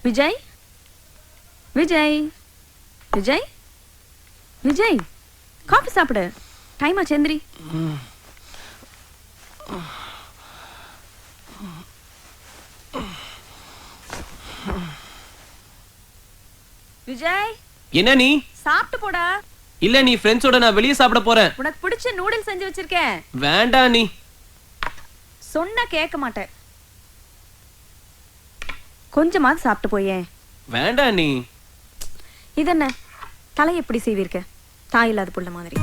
Vijay Vijay Vijay Vijay coffee சாப்பிடு. Time ஆச்சு, எந்திரி. விஜய், என்ன நீ சாப்பிட்டு போடா. இல்ல, நீ ஃப்ரெண்ட்ஸோட நான் வெளியே சாப்பிட போறேன். உனக்கு பிடிச்ச நூடுல்ஸ் செஞ்சு வச்சிருக்கேன். வேண்டாம், நீ சொன்னா கேட்க மாட்டேன். கொஞ்சமாவது சாப்பிட்டு போயே. வேண்டாம் நீ. இதென்ன தலை எப்படி செய்வீர்க்க? தாய் இல்லாத புள்ள மாதிரி.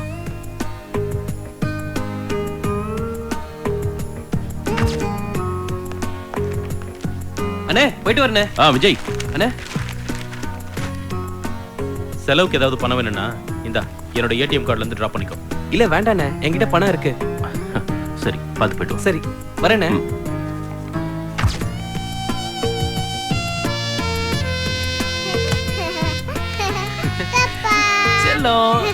அண்ணே, போயிட்டு வரனே. விஜய் அண்ணே, செலவுக்கு ஏதாவது பணம் வேணும்னா இந்தா என்னோட ஏடிஎம் கார்டுல இருந்து டிராப் பண்ணிக்கோ. இல்ல வேண்டாண்ணே, என்கிட்ட பணம் இருக்கு. சரி, பார்த்து போயிட்டு வா. சரி, வரேண்ணே. செல்லம்.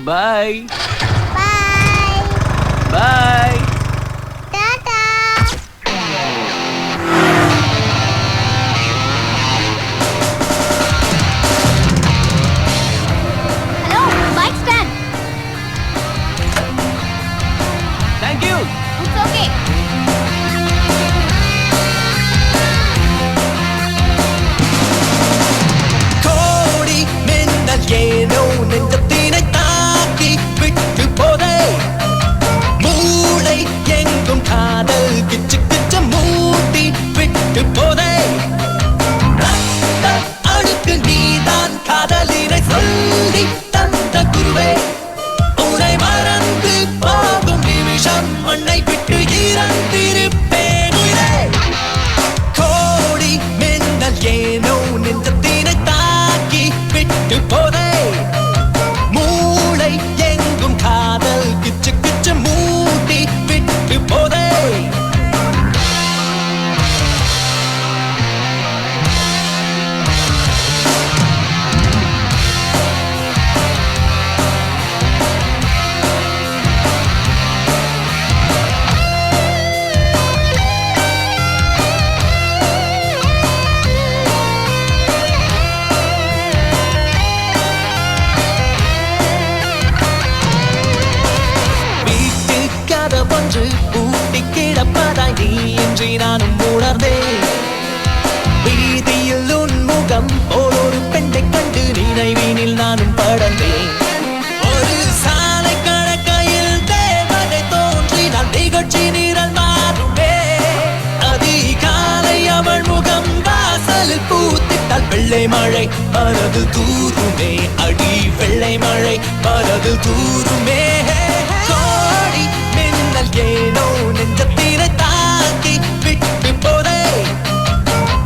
பாய் பாய். Thank you. It's okay. கோடி மின்னல் ஏனோ நெஞ்சத்தினை தாக்கி விட்டு போதே, மூளை எங்கும் காதல் கிச்சு கிச்சு மூட்டி விட்டு போதே, ரத்த அழுக்கு நீதான் காதலினை சொல்லி தந்த குருவே, உனை மறந்து போகும் நிமிஷம் மண்ணை விட்டு இறந்திருப்பேன் உயிரே. கோடி மின்னல் ஏனோ நெஞ்சத்தினை தாக்கி விட்டு போதே, மூளை எங்கும் காதல் கிச்சு கிச்சு மூட்டி விட்டு போதே. ஒன்று பூட்டி கிடப்பதாய் நீ இன்றி நானும் உணர்ந்தேன். வீதியில் உன் முகம் போல் ஒரு பெண்ணை கண்டு நினைவினில் நானும் படர்ந்தேன். ஒரு சாலை கடற்கையில் தேவதை தோன்றினால் நிகழ்ச்சி நிரல் மாறுமே. அதிகாலை அவள் முகம் வாசலில் பூத்திட்டால் வெள்ளை மழை மனது தூருமே. அடி வெள்ளை மழை மனது தூருமே. கோடி மின்னல் ஏனோ நெஞ்சத்தினை தாக்கி விட்டு போதே,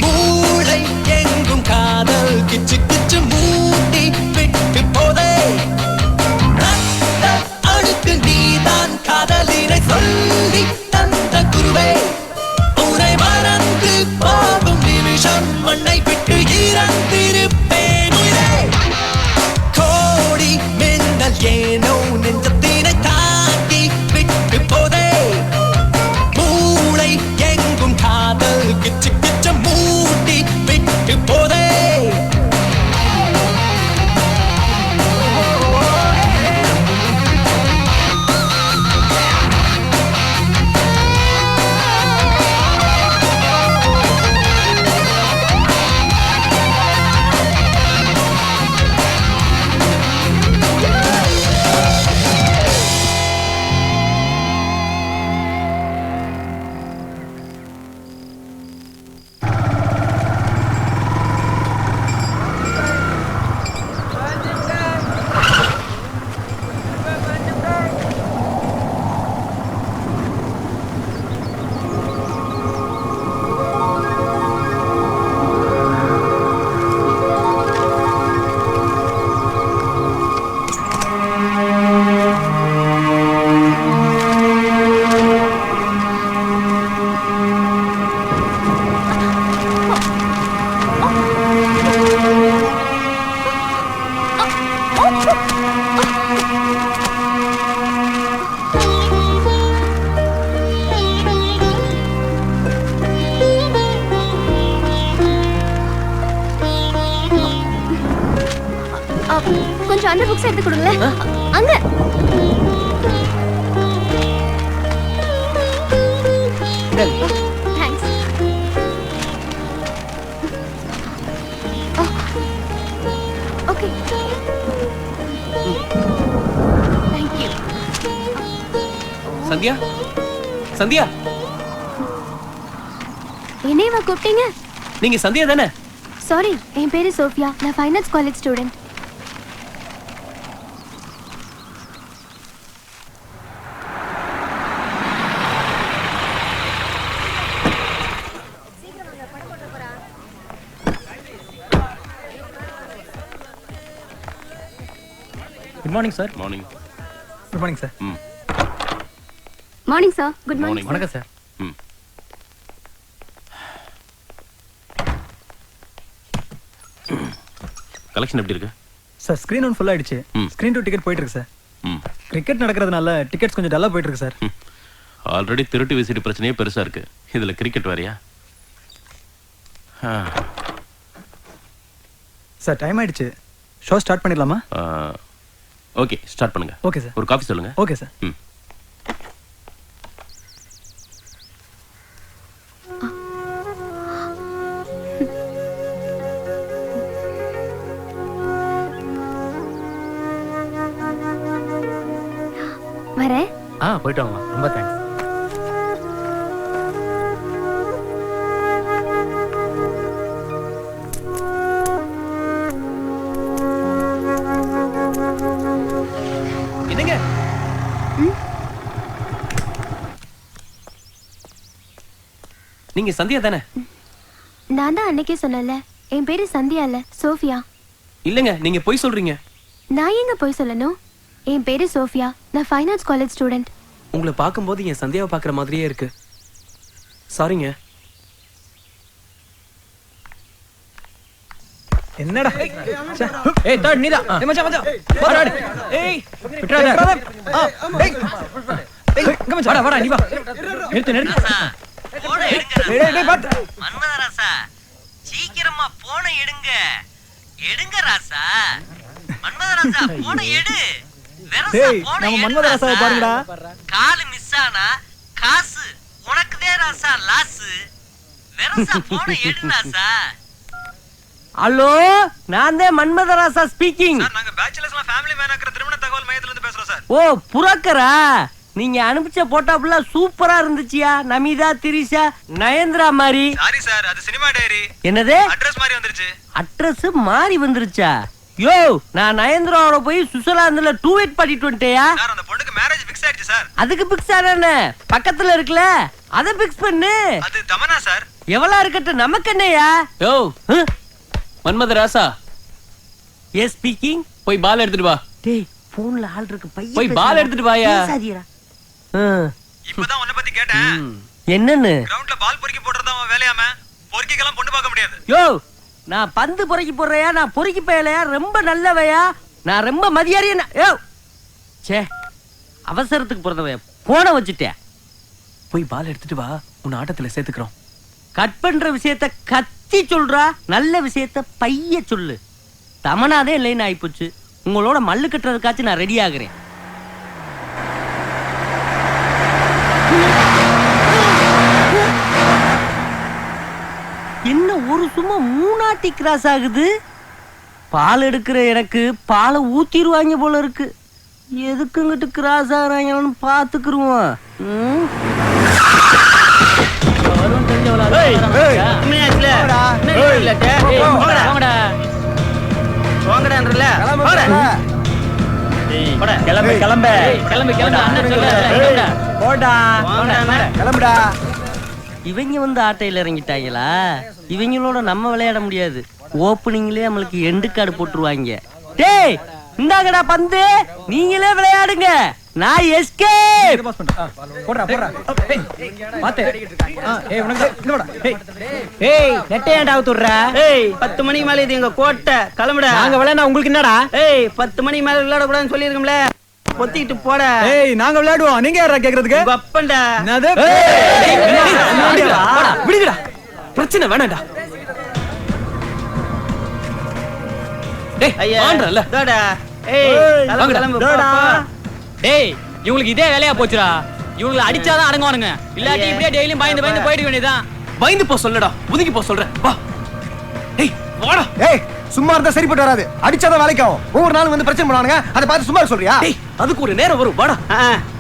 மூளை எங்கும் காதல் கிச்சு கிச்சு மூட்டி விட்டு போதே, ரத்த அழுக்கு நீதான் காதலினை சொல்லி தந்த குருவே, உனை மறந்து போகும் நிமிஷம் மண்ணை விட்டு இறந்திருப்பேன் உயிரே. கோடி மின்னல் ஏனோ நெஞ்சத்தினை தாக்கி விட்டு போதே, மூளை எங்கும் கிச்சு கிச்ச மூட்டி விட்டு போதே கொஞ்சம் அந்த புக்ஸ் எடுத்து கொடுங்களேன். அங்க thanks. Okay thank you. Sandhya Sandhya என்னையவா கூப்பிட்டீங்க? நீங்க சந்தியா தானே? சாரி, என் பேரு சோஃபியா. நான் fine arts college student. Good morning sir. Morning. Good morning sir. Morning sir. Good morning. வணக்கம் சார். கலெக்ஷன் எப்படி இருக்கு சார்? ஸ்க்ரீன் ஒன் ஃபுல் ஆயிடுச்சு. ஸ்க்ரீன் 2 டிக்கெட் போயிட்டு இருக்கு சார். கிரிக்கெட் நடக்கிறதுனால டிக்கெட்ஸ் கொஞ்சம் டல்லா போயிட்டு இருக்கு சார். ஆல்ரெடி திருட்டு விசிட் பிரச்சனையே பெருசா இருக்கு, இதுல கிரிக்கெட் வேறயா? சார் டைம் ஆயிடுச்சு, ஷோ ஸ்டார்ட் பண்ணிடலாமா? ஓகே, ஸ்டார்ட் பண்ணுங்க. Okay sir. ஒரு காஃபி சொல்லுங்க. Okay sir. வரேன். போயிட்டு வாங்க. ரொம்ப தேங்க்ஸ். என்னங்க? நீங்க சந்தியா தானே? நான் தான் அன்னைக்கே சொன்னல, என் பேரு சந்தியா இல்ல, சோஃபியா. இல்லங்க, நீங்க பொய் சொல்றீங்க. நான் எங்க போய் சொல்லணும்? என் பேரு சோஃபியா. நான் ஃபைன் ஆர்ட்ஸ் காலேஜ் ஸ்டூடெண்ட். உங்களை பார்க்கும்போது என் சந்தியாவை பார்க்குற மாதிரியே இருக்கு. சாரிங்க. என்னடா? ஏய் தட் நீதா. ஏய் மச்சான் மச்சான். வாடா. ஏய் விட்றாத. ஏய் இங்க மச்சான். வாடா நீ வா. நிறுத்து. போனை எடுங்க. டேய் பாத்து. மன்மத ராசா, சீக்கிரமா போனை எடுங்க. எடுங்க ராசா. மன்மத ராசா, போனை எடு. டேய் நம்ம மன்மத ராசாவை பாருங்கடா. கால் மிஸ் ஆனா காசு உனக்குதே ராசா லாஸ். வெரசா போனை எடு ராசா. ஹலோ, நான் தான் மன்மத ராசா ஸ்பீக்கிங். சார் நாங்க பேச்சுலர்ஸ்லாம் ஃபேமிலி மேன் ஆக்குற திருமண தகவல் மையத்துல இருந்து பேசுறோம் சார். ஓ புரோக்கரா? நீங்க அனுப்பிச்ச போட்டோப்ல சூப்பரா இருந்துச்சியா. நமிதா, திரிஷா, நயன்த்ரா மாதிரி. சாரி சார், அது சினிமா டைரி. என்னது? அட்ரஸ் மாதிரி வந்துருச்சு. அட்ரஸ் மாறி வந்துருச்சா? யோ, நான் நயன்த்ராவோட போய் சுவிட்சர்லாந்துல 2 வெயிட் பண்ணிட்டு வந்துட்டேயா? சார் அந்த பொண்ணுக்கு மேரேஜ் ஃபிக்ஸ் ஆயிடுச்சு சார். அதுக்கு பிக்ஸ் ஆனே பக்கத்துல இருக்குல, அத பிக்ஸ் பண்ணு. அது தமனா சார். எவ்வளவு இருக்கட்டும், நமக்கு என்னையா? Yo Manmadha Rasa. Yes speaking. போய் பால் எடுத்துட்டு வா. டேய் போன்ல ஆள் இருக்கு, பையன் போய் பால் எடுத்துட்டு வாயா. பேசாதீரா. இப்பதான் உன்னை பத்தி கேட்டேன். என்னன்னு? கிரவுண்ட்ல பால் பொறுக்கி போடுறதா அவன் வேலையாம. பொறுக்கிக்கலாம் பொண்ணு பார்க்க முடியாது. யோ, நான் பந்து பொறுக்கி போடுறையா, நான் பொறுக்கி போயலையா? ரொம்ப நல்லவையா, நான் ரொம்ப மதியாரியா. யோ சே, அவசரத்துக்கு பிறந்தவையா, போன வச்சுட்டேன். போய் பால் எடுத்துட்டு வா, உன்னை ஆட்டத்துல சேர்த்துக்கிறோம். கட் பண்ற விஷயத்த கத்தி சொல்றா, நல்ல விஷயத்த பைய சொல்லு. தமனாதே இல்லைன்னு ஆயிப்போச்சு. உங்களோட மல்லு கட்டுறதுக்காச்சும் நான் ரெடி ஆகுறேன். என்ன ஒரு சும்மா மூணாட்டி கிராஸ் ஆகுது? பால் எடுக்கிற எனக்கு பாலை ஊத்திடுவாங்க போல இருக்கு. எதுக்குங்கிட்டு கிராஸ் ஆகுறாங்கன்னு பாத்துக்குருவோம். இவங்க வந்து ஆட்டையில இறங்கிட்டாங்களா? இவங்களோட நம்ம விளையாட முடியாது. ஓப்பனிங்லயே நம்மளுக்கு எண்டு கார்டு போட்டுருவாங்க. டேய் இந்தாங்கடா பந்து, நீங்களே விளையாடுங்க, நான் எஸ்கேப். பாஸ் பண்றேன். போடுறா போடுறா. பாத்து. ஏய் உனக்கு இந்த போடா. ஏய் நெட்டை ஏன்டா அவுத்துறா? ஏய் 10 மணிக்கு மேல இது எங்க கோட்டை, கிளம்புடா. நாங்க விளையாண்டா உங்களுக்கு என்னடா? ஏய் 10 மணிக்கு மேல விளையாட கூடாதுன்னு சொல்லிருக்கோம்ல, பொத்திட்டு போட. ஏய் நாங்க விளையாடுவோம், நீங்க யாரா கேக்குறதுக்கு? உங்க அப்பன்டா. என்னது? விடுங்கடா, பிரச்சனை வேணாம்டா. டேய் ஐயா வாங்கடா. டோடா. ஏய் வாங்கடா. கிளம்பு டோடா. டேய் இவங்களுக்கு இதே வேலையா போச்சுடா. இவங்களை அடிச்சாதான் அடங்குவானுங்க, இல்லாட்டி இப்படியே டெய்லியும் பயந்து பயந்து போயிட வேண்டியதுதான். பயந்து போ சொல்லடா, ஒதுங்கி போ சொல்றேன். வா. டேய் வாடா. ஏய் சும்மா இருந்தா சரிப்பட்டு வராது, அடிச்சாதான் வேலைக்காகும். ஒவ்வொரு நாளும் வந்து பிரச்சனை பண்ணுவானுங்க, அதை பார்த்து சும்மா சொல்றியா? டேய் அதுக்கு ஒரு நேரம் வரும், வாடா.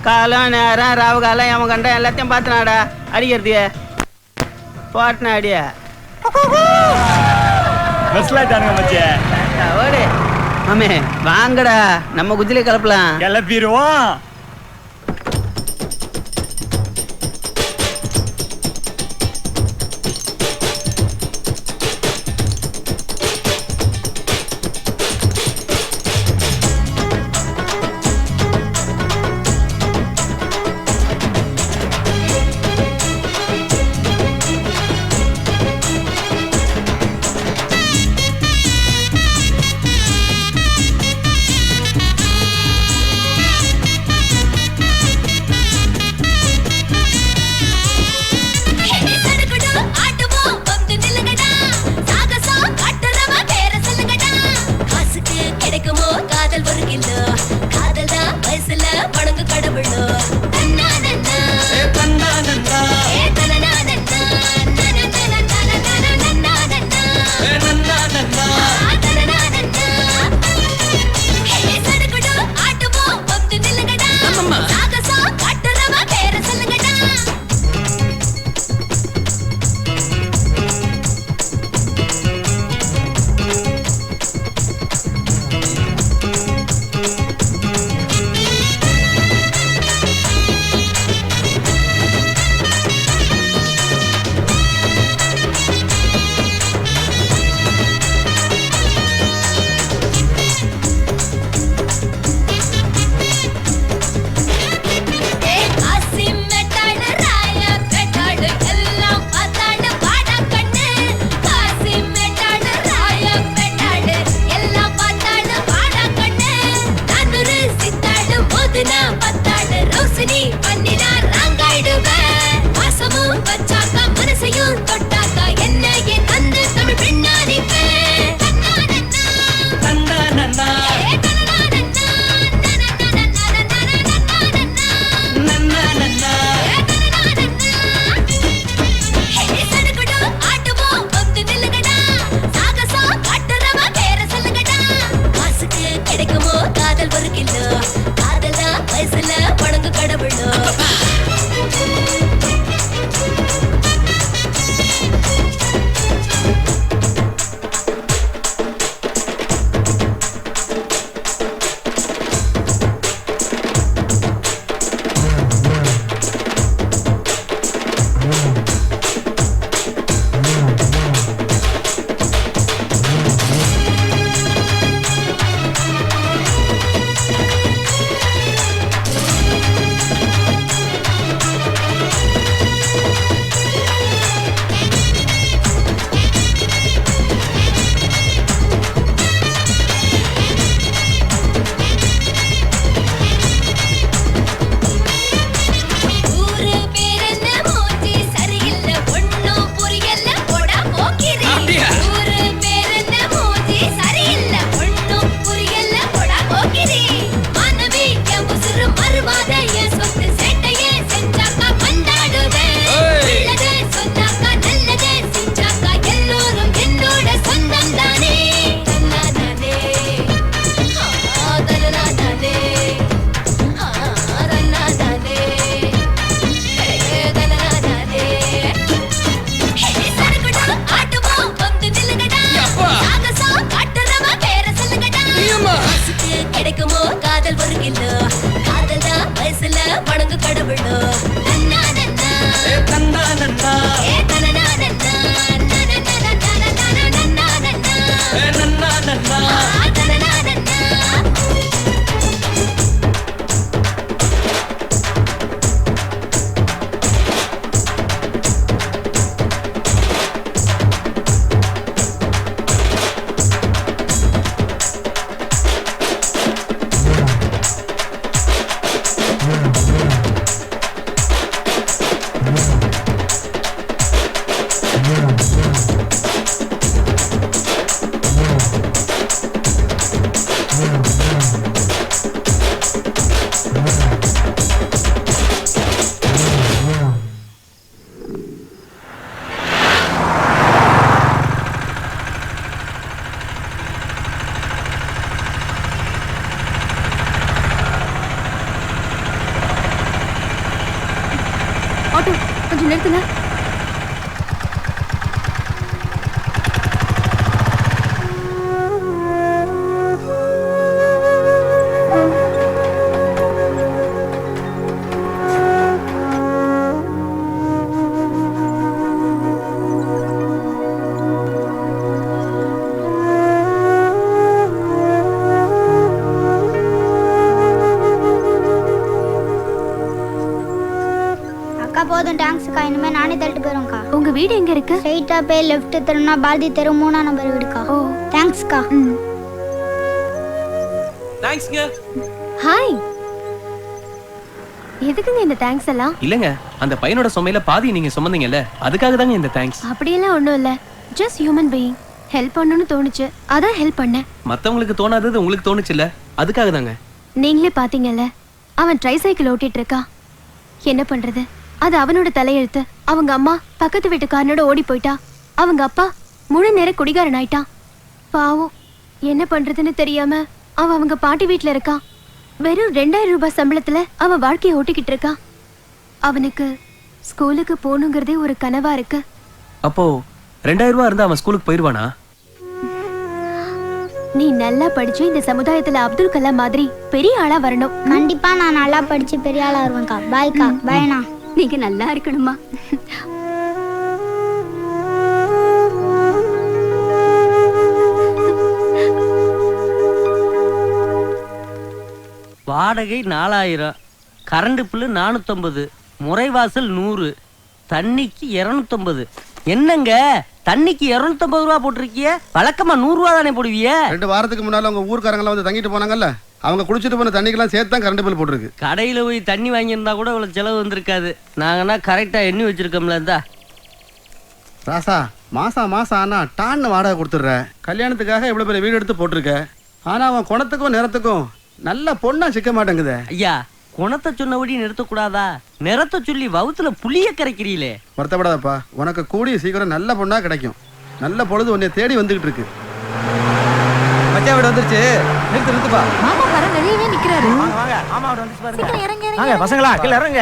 காலம் நேரம் ராவு காலம் எவன் கண்ட எல்லாத்தையும் பார்த்துனாடா அடிக்கிறது. போட்டினா அடியா ஓடு மாமே, வாங்கடா நம்ம குஜிலே கலப்பலாம். கிளப்பிடுவோம். நானே தள்ளிட்டு போயிடுவேன்க்கா. உங்க வீடு எங்க இருக்கு? ஸ்ட்ரைட்டா போய் லெஃப்ட் திரும்பினா பாரதி தெரு 3ஆம் நம்பர் வீடுக்கா. ஓ தேங்க்ஸ்க்கா. தேங்க்ஸ்ங்க. ஹாய். எதுக்குங்க இந்த தேங்க்ஸ் எல்லாம்? இல்லங்க, அந்த பையனோட சுமையில பாதி நீங்க சுமந்தீங்கல்ல, அதுக்காக தாங்க இந்த தேங்க்ஸ். அப்படியெல்லாம் ஒண்ணும் இல்ல. Just human being. ஹெல்ப் பண்ணணும்னு தோணுச்சு, அதான் ஹெல்ப் பண்ணேன். மத்தவங்களுக்கு தோணாதது உங்களுக்கு தோணுச்சுல்ல, அதுக்காக தாங்க. நீங்களே பாத்தீங்கல்ல, அவன் ட்ரைசைக்கிள் ஓட்டிட்டு இருக்கா. என்ன பண்றது, அது அவனோட தலையெழுத்து. அவங்க அம்மா பக்கத்து வீட்டுக்காரனோட ஓடி போயிட்டா. அவங்க அப்பா முழு நேர குடிகாரன் ஆயிட்டான். பாவம், என்ன பண்றதுன்னு தெரியாம அவன் அவங்க பாட்டி வீட்டுல இருக்கான். வெறும் 2000 ரூபாய் சம்பளத்துல அவன் வாழ்க்கையை ஓட்டிக்கிட்டு இருக்கான். அவனுக்கு ஸ்கூலுக்கு போகணுங்கிறதே ஒரு கனவா இருக்கு. அப்போ 2000 ரூபாய் இருந்தா அவன் ஸ்கூலுக்கு போயிருவானா? நீ நல்லா படிச்சு இந்த சமுதாயத்துல அப்துல் கலாம் மாதிரி பெரிய ஆளா வரணும். கண்டிப்பா நான் நல்லா படிச்சு பெரிய ஆளா வருவேன்க்கா. பாய்க்கா. பாய்ண்ணா. நீங்க நல்லா இருக்கணுமா? வாடகை 4000, கரண்ட் பில்லு 450, முறைவாசல் 100, தண்ணிக்கு 250. என்னங்க தண்ணிக்கு 250 ரூபா போட்டிருக்கிய? வழக்கமா 100 ரூபா தானே போடுவிய? 2 வாரத்துக்கு முன்னால உங்க ஊர்க்காரங்களாம் வந்து தங்கிட்டு போனாங்கல்ல, அவங்க குடிச்சிட்டு போன தண்ணிக்கெல்லாம் சேர்த்து தான் கரண்ட் பில் போட்டுருக்கு. கடையில போய் தண்ணி வாங்கியிருந்தா கூட இவ்வளவு செலவு வந்திருக்காது. நாங்கன்னா கரெக்டா எண்ணி வச்சிருக்கோம்ல. இருந்தா ராசா, மாசம் ஆனா டான்னு வாடகை கொடுத்துட்ற. கல்யாணத்துக்காக இவ்வளவு பெரிய வீடு எடுத்து போட்டிருக்க. ஆனா அவன் குணத்துக்கும் நிறத்துக்கும் நல்ல பொண்ணா சிக்க மாட்டேங்குது. ஐயா, குணத்தை சொன்னபடி நிறுத்தக்கூடாதா? நிறத்தை சொல்லி வவுத்துல புளிய கரைக்கிறீங்களே. வருத்தப்படாதப்பா, உனக்கு கூடிய சீக்கிரம் நல்ல பொண்ணா கிடைக்கும். நல்ல பொழுது உன்னை தேடி வந்துகிட்டு இருக்கு. மச்சான் வீடு வந்துருச்சு. நிறுத்துப்பா. மாமா வர வெளியவே நிக்கிறாரு. வாங்க வாங்க, மாமா வீடு வந்துச்சு பாருங்க. சீக்கிரம் இறங்க இறங்க. வாங்க பசங்களா, கீழ இறங்க.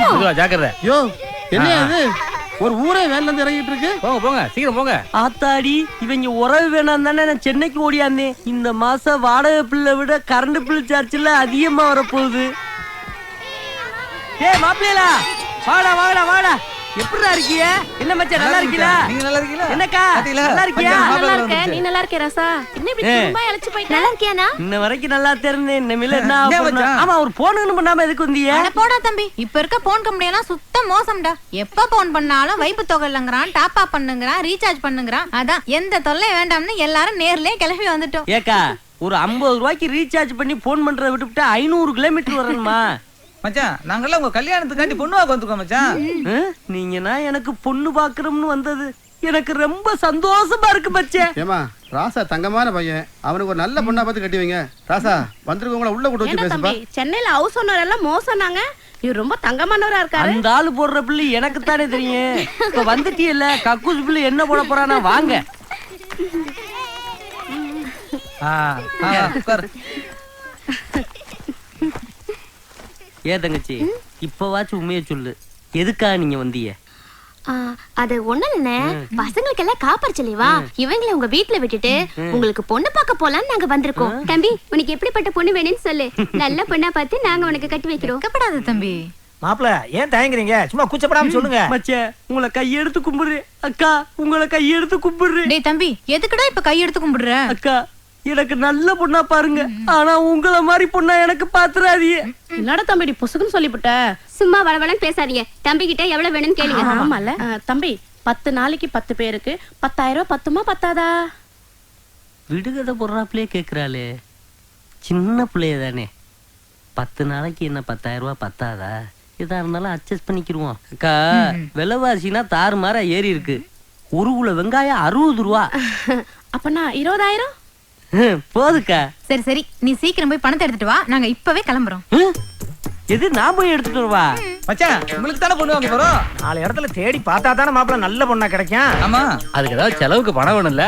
மெதுவா, ஜாக்கிரதை. யோ, என்ன இது? ஒரு ஊரே வேலைல இருந்து இறங்கிட்டு இருக்கு. போங்க போங்க, சீக்கிரம் போங்க. ஆத்தாடி, இவங்க உறவு வேணாம் தானே நான் சென்னைக்கு ஓடியாந்தேன். இந்த மாசம் வாடகை பில்லை விட கரண்ட் பில் சார்ஜ்ல அதிகமா வரப்போகுது. ஏய் மாப்பிள்ளையா, வாடா வாடா வாடா. எப்படிடா இருக்கீங்க? என்ன மச்சான், நல்லா இருக்கீங்களா? நீங்க நல்லா இருக்கீங்களா? என்னக்கா நல்லா இருக்கியா? நல்லா இருக்க. நீ நல்லா இருக்க ராசா? என்ன இப்படி ரொம்ப இளைச்சு போயிட்ட? நல்லா இருக்கியானா? இன்ன வரைக்கும் நல்லா தெரிந்தேன். இனிமேல என்ன ஏன் ஆகணும்? மச்சான்? ஆமா, ஒரு போன் பண்ணாம எதுக்கு வந்தீங்க? அட போடா தம்பி, இப்ப இருக்க போன் கம்பெனி எல்லாம் சுத்த மோசம்டா. எப்ப போன் பண்ணாலும் வைப்பு தொகை இல்லங்கறான், டாப் அப் பண்ணுங்கறான், ரீசார்ஜ் பண்ணுங்கறான். அதான் எந்த தொல்லை வேண்டாம்னு எல்லாரும் நேர்லயே கிளம்பி வந்துட்டோம். ஏக்கா, ஒரு 50 ரூபாய்க்கு ரீசார்ஜ் பண்ணி போன் பண்றத விட்டுவிட்டு 500 கிலோமீட்டர் வரணுமா? மச்சான், நாங்கெல்லாம் உங்க கல்யாணத்துக்காண்டி பொண்ணு வாங்க வந்துருக்கோம் மச்சான். நீங்கன்னா எனக்கு பொண்ணு பாக்குறோம்னு வந்தது எனக்கு ரொம்ப சந்தோஷமா இருக்கு மச்சான். ஏமா, ராசா தங்கமான பையன், அவனுக்கு ஒரு நல்ல பொண்ணா பார்த்து கட்டி வைங்க. ராசா, வந்திருக்கவங்கள உள்ள கூட்டு வச்சு பேசுப்பா. சென்னையில ஹவுஸ் ஓனர் எல்லாம் மோசம்னாங்க. இவர் ரொம்ப தங்கமானவரா இருக்காரு. அந்த ஆளு போடுற பிள்ளை எனக்கு தானே தெரியும். இப்ப வந்துட்டியல்ல, கக்கூஸ் பிள்ளை என்ன போட போறானா? வாங்க. ஏ தங்கச்சி, இப்பவாச்சும் உண்மையை சொல்லு, எதுக்கா நீங்க வந்தீங்க? அது ஒண்ணும் இல்ல, பசங்களுக்கு எல்லாம் காப்பரிச்சலைவா, இவங்களை உங்க வீட்டுல விட்டுட்டு உங்களுக்கு பொண்ணு பார்க்க போலான்னு நாங்க வந்திருக்கோம். தம்பி, உனக்கு எப்படிப்பட்ட பொண்ணு வேணும்னு சொல்லு, நல்ல பொண்ணா பார்த்து நாங்க உனக்கு கட்டி வைக்கிறோம். கப்படாத தம்பி. மாப்பிள்ள, ஏன் தயங்குறீங்க? சும்மா கூச்சப்படாம சொல்லுங்க. மச்சே, உங்களை கையெடுத்து கும்பிடுறேன். அக்கா, உங்களை கையெடுத்து கும்பிடுறேன். டேய் தம்பி, எதுக்குடா இப்ப கை எடுத்து கும்பிடுற? அக்கா, எனக்கு நல்ல பொண்ணா பாருங்க. ஆனா உங்களை மாதிரி பொண்ணா எனக்கு பாத்துறாதீங்க. என்னடா தம்பி பொசுக்குன்னு சொல்லிவிட்ட? சும்மா வளவளன்னு பேசாதீங்க. தம்பி கிட்ட எவ்வளவு வேணும்னு கேளுங்க. ஆமால தம்பி, 10 நாளைக்கு 10 பேருக்கு 10,000 ரூபாய் பத்துமா பத்தாதா? விடுகதை போடுறாப்லயே கேக்குறாளே, சின்ன பிள்ளைய தானே. 10 நாளைக்கு என்ன 10,000 ரூபாய் பத்தாதா? எதா இருந்தாலும் அட்ஜஸ்ட் பண்ணிக்கிருவோம். அக்கா, விலைவாசினா தாறுமாறா ஏறி இருக்கு. ஒரு கிலோ வெங்காயம் 60 ரூபா. அப்பனா 20,000? போதுக்கா. சரி சரி, நீ சீக்கிரம் போய் பணத்தை எடுத்துட்டு வா, நாங்க இப்பவே கிளம்புறோம். எது, நான் போய் எடுத்துட்டு வரவா? மச்சான், உங்களுக்கு தானே பொண்ணு வாங்க போறோம். 4 இடத்துல தேடி பார்த்தா தானே மாப்பிள்ள நல்ல பொண்ணா கிடைக்கும். ஆமா, அதுக்கு ஏதாவது செலவுக்கு பணம் வேணும்ல.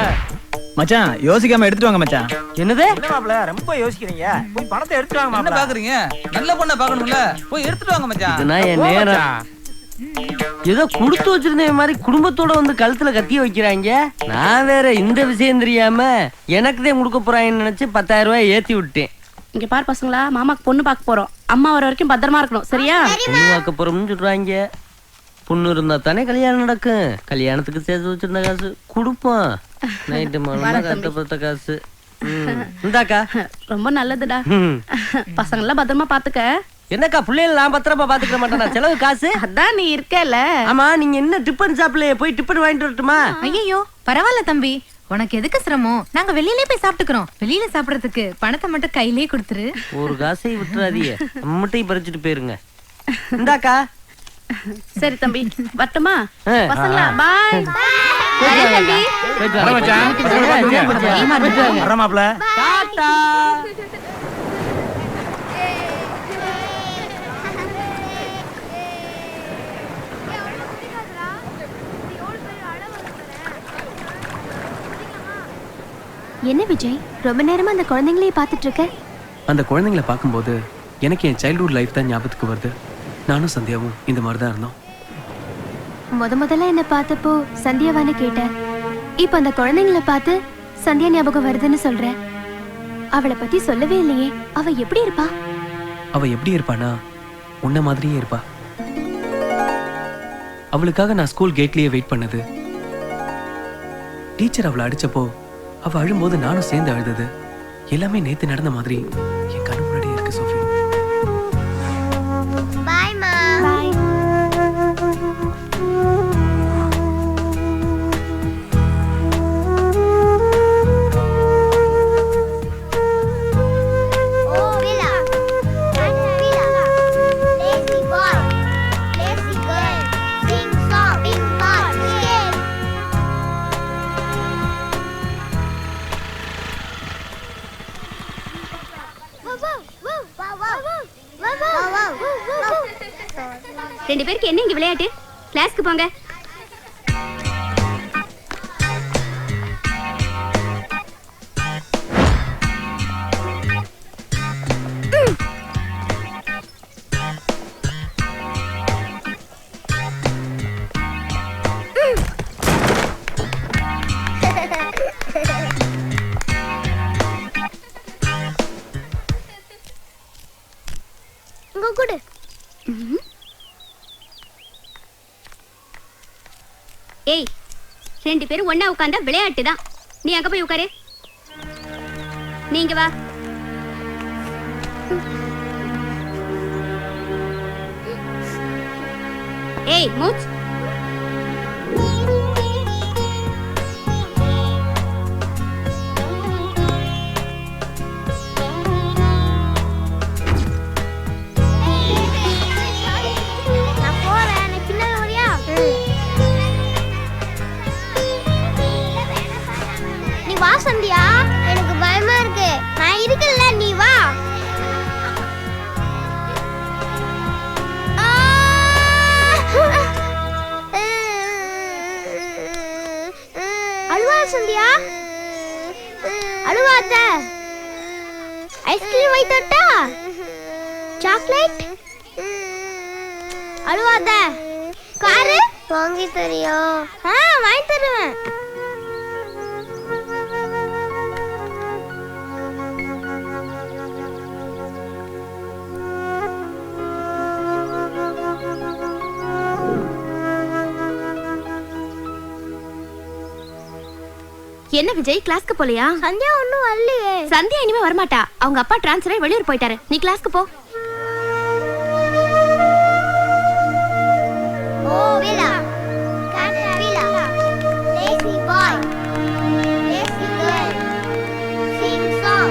மச்சான், யோசிக்காம எடுத்துட்டு வாங்க மச்சான். என்னது மாப்பிள்ள, ரொம்ப யோசிக்கிறீங்க. போய் பணத்தை எடுத்துட்டு வாங்க. என்ன பாக்குறீங்க? நல்ல பொண்ணா பாக்கணும்ல, போய் எடுத்துட்டு வாங்க மச்சான். இதுனா என் நேரம். ஏதோ குடுத்து வச்சிருந்த மாதிரி குடும்பத்தோட வந்து கழுத்துல கத்திய வைக்கிறாங்க. நான் வேற இந்த விஷயம் தெரியாம எனக்குதான் கொடுக்க போறாங்கன்னு நினைச்சு 10,000 ரூபாய் ஏத்தி விட்டேன். இங்க பாரு பசங்களா, மாமாக்கு பொண்ணு பார்க்க போறோம். அம்மா வர வரைக்கும் பத்திரமா இருக்கணும், சரியா? பொண்ணு பார்க்க போறோம்னு சொல்றாங்க. பொண்ணு இருந்தா தானே கல்யாணம் நடக்கும். கல்யாணத்துக்கு சேர்த்து வச்சிருந்த காசு கொடுப்போம். நைட்டு மாலை கட்டப்பட்ட காசு. இந்தாக்கா. ரொம்ப நல்லதுடா. பசங்க எல்லாம் பத்திரமா பாத்துக்க. என்னக்கா பிள்ளைகள் நான் பத்திரமா பாத்துக்கிற மாட்டேனா? செலவு காசு அதான் நீ இருக்கல. ஆமா, நீங்க என்ன டிபன் ஷாப்ல போய் டிபன் வாங்கிட்டு வரட்டுமா? ஐயோ பரவாயில்ல தம்பி, உனக்கு எதுக்கு சிரமம்? நாங்க வெளியிலே போய் சாப்பிட்டுக்கிறோம். வெளியில சாப்பிடறதுக்கு பணத்தை மட்டும் கையிலே கொடுத்துரு. ஒரு காசை விட்டுறாதீங்க, நம்மட்டையும் பறிச்சுட்டு போயிருங்க. இந்தாக்கா. சரி தம்பி, வரட்டுமா? ஆ. பசங்களா பாய். வர மாப்ள. டாடா. என்ன விஜய், ரொம்ப நேரமா அந்த குழந்தைங்களையே பார்த்துட்டு இருக்க? அந்த குழந்தைங்களை பார்க்கும்போது எனக்கு என் சைல்ட்ஹுட் லைஃப் தான் ஞாபகத்துக்கு வருது. நானும் சந்தியாவும் இந்த மாதிரி தான் இருந்தோம். முதல்ல என்ன பார்த்தப்போ சந்தியாவான்னு கேட்டேன். இப்ப அந்த குழந்தைங்களை பார்த்து சந்தியா ஞாபகம் வருதுன்னு சொல்ற. அவளை பத்தி சொல்லவே இல்லையே. அவ எப்படி இருப்பா? அவ எப்படி இருப்பானா, உன்ன மாதிரியே இருப்பா. அவளுக்காக நான் ஸ்கூல் கேட்லயே வெயிட் பண்ணது, டீச்சர் அவளை அடிச்சப்போ அவ அழும்போது நானும் சேர்ந்து அழுதது, எல்லாமே நேத்து நடந்த மாதிரி என் கண்ணு முன்னாடியே இருக்கு சோஃபி. பாய் மா. பாய். ஓ விலா. விலா. Lazy boy. Lazy girl. Sing song. Sing ball. Game. ரெண்டு பேருக்கு என்ன இங்க விளையாட்டு? கிளாஸ்க்கு போங்க. இங்க குடு. ஏய், ரெண்டு பேரும் ஒண்ணா உட்கார்ந்தா விளையாட்டு தான். நீ அங்க போய் உட்காரு. நீங்க வா. ஏய் மூச். நான் போறேன். எனக்கு பின்னால வரியா? நீ வா சந்தியா. எனக்கு பயமா இருக்கு. நான் இருக்கல, நீ வா. அழுவாத சந்தியா. அழுவாத. ஐஸ்கிரீம் வாங்கி தரட்டா? சாக்லேட்? அழுவாத. காரு வாங்கி தரியா? வாங்கி தருவேன். என்ன விஜய், கிளாஸ்க்கு போலையா? சந்தியா ஒண்ணும் வரலையே. சந்தியா இனிமே வரமாட்டா. அவங்க அப்பா டிரான்ஸ்ஃபர் ஆகி வெளியூர் போயிட்டாரு. நீ கிளாஸ்க்கு போ. ஓ விலா. விலா. Lazy boy. Lazy girl. Sing song.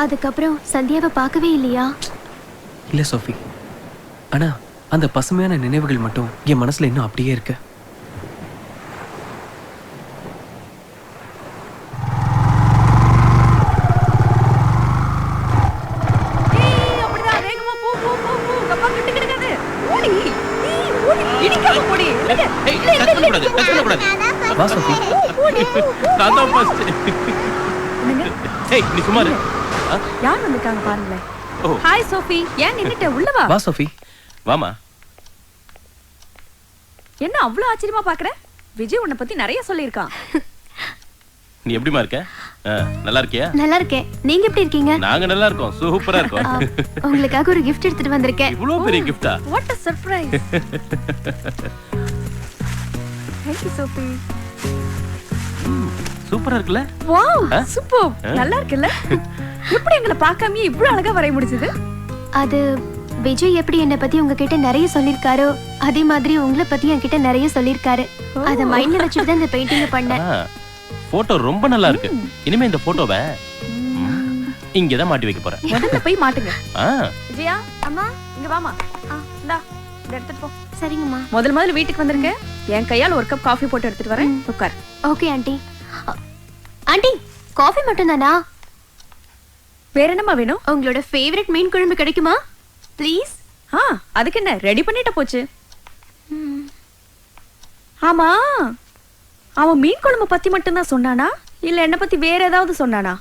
அதுக்கப்புறம் சந்தியாவை பார்க்கவே இல்லையா? இல்ல சோஃபி, ஆனா அந்த பசுமையான நினைவுகள் மட்டும் என் மனசுல இன்னும் அப்படியே இருக்கு. வா சோஃபி. நான் தான் first. ஏய், நீ சும்மா இரு. யார் வந்திருக்காங்க பாருங்களேன். ஓ. ஹாய் சோஃபி, ஏன் நின்னுட்ட? உள்ள வா. வா சோஃபி. வாமா. என்ன அவ்வளவு ஆச்சரியமா பாக்குற? விஜய் உன்னை பத்தி நிறைய சொல்லியிருக்கான். நீ எப்படிமா இருக்க? நல்லா இருக்கியா? நல்லா இருக்கேன். நீங்க எப்படி இருக்கீங்க? நாங்க நல்லா இருக்கோம், சூப்பரா இருக்கோம். உங்களுக்காக ஒரு gift எடுத்துட்டு வந்திருக்கேன். இவ்வளவு பெரிய gift-ஆ? What a surprise. Thank you Sophie. சூப்பரா இருக்குல்ல? Wow super. நல்லா இருக்குல்ல? எப்படி எங்களை பார்க்காமயே இவ்வளவு அழகா வரைய முடிஞ்சது? அது விஜய் எப்படி என்ன பத்தி உங்ககிட்ட நிறைய சொல்லிருக்காரோ அதே மாதிரி உங்களை பத்தி என்கிட்ட நிறைய சொல்லிருக்காரு. அத மைண்ட்ல வச்சுட்டு தான் இந்த பெயிண்டிங் பண்ணேன். போட்டோ ரொம்ப நல்லா இருக்கு. இனிமே இந்த போட்டோவை இங்க தான் மாட்டி வைக்க போறேன். முதல்ல போய் மாட்டுங்க. ஆ விஜயா அம்மா இங்க வாமா. இந்தா இத எடுத்துட்டு போ. சரிங்கம்மா. முதல்ல வீட்டுக்கு வந்திருக்க. என் கையால ஒரு கப் காஃபி போட்டு எடுத்துட்டு வரேன். உட்கார். Okay aunty. ஆண்டி காஃபி மட்டும் தானா? வேற என்னமா வேணும்? உங்களோட ஃபேவரட் மீன் குழம்பு கிடைக்குமா ப்ளீஸ்? அதுக்கு என்ன ரெடி பண்ணிட்ட போச்சு. ஆமா அவன் மீன் குழம்பு பத்தி மட்டும் தான் சொன்னானா இல்ல என்ன பத்தி வேற ஏதாவது சொன்னானா?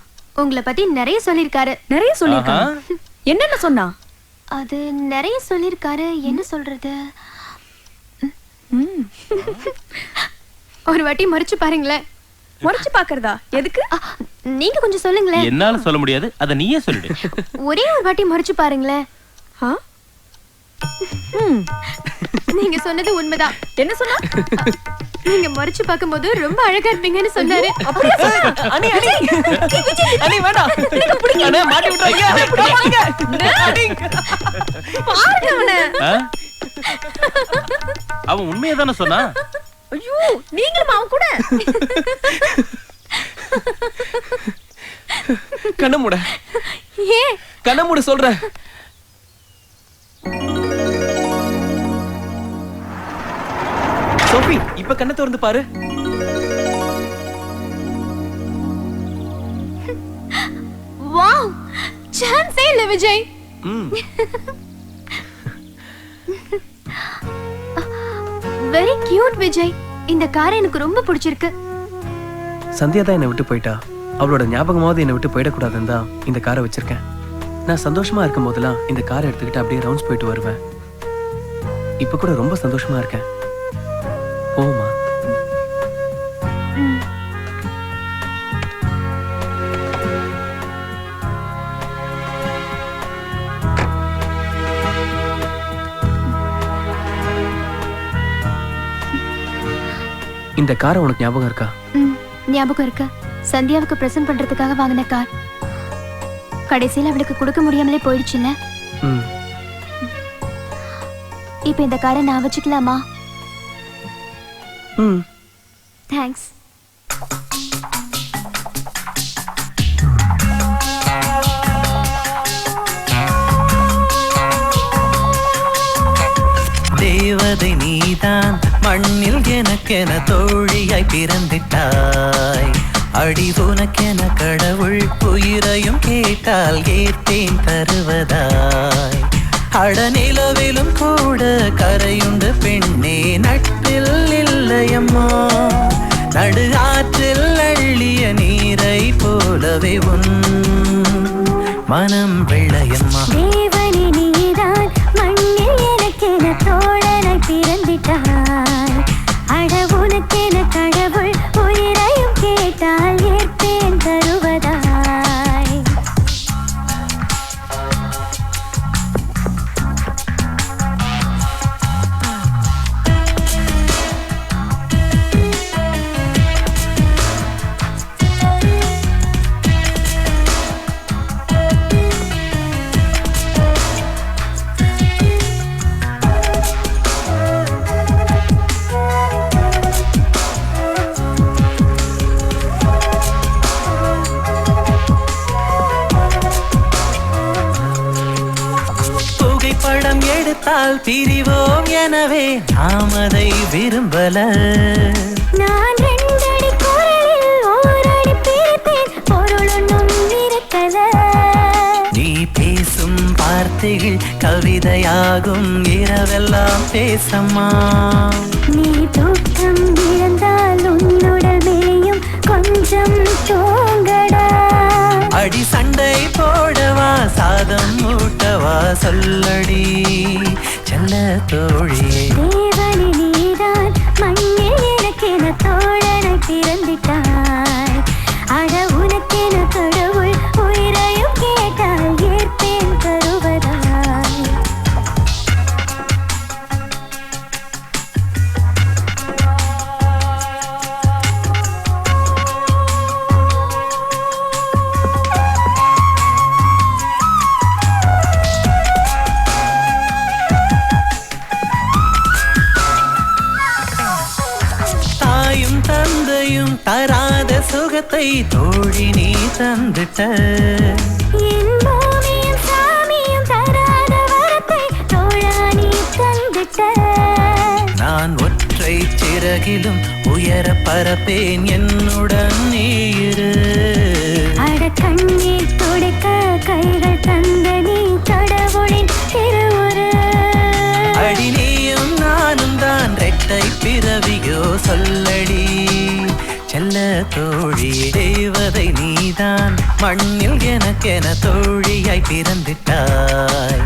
உங்களை பத்தி நிறைய சொல்லிருக்காரு. நிறைய சொல்லிருக்காரு. என்னென்ன சொன்னா? அது நிறைய சொல்லிருக்காரு. என்ன சொல்றது? ஒரு வாட்டி மறைச்சு பாருங்களேன். மறைச்சு பாக்குறதா? எதுக்கு? நீங்க கொஞ்சம் சொல்லுங்களேன். என்னால சொல்ல முடியாது. அத நீயே சொல்லிடு. ஒரே ஒரு வாட்டி மறைச்சு பாருங்களேன். நீங்க சொன்னது உண்மைதான். என்ன சொன்னா? நீங்க மறைச்சு பாக்கும்போது ரொம்ப அழகா இருப்பீங்கன்னு சொன்னாரு. அப்படியே சொன்னா? அனி அனி அனி வேண்டாம். நீங்க புடிங்க. அண்ணே மாட்டி விட்டுறீங்க. புடிங்க. பாருங்க அவனை. அவன் உண்மையை தானே சொன்னா? ஐயோ நீங்களும் அவன் கூட. கண்ண மூட. ஏன் கண்ண மூட சொல்றேன். சோஃபி இப்ப கண்ணை திறந்து பாரு. வாவ் சான்ஸே இல்ல விஜய். Very cute Vijay. இந்த கார் எனக்கு ரொம்ப பிடிச்சிருக்கு. சந்தியா தான் என்னை விட்டு போயிட்டா. அவளோட ஞாபகமாவது என்னை விட்டு போயிடக்கூடாதுன்னு தான் இந்த காரை வச்சிருக்கேன். நான் சந்தோஷமா இருக்கும் போதெல்லாம் இந்த காரை எடுத்துக்கிட்டு அப்படியே ரவுண்ட்ஸ் போயிட்டு வருவேன். இப்ப கூட ரொம்ப சந்தோஷமா இருக்கேன். போமா. இந்த காரை உனக்கு ஞாபகம் இருக்கா? ஞாபகம் இருக்கு. சந்தியாவுக்கு பிரசன்ட் பண்றதுக்காக வாங்கின கார். கடைசியில் அவளுக்கு கொடுக்க முடியாமலே போயிடுச்சுல்ல. இப்ப இந்த காரை நான் வச்சுக்கலாமா? தேங்க்ஸ். தேவதை நீதான் மண்ணில் எனக்கென தோழியாய் பிறந்திட்டாய். அடி உனக்கென கடவுள் உயிரையும் கேட்டால் ஏற்பேன் தருவதாய். அடநிலவிலும் கூட கரையுண்டு பெண்ணே நட்பில் இல்லையம்மா. நடு ஆற்றில் அள்ளிய நீரை போலவே உன் மனம் வெள்ளையம்மா. தேவனே நீதான் மண்ணில் எனக்கென தோழனை பிறந்திட்டாய். அட உனக்கென கடவுள் உயிரையும் கேட்டால் ஏற்பேன் தருவதாய். புகைப்படம் எடுத்தால் பிரிவோம் எனவே நாம் அதை விரும்பல. நான் ரெண்டடி குரலில் ஓரடி பிரித்தேன் பொருள் ஒன்றும் இருக்கல. நீ பேசும் வார்த்தைகள் கவிதையாகும் இரவெல்லாம் பேசம்மா. நீ தூக்கம் இழந்தால் உன்னுடல் மேயும் கொஞ்சம் தூங்கடா. அடி சண்டை போடவா சாதம் ஊட்டவா சொல்லடி செல்ல தோழியே. தேவனே நீதான் மண்ணில் எனக்கென தோழனை பிறந்திட்டாய். அட உனக்கென கடவுள் உயிரையும் கேட்டால் ஏற்பேன் தருவதாய். வரத்தை தோழி நீ தந்துட்ட. என் பூமியும் சாமியும் தராத வரத்தை தோழா நீ தந்துட்ட. நான் ஒற்றை சிறகிலும் உயர பரப்பேன் என்னுடன் நீரு. அட கண்ணீர் துடைக்க கைகள் தந்த நீ கடவுளின் திருவுரு. அடி நீயும் நானும் தான் ரெட்டை பிறவியோ சொல்லடி செல்ல தோழி. தேவதை நீதான் மண்ணில் எனக்கென தோழியாய் பிறந்துட்டாய்.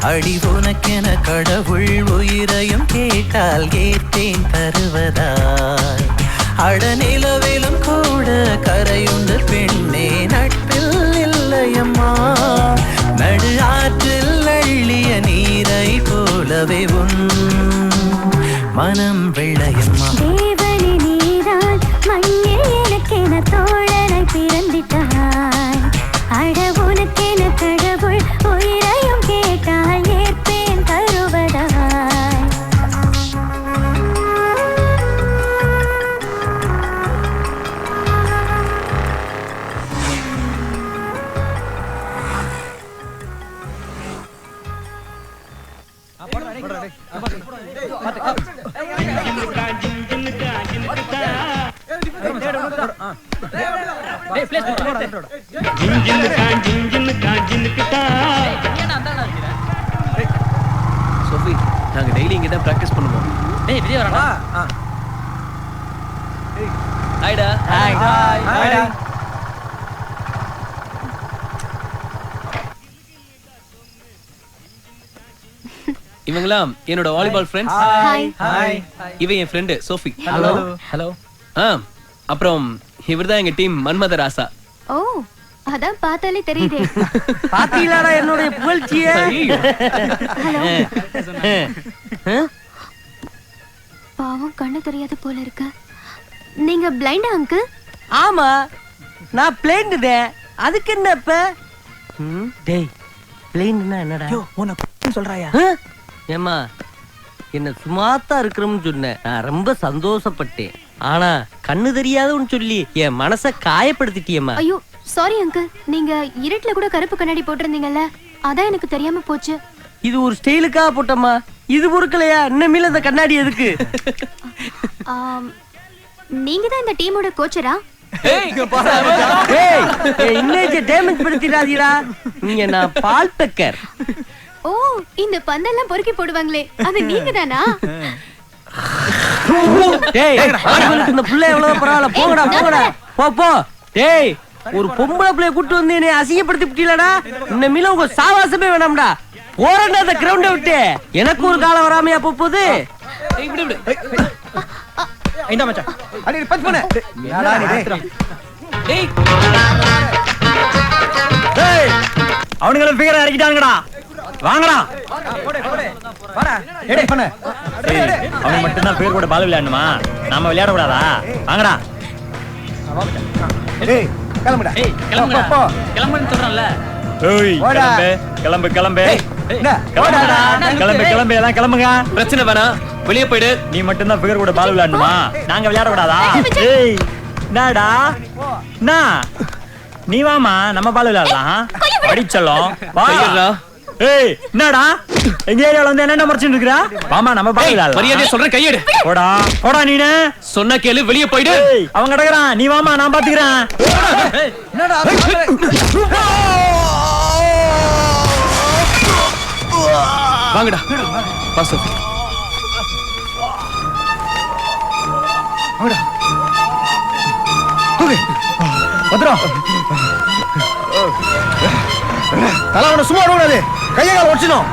அடி உனக்கென கடவுள் உயிரையும் கேட்டால் ஏற்றேன் தருவதாய். அடநிலவிலும் கூட கரையுண்டு பெண்ணே நட்பில் இல்லையம்மா. நடு ஆற்றில் அள்ளிய நீரை போலவே உன் மனம் வெள்ளையம்மா. தேவனே நீதான் மண்ணில் எனக்கென தோழனாய் பிறந்திட்டாய். அட உனக்கென கடவுள் உயிரையும் கேட்டால் ஏற்பேன் தருவதாய். சோஃபி, நாங்க டெய்லி இங்க தான் பிராக்டிஸ் பண்ணுவோம். டேய் விஜய் வரடா. ஹாய்டா. ஹாய். ஹாய்டா. இவங்கலாம் என்னோட வாலிபால் ஃப்ரெண்ட்ஸ். ஹாய். ஹாய். இவன் என் ஃப்ரெண்டு சோஃபி. ஹலோ. ஹலோ. அப்புறம் இவர்தான் எங்க டீம் மன்மத ராசா. ஓ, அதான் பார்த்தாலே தெரியுதே. பாத்தீங்களாடா என்னுடைய புகழ்ச்சிய. பாவம் கண்ணு தெரியாது போல இருக்கு. நீங்க பிளைண்டா அங்கிள்? ஆமா, நான் பிளைண்டுதே. அதுக்கு என்ன இப்ப? டேய், பிளைண்ட்னா என்னடா? உனக்கு சொல்றாயா? ஏம்மா, என்ன சும்மாத்தான் இருக்கிறோம்னு சொன்னேன். நான் ரொம்ப சந்தோஷப்பட்டேன். ஆனா கண்ணு தெரியாதுன்னு சொல்லி என் மனச காயப்படுத்திட்டியம்மா. ஐயோ சாரி அங்கிள். நீங்க இருட்டுல கூட கருப்பு கண்ணாடி போட்டிருந்தீங்கல்ல, அதான் எனக்கு தெரியாம போச்சு. இது ஒரு ஸ்டைலுக்காக போட்டம்மா. இது பொறுக்கலையா? இன்னமேல அந்த கண்ணாடி எதுக்கு? நீங்க தான் இந்த டீமோட கோச்சரா? Image damage படுத்திடாதீடா. நீங்க நான் பால் பெக்கர். ஓ, இந்த பந்தெல்லாம் பொறுக்கி போடுவாங்களே, அது நீங்க தானா? டேய், உங்களுக்கு இந்த புள்ள எவ்வளவு பரவாயில்ல. போங்கடா போங்கடா, போ போ. டேய், ஒரு பொம்பளை பிள்ளைய கூட்டு வந்து என்னை அசிங்கப்படுத்தி விட்டீங்களடா. இன்னமேல உங்க சாவாசமே வேணாம்டா. போறேன்டா அந்த கிரவுண்டை விட்டு. எனக்கு ஒரு காலம் வராமையா போகுது. இந்த மச்சான் அடி பஞ்ச் பண்ணு. யாரா நீ? டேய் டேய், அவனுங்கள ஃபிகர் இறக்கிட்டாங்கடா. வாங்கடா. வாடா. எடே பண்ணு. அவங்க மட்டும் தான் பேர் கூட பால் விளையாடணுமா? நாம விளையாட கூடாதா? வாங்கடா. டேய் கிளம்புடா. ஏய் கிளம்புடா. கிளம்புன்னு சொல்றேன்ல. ஏய் கிளம்பு கிளம்பு கிளம்பு. ஓடா. கிளம்பு கிளம்பு, எல்லாம் கிளம்புங்க. பிரச்சனை வேணாம், வெளியே போயிடு. நீ மட்டும் தான் ஃபிகர் கூட பால் விளையாடணுமா? நாங்க விளையாட கூடாதா? ஏய் என்னடா? என்ன? நீ வாமா, நம்ம பால் விளையாடலாம். அடிச்சலாம். வா. ஏய் என்னடா? எங்க ஏரியால வந்து என்ன மறைச்சிட்டு இருக்கற? வாமா, நம்ம பால் விளையாடலாம். மரியாதையா சொல்றேன், கையெடு. போடா போடா. நீனே சொன்ன கேளு, வெளியே போயிடு. அவன் கிடக்குறான், நீ வாமா, நான் பாத்துக்கிறேன். என்னடா? வாங்கடா. வா சோஃபி. வாடா. தூக்கு. பத்ரா. தல அவன சும்மா விடக்கூடாது. கையை கால ஒடிச்சிடும்.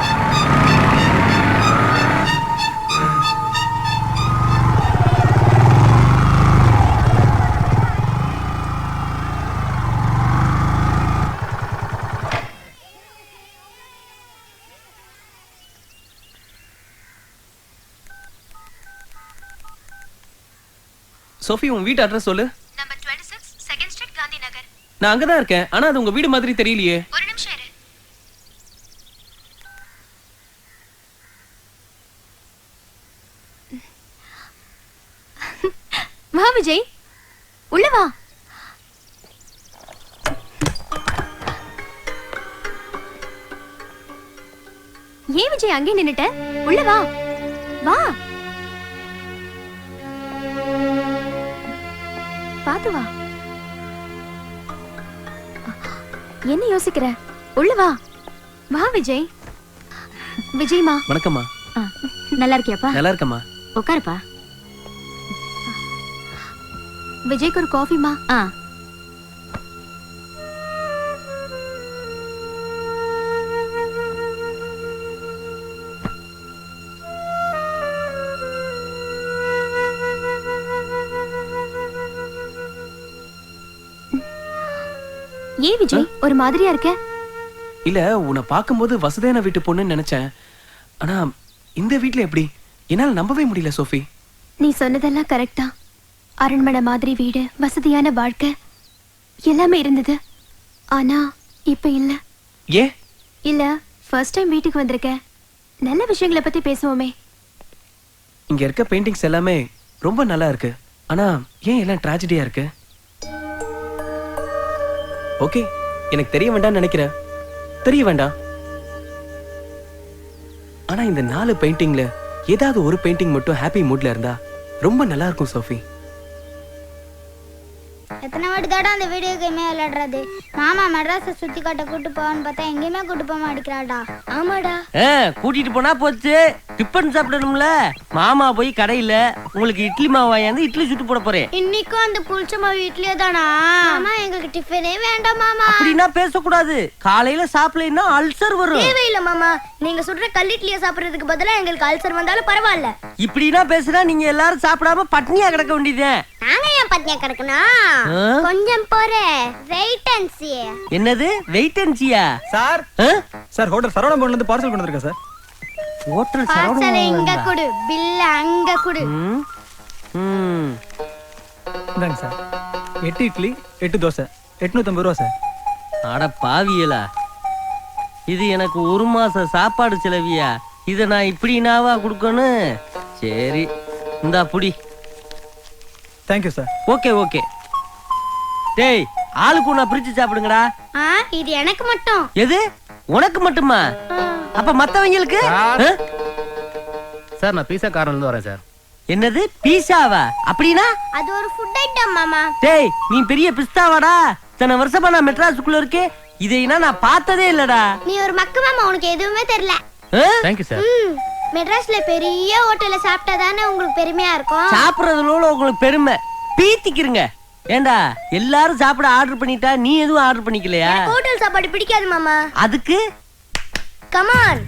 சோஃபி, உன் வீட்டு அட்ரஸ் சொல்லு. Number 26 second street Gandhi Nagar. நான் அங்கதான் இருக்கேன். ஆனா அது உங்க வீடு மாதிரி தெரியலையே. ஒரு நிமிஷம் இரு. வா விஜய், உள்ள வா. ஏன் விஜய் அங்கே நின்னுட்ட? உள்ள வா. வா. பாத்து வா. என்ன யோசிக்கிற? உள்ள வா. வா விஜய். விஜய்மா. வணக்கம்மா. நல்லா இருக்கியாப்பா? நல்லா இருக்கம்மா. உட்காருப்பா. விஜய்க்கு ஒரு காஃபிமா. ஏன் விஜய் ஒரு மாதிரியா இருக்க? இல்ல உன்னை பார்க்கும்போது வசதியான வீட்டு பொண்ணுன்னு நினைச்சேன். ஆனா இந்த வீட்ல எப்படி? என்னால நம்பவே முடியல சோஃபி. நீ சொன்னதெல்லாம் கரெக்டா. அரண்மனை மாதிரி வீடு, வசதியான வாழ்க்கை எல்லாமே இருந்தது. ஆனா இப்ப இல்ல. ஏ? இல்ல ஃபர்ஸ்ட் டைம் வீட்டுக்கு வந்திருக்க. நல்ல விஷயங்களை பத்தி பேசுவோமே. இங்க இருக்க பெயிண்டிங்ஸ் எல்லாமே ரொம்ப நல்லா இருக்கு. ஆனா ஏன் எல்லாம் ட்ராஜடியா இருக்கு? ஓகே, எனக்கு தெரிய வேண்டாம்னு நினைக்கிறேன். தெரிய வேண்டாம். ஆனா இந்த 4 பெயிண்டிங்ல ஏதாவது ஒரு பெயிண்டிங் மட்டும் ஹாப்பி மூட்ல இருந்தா ரொம்ப நல்லா இருக்கும் சோஃபி. எத்தனை வாட்டி தாடா அந்த வீடியோ கேமே விளையாடுறது? மாமா மெட்ராஸை சுத்தி காட்ட கூட்டு போவான்னு பார்த்தா எங்கேயுமே கூட்டு போக மாட்டேங்கிறாடா. ஆமாடா. கூட்டிட்டு போனா போச்சு. டிஃபன் சாப்பிடணும்ல. மாமா போய் கடையில உங்களுக்கு இட்லி மாவு வாங்கி இட்லி சுட்டு போட போறேன். இன்னைக்கும் அந்த புளிச்ச மாவு இட்லியே தானா? மாமா எங்களுக்கு டிஃபனே வேண்டாம் மாமா. அப்படின்னா பேசக்கூடாது. காலையில சாப்பிடலைன்னா அல்சர் வரும். தேவையில்லை மாமா. நீங்க சுடுற கல் இட்லியை சாப்பிடுறதுக்கு பதிலா எங்களுக்கு அல்சர் வந்தாலும் பரவாயில்ல. இப்படின்னா பேசுனா நீங்க எல்லாரும் சாப்பிடாம பட்னியா கிடக்க வேண்டியதே. நாங்க ஏன் பட்னியா கிடக்கணும்? கொஞ்சம் போறே. Wait and see. என்னது வெயிட் அண்ட் சீயா? சார் சார் ஹோட்டல் சரவணபவன்ல இருந்து பார்சல் கொண்டு வந்திருக்கேன் சார். ஹோட்டல் பார்சல் எங்க குடு, பில் அங்க குடு. இந்தாங்க சார். 8 இட்லி 8 தோசை 850 ரூபா சார். அட பாவியலா, இது எனக்கு 1 மாச சாப்பாடு செலவியா? இத நான் இப்படினாவா கொடுக்கணும்? சரி இந்தா புடி. Thank you sir. Okay okay. டேய் ஆளுக்கு ஒண்ணா பிரிச்சு சாப்பிடுங்கடா. இது எனக்கு மட்டும். எது உனக்கு மட்டுமா? அப்ப மத்தவங்களுக்கு? சார் நான் பீஸா கார்ல இருந்து வரேன் சார். என்னது பீஸாவா? அப்படினா அது ஒரு ஃபுட் ஐட்டம் மாமா. டேய் நீ பெரிய பிஸ்தாவாடா. இத்தனை வருஷமா நான் மெட்ராஸுக்குள்ள இருக்கேன். இதைனா நான் பார்த்ததே இல்லடா. நீ ஒரு மக்கு மாமா, உனக்கு எதுவுமே தெரியல. Thank you sir. மெட்ராஸ்ல பெரிய ஹோட்டல்ல சாப்பிட்டா தானே உங்களுக்கு பெருமையா இருக்கும். சாப்பிடுறதுல உங்களுக்கு பெருமை பீத்திக்கிறங்க. ஏண்டா எல்லாரும் சாப்பிட ஆர்டர் பண்ணிட்டா நீ எதுவும் ஆர்டர் பண்ணிக்கலையா? ஹோட்டல் சாப்பாடு பிடிக்காது மாமா. அதுக்கு கம் ஆன்.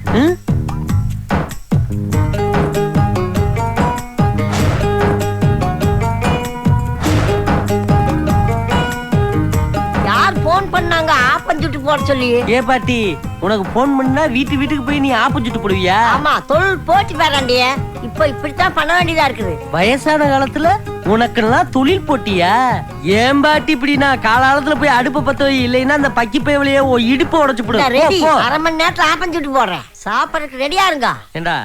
யார் போன் பண்ணாங்க ஆப்பஞ்சுட்டு போட சொல்லி? ஏ பாட்டி, உனக்கு போன் பண்ணா வீட்டுக்கு போய் நீ ஆப்பஞ்சுட்டு போடுவியா? ஆமா, தொழில் போச்சு வேறாண்டிய. இப்போ இப்படித்தான் பண்ண வேண்டியதா இருக்குது. வயசான காலத்துல உனக்கெல்லாம் தொழில் போட்டியா? ஏன் பாட்டி இப்படின்னா காலாலத்துல போய் அடுப்ப பத்த வை, இல்லைன்னா அந்த பக்கி பயவலையே இடுப்பு உடைச்சு போடு. அரை மணி நேரத்துல ஆப்பஞ்சுட்டு போடுறேன். சாப்பிடறதுக்கு ரெடியா இருங்க. ஏண்டா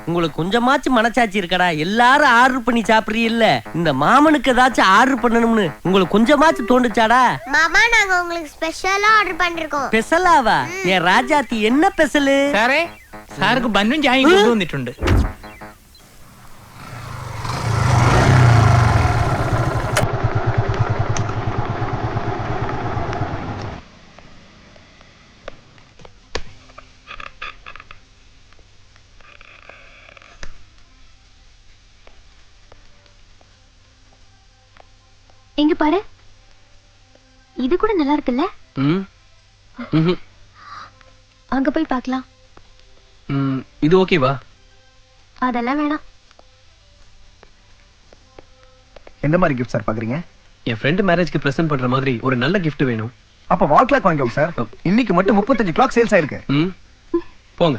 உங்களுக்கு கொஞ்சமாச்சும் மனசாட்சி இருக்கடா? எல்லாரும் ஆர்டர் பண்ணி சாப்பிடுறீல்ல, இந்த மாமனுக்கு ஏதாச்சும் ஆர்டர் பண்ணணும்னு உங்களுக்கு கொஞ்சமாச்சும் தோண்டுச்சாடா? மாமா நாங்க உங்களுக்கு ஸ்பெஷலா ஆர்டர் பண்ணிருக்கோம். ஸ்பெஷலாவா? என் ராஜாத்தி என்ன ஸ்பெஷல்? സാറേ സാർക്ക് ബന്നും ചായയും കൊണ്ടുവന്നിട്ടുണ്ട്. எங்க பாரு, இது கூட நல்லா இருக்குல்ல? அங்க போய் பார்க்கலாம். இது ஓகேவா? அதெல்லாம் வேணாம். எந்த மாதிரி கிஃப்ட் சார் பாக்குறீங்க? என் ஃப்ரெண்ட் மேரேஜ்க்கு பிரசன்ட் பண்ற மாதிரி ஒரு நல்ல கிஃப்ட் வேணும். அப்ப வால் கிளாக் வாங்கிக்கோங்க சார். இன்னைக்கு மட்டும் 35 கிளாக் சேல்ஸ் ஆயிருக்கு. போங்க.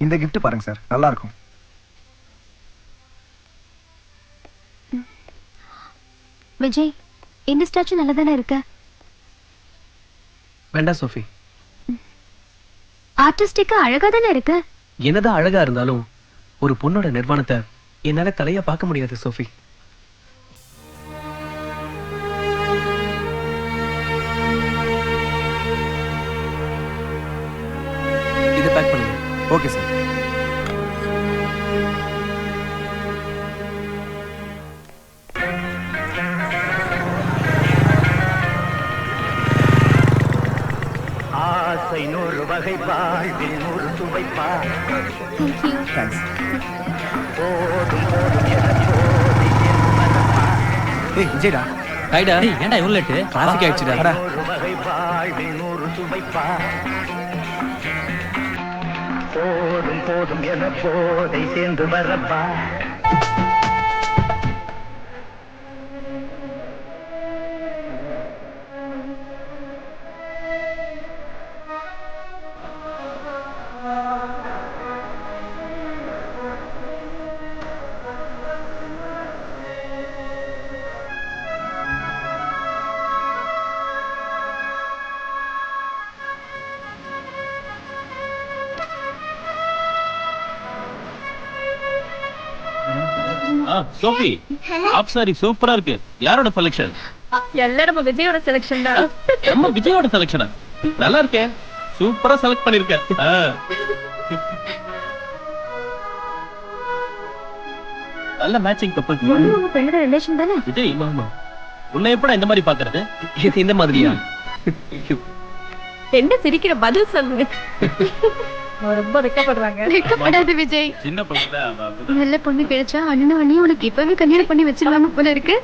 இந்த கிஃப்ட் பாருங்க சார், நல்லா இருக்கும். விஜய், இந்த ஸ்டாச்சு நல்லா தானே இருக்கு? வேண்டாம் சோஃபி. ஆர்டிஸ்டிக்கா அழகா தானே இருக்கு. என்னதான் அழகா இருந்தாலும் ஒரு பொண்ணோட நிர்வாணத்தை என்னால தலையா பார்க்க முடியாது சோஃபி. Okay sir. ஆசை நூறு வகை வாழ்வில் நூறு சுவைப்பா. தேங்க்ஸ். போதும் போதும் என போதை என்பதப்பா. ஏய் விஜய்டா. ஹாய்டா. ஏன்டா இவ்வளவு லேட்? டிராஃபிக் ஆயிடுச்சுடா. நூறு வகை வாழ்வில் நூறு சுவைப்பா. போதும் போதும் என போதை சேர்ந்து வரப்பா. சோஃபி, ஆப் சாரி சூப்பரா இருக்கு. யாரோட செலக்ஷன்? எல்லாம் நம்ம விஜயோட செலக்ஷன் தான். நம்ம விஜயோட செலக்ஷனா? நல்லா இருக்கே. சூப்பரா செலக்ட் பண்ணிருக்க. நல்ல மேட்சிங் கப்பல். உங்க ஃப்ரெண்டோட ரிலேஷன் தானே? விஜய், ஆமா. உன்னை எப்படா இந்த மாதிரி பாக்குறது? இது இந்த மாதிரியா? என்ன சிரிக்கிற பதில் சொல்லுங்க. ரொம்ப வெக்கப்படுறாங்க. வெக்கப்படாத விஜய். சின்ன பொண்ணு. நல்ல பொண்ணு கிடைச்சா அண்ணனும் அண்ணியும் உனக்கு இப்பவே கல்யாணம் பண்ணி வச்சிருவாங்க போல இருக்கு.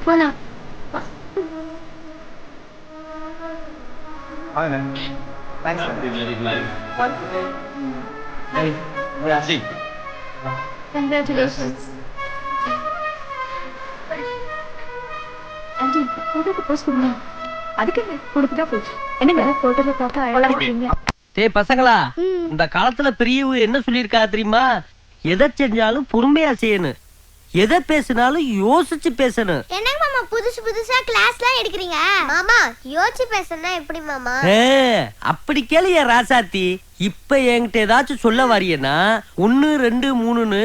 போலாம். Thanks sir. Vijay, Congratulations. Aunty, போட்டோக்கு போஸ்ட் கொடுங்க. அதுக்கு கொடுத்துட்டா போச்சு. என்னங்க போட்டோல பார்த்தா அழகா இருக்கீங்க. டேய் பசங்களா, இந்த காலத்துல பெரியவங்க என்ன சொல்லியிருக்கா தெரியுமா? எதை செஞ்சாலும் பொறுமையா செய்யணும், எதை பேசினாலும் யோசிச்சு பேசணும். என்னங்க மாமா புதுசு புதுசா கிளாஸ்லாம் எடுக்கிறீங்க? மாமா யோசிச்சு பேசணும்னா எப்படி மாமா? அப்படி கேளிய ராசாத்தி. இப்ப என்கிட்ட ஏதாச்சும் சொல்ல வரியனா 1 2 3ன்னு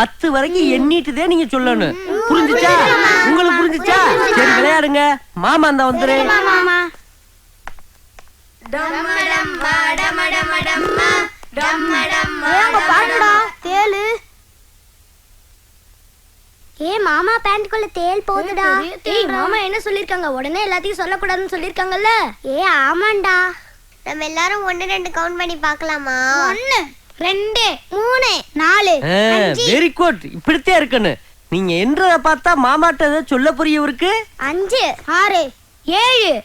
10 வரைக்கும் எண்ணிட்டுதே நீங்க சொல்லணும். புரிஞ்சுச்சா? உங்களுக்கு புரிஞ்சுச்சா? சரி விளையாடுங்க. மாமா அந்த வந்துரு. மாமா பாடுடா தேளு. ஏ மாமா பேண்ட்குள்ள தேள் போகுதுடா. ஏய் மாமா என்ன சொல்லிருக்காங்க? உடனே எல்லாத்தையும் சொல்லக்கூடாதுன்னு சொல்லிருக்காங்கல்ல. ஏ ஆமாண்டா. நம்ம எல்லாரும் 1 2 கவுண்ட் பண்ணி பார்க்கலாமா? 1 2 3 4 5. Very good. இப்படித்தான் இருக்கணும். நீங்க என்றத பார்த்தா மாமாட்ட ஏதோ சொல்ல புரியவருக்கு. 5 6 7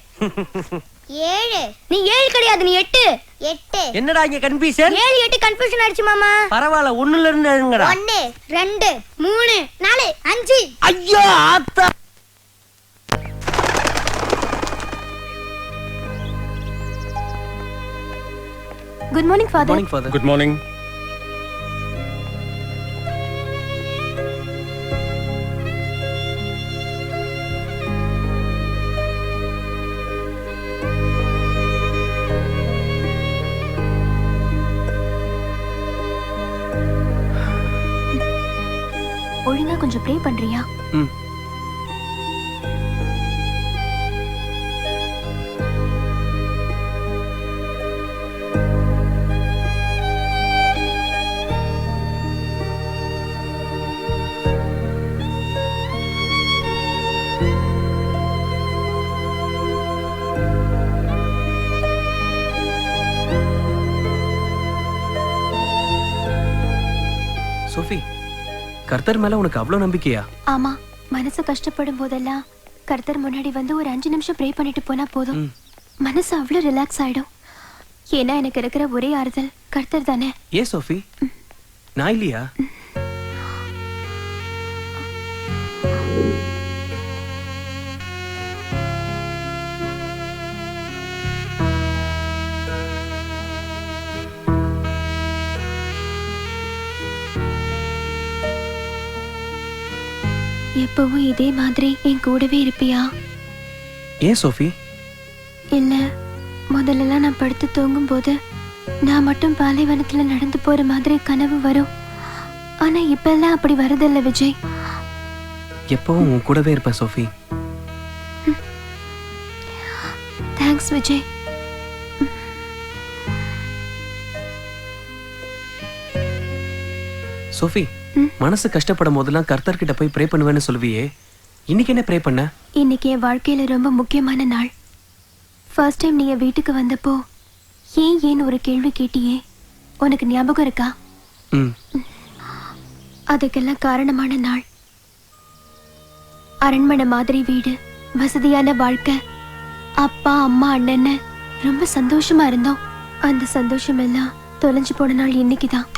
7. நீ 7 கிடையாது, நீ 8. 8. என்னடா இங்க கன்ஃபியூஷன்? 7 8 கன்ஃபியூஷன் ஆயிடுச்சு மாமா. பரவாயில்ல, 1ல இருந்து எழுங்கடா. 1 2 3 4 5. ஐயோ ஆத்தா. Good morning father. Morning father. Good morning. ஒழுங்கா கொஞ்சம் ப்ரே பண்றியா? சோஃபி, கர்த்தர் மேல உனக்கு அவ்வளவு நம்பிக்கையா? ஆமா, மனசு கஷ்டப்படும் போதெல்லாம் கர்த்தர் முன்னாடி வந்து ஒரு 5 நிமிஷம் ப்ரே பண்ணிட்டு போனா போதும். மனசு அவ்வளவு ரிலாக்ஸ் ஆயிடும். ஏன்னா எனக்கு இருக்கிற ஒரே ஆறுதல் கர்த்தர் தானே. ஏ சோஃபி, நான் இல்லையா? எப்பவும் இதே மாதிரி என் கூடவே இருப்பியா? ஏன் சோஃபி? இல்ல, முதல்லலாம் நான் படுத்து தூங்கும் போது நான் மட்டும் பாலைவனத்துல நடந்து போற மாதிரி கனவு வரும். ஆனா இப்பெல்லாம் அப்படி வரதில்ல விஜய். எப்பவும் உன் கூடவே இருப்பேன் சோஃபி. தேங்க்ஸ் விஜய். சோஃபி, மனசு கஷ்டப்படும் போதெல்லாம் கர்த்தர்கிட்ட போய் ப்ரே பண்ணுவேன்னு சொல்லுவியே, இன்னைக்கு என்ன ப்ரே பண்ண? இன்னைக்கு என் வாழ்க்கையில ரொம்ப முக்கியமான நாள். ஃபர்ஸ்ட் டைம் நீங்க வீட்டுக்கு வந்தப்போ ஏன் ஒரு கேள்வி கேட்டியே, உனக்கு ஞாபகம் இருக்கா? அதுக்கெல்லாம் காரணமான நாள். அரண்மனை மாதிரி வீடு, வசதியான வாழ்க்கை, அப்பா அம்மா அண்ணன்னு ரொம்ப சந்தோஷமா இருந்தோம். அந்த சந்தோஷம் எல்லாம் தொலைஞ்சு போன நாள் இன்னைக்குதான்.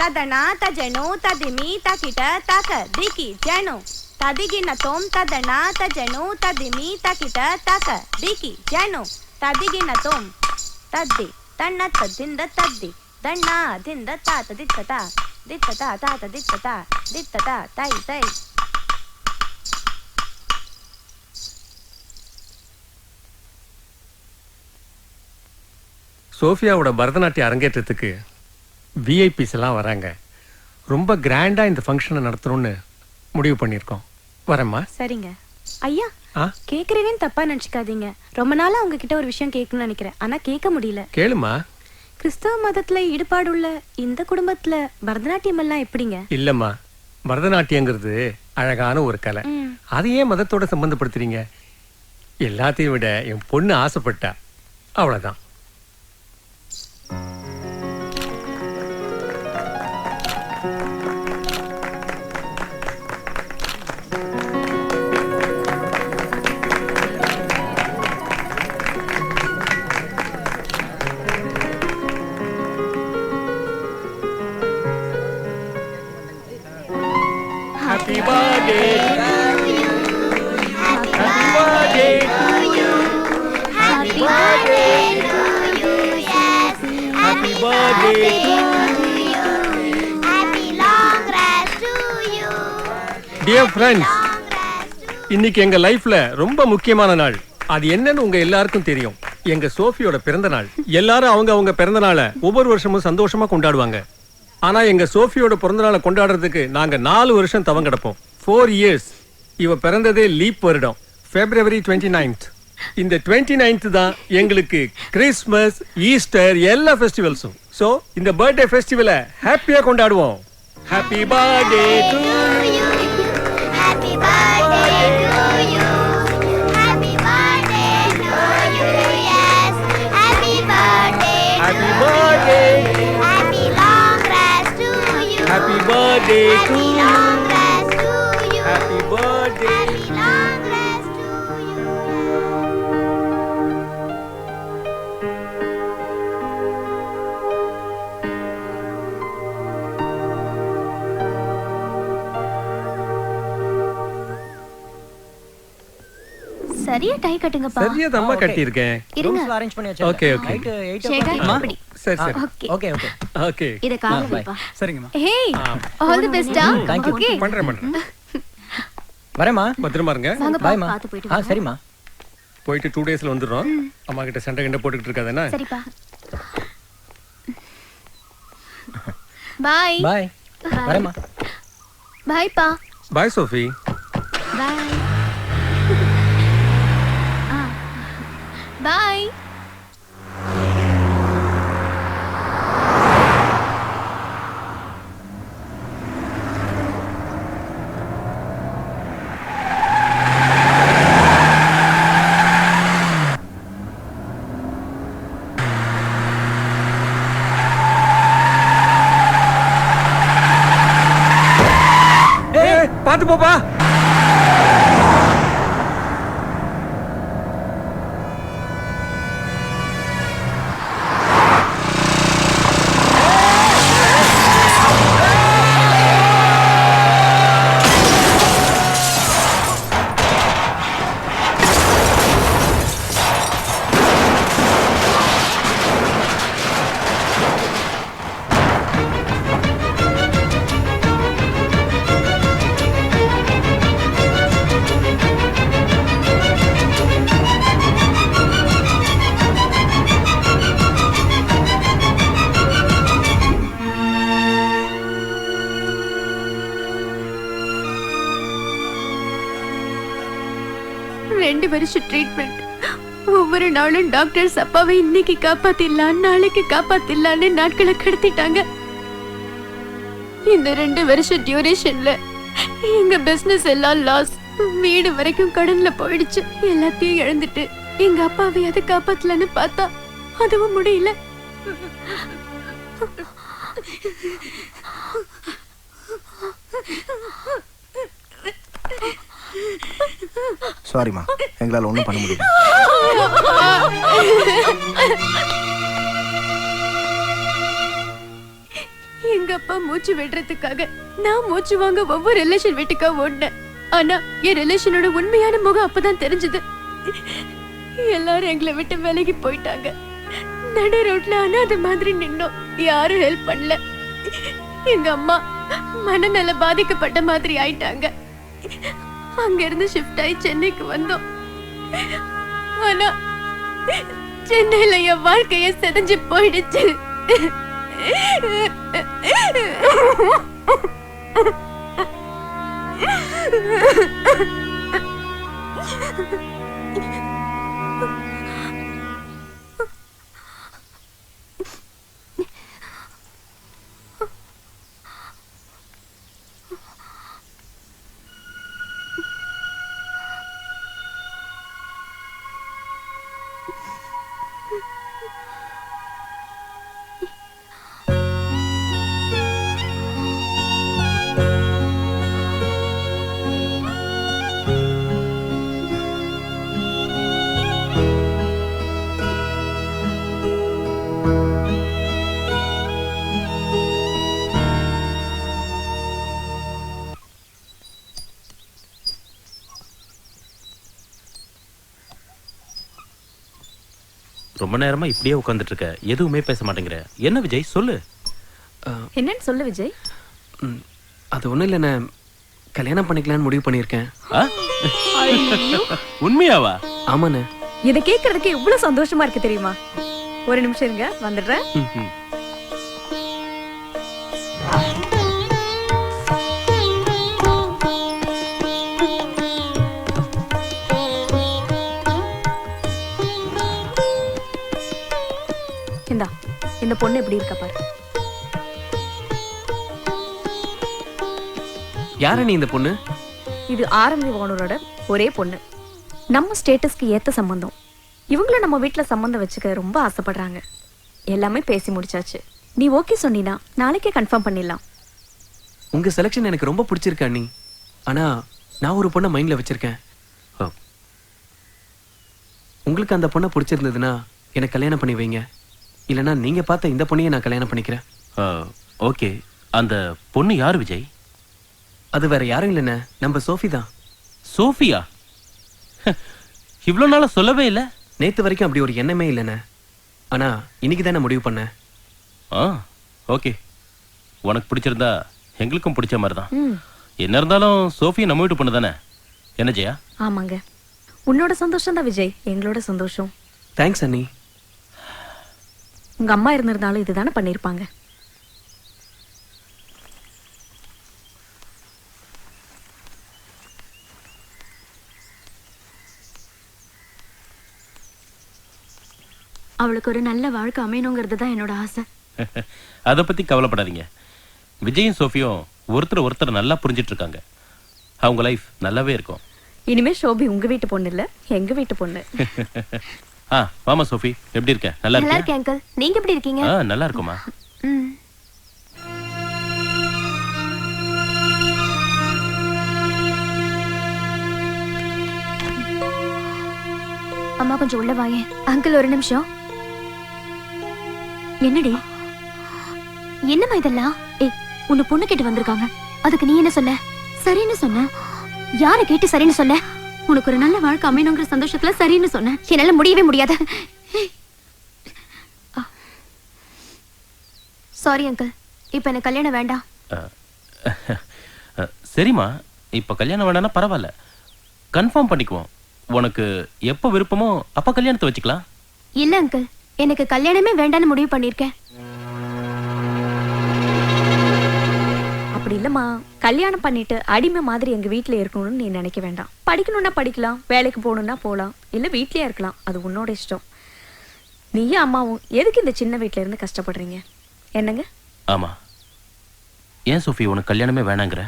ತದಣ ತಜಣು ತದಿಮಿ ತಕಿಟ ತಕ ದಿಕಿ ಜಣು ತದಿಗಿನ ತೋಂ ತದಣ ತಜಣು ತದಿಮಿ ತಕಿಟ ತಕ ದಿಕಿ ಜಣು ತದಿಗಿನ ತೋಂ ತದ್ದಿ ತಣ್ಣ ತದ್ದಿಂದ ತದ್ದಿ ದಣ್ಣ ದಿಂದ ತಾತ ದಿತ್ತತ ದಿತ್ತತ ತಾತ ದಿತ್ತತ ದಿತ್ತತ ತೈ ತೈ. சோஃபியாவோட பரதநாட்டிய அரங்கேற்றத்துக்கு விஐபிஸ் எல்லாம் வராங்க. ரொம்ப கிராண்டா இந்த ஃபங்க்ஷனை நடத்தணும்னு முடிவு பண்ணியிருக்கோம். வரேம்மா. சரிங்க ஐயா. கேக்குறேன்னு தப்பா நினைச்சுக்காதீங்க. ரொம்ப நாளா உங்ககிட்ட ஒரு விஷயம் கேட்கணும்னு நினைக்கிறேன், ஆனா கேட்க முடியல. கேளுமா. கிறிஸ்தவ மதத்துல ஈடுபாடுள்ள இந்த குடும்பத்துல பரதநாட்டியம் எல்லாம் எப்படிங்க? இல்லம்மா, பரதநாட்டியங்கிறது அழகான ஒரு கலை. அதையே மதத்தோட சம்பந்தப்படுத்துறீங்க? எல்லாத்தையும் விட என் பொண்ணு ஆசைப்பட்டா, அவ்வளவுதான். Happy birthday to you. Happy birthday to you. Happy birthday to you. Yes. Happy birthday to you. Happy long rest to you. Dear friends, இன்னைக்கு எங்க லைஃப்ல ரொம்ப முக்கியமான நாள். அது என்னன்னு உங்க எல்லாருக்கும் தெரியும். எங்க சோஃபியோட பிறந்த நாள். எல்லாரும் அவங்க பிறந்த நாளை ஒவ்வொரு வருஷமும் சந்தோஷமா கொண்டாடுவாங்க. ஆனா எங்க சோஃபியோட பிறந்த நாளை கொண்டாடுறதுக்கு நாங்க 4 வருஷம் தவம் கிடப்போம். 4 years. இவ பிறந்ததே லீப் வருடம், February 29th. இந்த 29th தான் எங்களுக்கு கிறிஸ்மஸ், ஈஸ்டர் எல்லா ஃபெஸ்டிவல்ஸும். சோ இந்த பர்த்டே ஃபெஸ்டிவலை ஹாப்பியா கொண்டாடுவோம். Happy birthday to you. Happy birthday to you. Happy birthday to you. Yes. Happy birthday. Happy birthday. Happy long rest to you. Happy birthday to Happy you. long rest to you. Happy birthday. Happy long rest to you. சரியா tie கட்டுங்கப்பா. சரியா தம்மா கட்டி இருக்கேன். இருங்க. Arrange பண்ணி வச்சிருக்கேன். Okay okay. Sekar, இப்படி. சரி சரி. ஓகே. Okay okay. ஓகே. இத கால்ல வைப்பா. சரிங்கம்மா. ஹே, ஆல் தி பெஸ்டா. ஓகே. பண்றேன். வரேம்மா. பத்திரமா இருங்க. பாய்மா. பாத்து போயிட்டு வாங்க. சரிம்மா. போயிட்டு 2 daysல வந்துறோம். அம்மா கிட்ட சண்டை கண்ட போட்டுக்கிட்டு இருக்காதேனா? சரிப்பா. பை. பை. வரேம்மா. பை பா. Bye Sophie. பை. பை. பாத்து போப்பா. 2 வருஷம் ட்ரீட்மெண்ட். ஒவ்வொரு நாளும் டாக்டர்ஸ் அப்பாவை இன்னைக்கு காப்பாத்திடலாம் நாளைக்கு காப்பாத்திடலான்னு நாட்களை கடத்திட்டாங்க. இந்த 2 வருஷம் டியூரேஷன்ல எங்க பிசினஸ் எல்லாம் லாஸ். வீடு வரைக்கும் கடன்ல போயிடுச்சு. எல்லாத்தையும் இழந்துட்டு எங்க அப்பாவை அதை காப்பாத்தலன்னு பார்த்தா அதுவும் முடியல. சாரிமா, எங்களால ஒண்ணும் பண்ண முடியல. எங்க அப்பா மூச்சு விடுறதுக்காக நான் மூச்சு வாங்க ஒவ்வொரு ரிலேஷன் வீட்டுக்கா ஓடினேன். ஆனா என் ரிலேஷனோட உண்மையான முகம் அப்பதான் தெரிஞ்சது. எல்லாரும் எங்களை விட்டு விலகி போயிட்டாங்க. நடு ரோட்ல அனாதை மாதிரி நின்னோம். யாரும் ஹெல்ப் பண்ணல. எங்க அம்மா மனநல பாதிக்கப்பட்ட மாதிரி ஆயிட்டாங்க. அங்க இருந்து ஷிஃப்ட் ஆகி சென்னைக்கு வந்தோம். ஆனா சென்னையில என் வாழ்க்கைய செதஞ்சு போயிடுச்சு. ரொம்ப நேரமா இப்படியே உட்கார்ந்துட்டு இருக்க, எதுவுமே பேச மாட்டேங்கிற. என்ன விஜய் சொல்லு. என்னன்னு சொல்லு விஜய். அது ஒண்ணும் இல்லைண்ணே, கல்யாணம் பண்ணிக்கலாம்னு முடிவு பண்ணியிருக்கேன். உண்மையாவா? ஆமாண்ணே. இதை கேட்கறதுக்கு எவ்வளவு சந்தோஷமா இருக்கு தெரியுமா? ஒரு நிமிஷம் இருங்க, வந்துடுறேன். இந்த பொண்ணு எப்படி இருக்க பாரு. யார நீ இந்த பொண்ணு? இது ஆரம்பி ஓனரோட ஒரே பொண்ணு. நம்ம ஸ்டேட்டஸ்க்கு ஏத்த சம்பந்தம். இவங்கள நம்ம வீட்டுல சம்பந்தம் வச்சுக்க ரொம்ப ஆசைப்படுறாங்க. எல்லாமே பேசி முடிச்சாச்சு. நீ ஓகே சொன்னீனா நாளைக்கே கன்ஃபார்ம் பண்ணிடலாம். உங்க செலக்ஷன் எனக்கு ரொம்ப பிடிச்சிருக்கா நீ. ஆனா நான் ஒரு பொண்ணை மைண்ட்ல வச்சிருக்கேன். உங்களுக்கு அந்த பொண்ணை பிடிச்சிருந்ததுன்னா எனக்கு கல்யாணம் பண்ணி வைங்க. இல்லனா நீங்க பார்த்த இந்த பொண்ணையே நான் கல்யாணம் பண்ணிக்கிறேன். ஓகே. அந்த பொண்ணு யார் விஜய்? அது வேற யாரும் இல்லைண்ணே, நம்ம சோஃபி தான். சோஃபியா? இவ்வளவு நாளா சொல்லவே இல்லை. நேத்து வரைக்கும் அப்படி ஒரு எண்ணமே இல்லைண்ணே. ஆனா இன்னைக்கு தானே முடிவு பண்ணேன். ஓகே. உனக்கு பிடிச்சிருந்தா எங்களுக்கும் பிடிச்ச மாதிரி தான். என்ன இருந்தாலும் சோஃபி நம்ம வீட்டு பொண்ணு தானே. என்ன ஜெயா? ஆமாங்க. உன்னோட சந்தோஷம் தான் விஜய் எங்களோட சந்தோஷம். தேங்க்ஸ் அண்ணி. உங்க அம்மா இருந்திருந்தாலும் இதுதானே பண்ணிருப்பாங்க. அவளுக்கு ஒரு நல்ல வாழ்க்கை அமையணுங்கிறது தான் என்னோட ஆசை. அதை பத்தி கவலைப்படாதீங்க. விஜயும் சோஃபியும் ஒருத்தர் நல்லா புரிஞ்சிட்டு இருக்காங்க. அவங்க லைஃப் நல்லாவே இருக்கும். இனிமே சோபி உங்க வீட்டு பொண்ணு இல்ல, எங்க வீட்டு பொண்ணு. வாமா சோஃபி, எப்படி இருக்க? நல்லா இருக்கேன் அங்கிள். நீங்க எப்படி இருக்கீங்க? நல்லா இருக்குமா. அம்மா கொஞ்சம் உள்ள வாயே. அங்கிள் ஒரு நிமிஷம். என்னடி என்னம்மா இதெல்லாம்? உன்னை பொண்ணு கேட்டு வந்திருக்காங்க. அதுக்கு நீ என்ன சொன்ன? சரின்னு சொன்ன. யார கேட்டு சரின்னு சொன்ன? உனக்கு ஒரு நல்ல வாழ்க்கை அமையணுங்கிற சந்தோஷத்துல சரின்னு சொன்ன. என்னால முடியவே முடியாது. சாரி அங்கிள், இப்ப எனக்கு கல்யாணம் வேண்டாம். சரிம்மா, இப்ப கல்யாணம் வேண்டாம்னா பரவாயில்ல, கன்ஃபார்ம் பண்ணிக்குவோம். உனக்கு எப்ப விருப்பமோ அப்ப கல்யாணத்தை வச்சுக்கலாம். இல்ல அங்கிள், எனக்கு கல்யாணமே வேண்டாம்னு முடிவு பண்ணிருக்கேன். அப்படி இல்லம்மா, கல்யாணம் பண்ணிட்டு அடிமை மாதிரி எங்க வீட்ல இருக்கணும்னு நீ நினைக்க வேண்டாம். படிக்கணும்னா படிக்கலாம், வேலைக்கு போகணும்னா போகலாம், இல்ல வீட்லயே இருக்கலாம். அது உன்னோட இஷ்டம். நீயும் அம்மாவும் எதுக்கு இந்த சின்ன வீட்ல இருந்து கஷ்டப்படுறீங்க? என்னங்க? ஆமா. ஏன் சோஃபி உனக்கு கல்யாணமே வேணாங்கிற?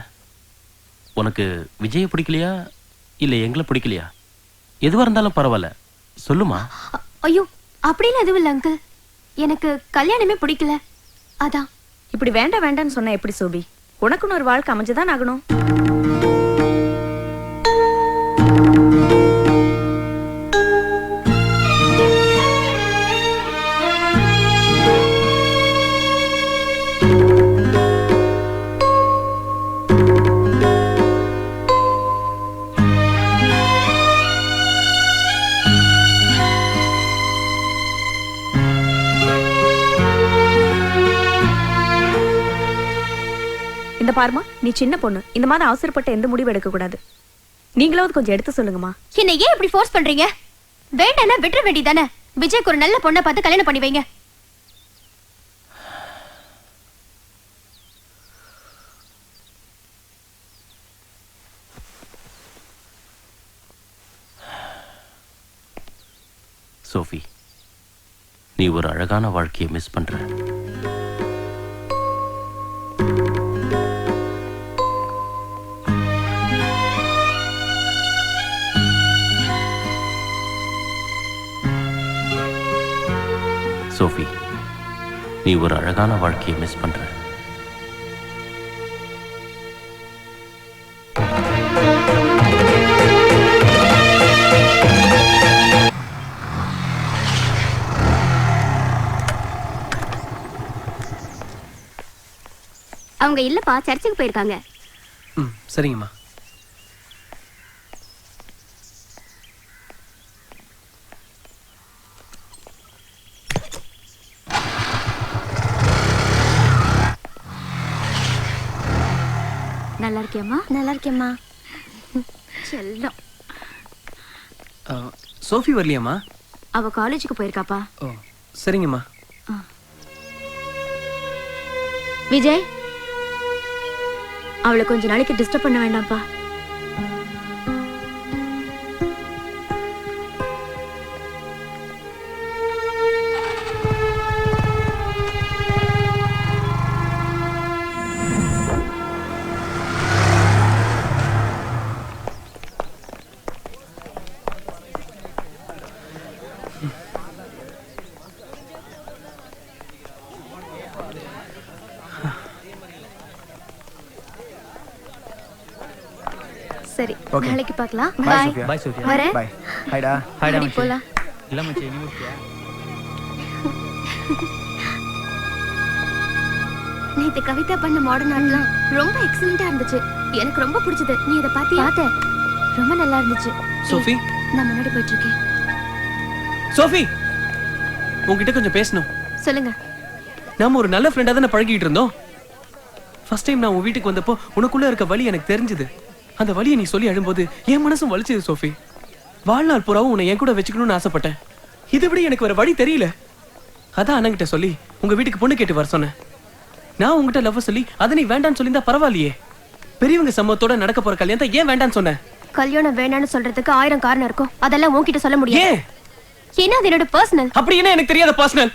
உனக்கு விஜய பிடிக்கலையா இல்ல எங்களை பிடிக்கலையா? எதுவா இருந்தாலும் பரவாயில்ல, சொல்லுமா. ஐயோ, அப்படின்னு எதுவும் இல்ல அங்கிள். எனக்கு கல்யாணமே பிடிக்கல, அதான். இப்படி வேண்டாம் வேண்டாம்னு சொன்னா எப்படி சோபி? உனக்குன்னு ஒரு வாழ்க்கை அமைஞ்சுதான் ஆகணும். இந்த பாருமா, நீ சின்ன பொண்ணு, இந்த மாதிரி அவசரப்பட்ட எந்த முடிவு எடுக்க கூடாது. நீங்களாவது கொஞ்சம் எடுத்து சொல்லுங்கம்மா. என்ன ஏன் இப்படி ஃபோர்ஸ் பண்றீங்க? வேண்டானா விட்டுற வேண்டியதானே. விஜய்க்கு ஒரு நல்ல பொண்ணை பார்த்து கல்யாணம் பண்ணி வைங்க. சோஃபி, நீ ஒரு அழகான வாழ்க்கையை மிஸ் பண்ற. சோஃபி, நீ ஒரு அழகான வாழ்க்கையை மிஸ் பண்ற. அவங்க இல்லப்பா, சர்ச்சுக்கு போயிருக்காங்க. சரிங்கம்மா. நல்லா இருக்கியம்மா? நல்லா இருக்கேம்மா. செல்லம். சோஃபி வரலையாம்மா? அவ காலேஜுக்கு போயிருக்காப்பா. ஓ, சரிங்கம்மா. விஜய், அவளை கொஞ்ச நாளைக்கு டிஸ்டர்ப் பண்ண வேண்டாம்ப்பா. சரி, நாளைக்கு பார்க்கலாம். பாய். பை. Bye Sophia. வரேன். பாய். ஹைடா. ஹைடா போலாம். இல்ல மச்சி, நீ முடிச்சியா? நேத்து கவிதா பண்ண மாடர்ன் ஆர்ட்லாம் ரொம்ப எக்ஸலென்ட்டா இருந்துச்சு. எனக்கு ரொம்ப பிடிச்சது. நீ அத பாத்தியா? பார்த்தேன். ரொம்ப நல்லா இருந்துச்சு. சோஃபி, நான் முன்னாடி போயிட்டு இருக்கேன். சோஃபி, உன்கிட்ட கொஞ்சம் பேசணும். சொல்லுங்க. நாம ஒரு நல்ல ஃப்ரெண்டா தானே பழகிட்டு இருந்தோம். ஃபர்ஸ்ட் டைம் நான் உன் வீட்டுக்கு வந்தப்போ உனக்குள்ள இருக்க வலி எனக்கு தெரிஞ்சது. அந்த வலியை நீ சொல்லி அழும்போது என் மனசும் வலிச்சது சோஃபி. வாழ்நாள் பூராவும் உன்னை என் கூட வச்சுக்கணும்னு ஆசைப்பட்டேன். இதை விட எனக்கு வேற வழி தெரியல. அதான் அண்ணங்கிட்ட சொல்லி உங்க வீட்டுக்கு பொண்ணு கேட்டு வர சொன்னேன். நான் உங்ககிட்ட லவ் சொல்லி அதை நீ வேண்டான்னு சொல்லியிருந்தா பரவாயில்லையே. பெரியவங்க சம்மத்தோட நடக்க போற கல்யாணத்தை ஏன் வேண்டான்னு சொன்ன? கல்யாணம் வேண்டான்னு சொல்றதுக்கு 1000 காரணம் இருக்கும். அதெல்லாம் உன்கிட்ட சொல்ல முடியாது. ஏன்? ஏன்னா அது என்னோட பர்சனல். அப்படி என்ன எனக்கு தெரியாத பர்சனல்?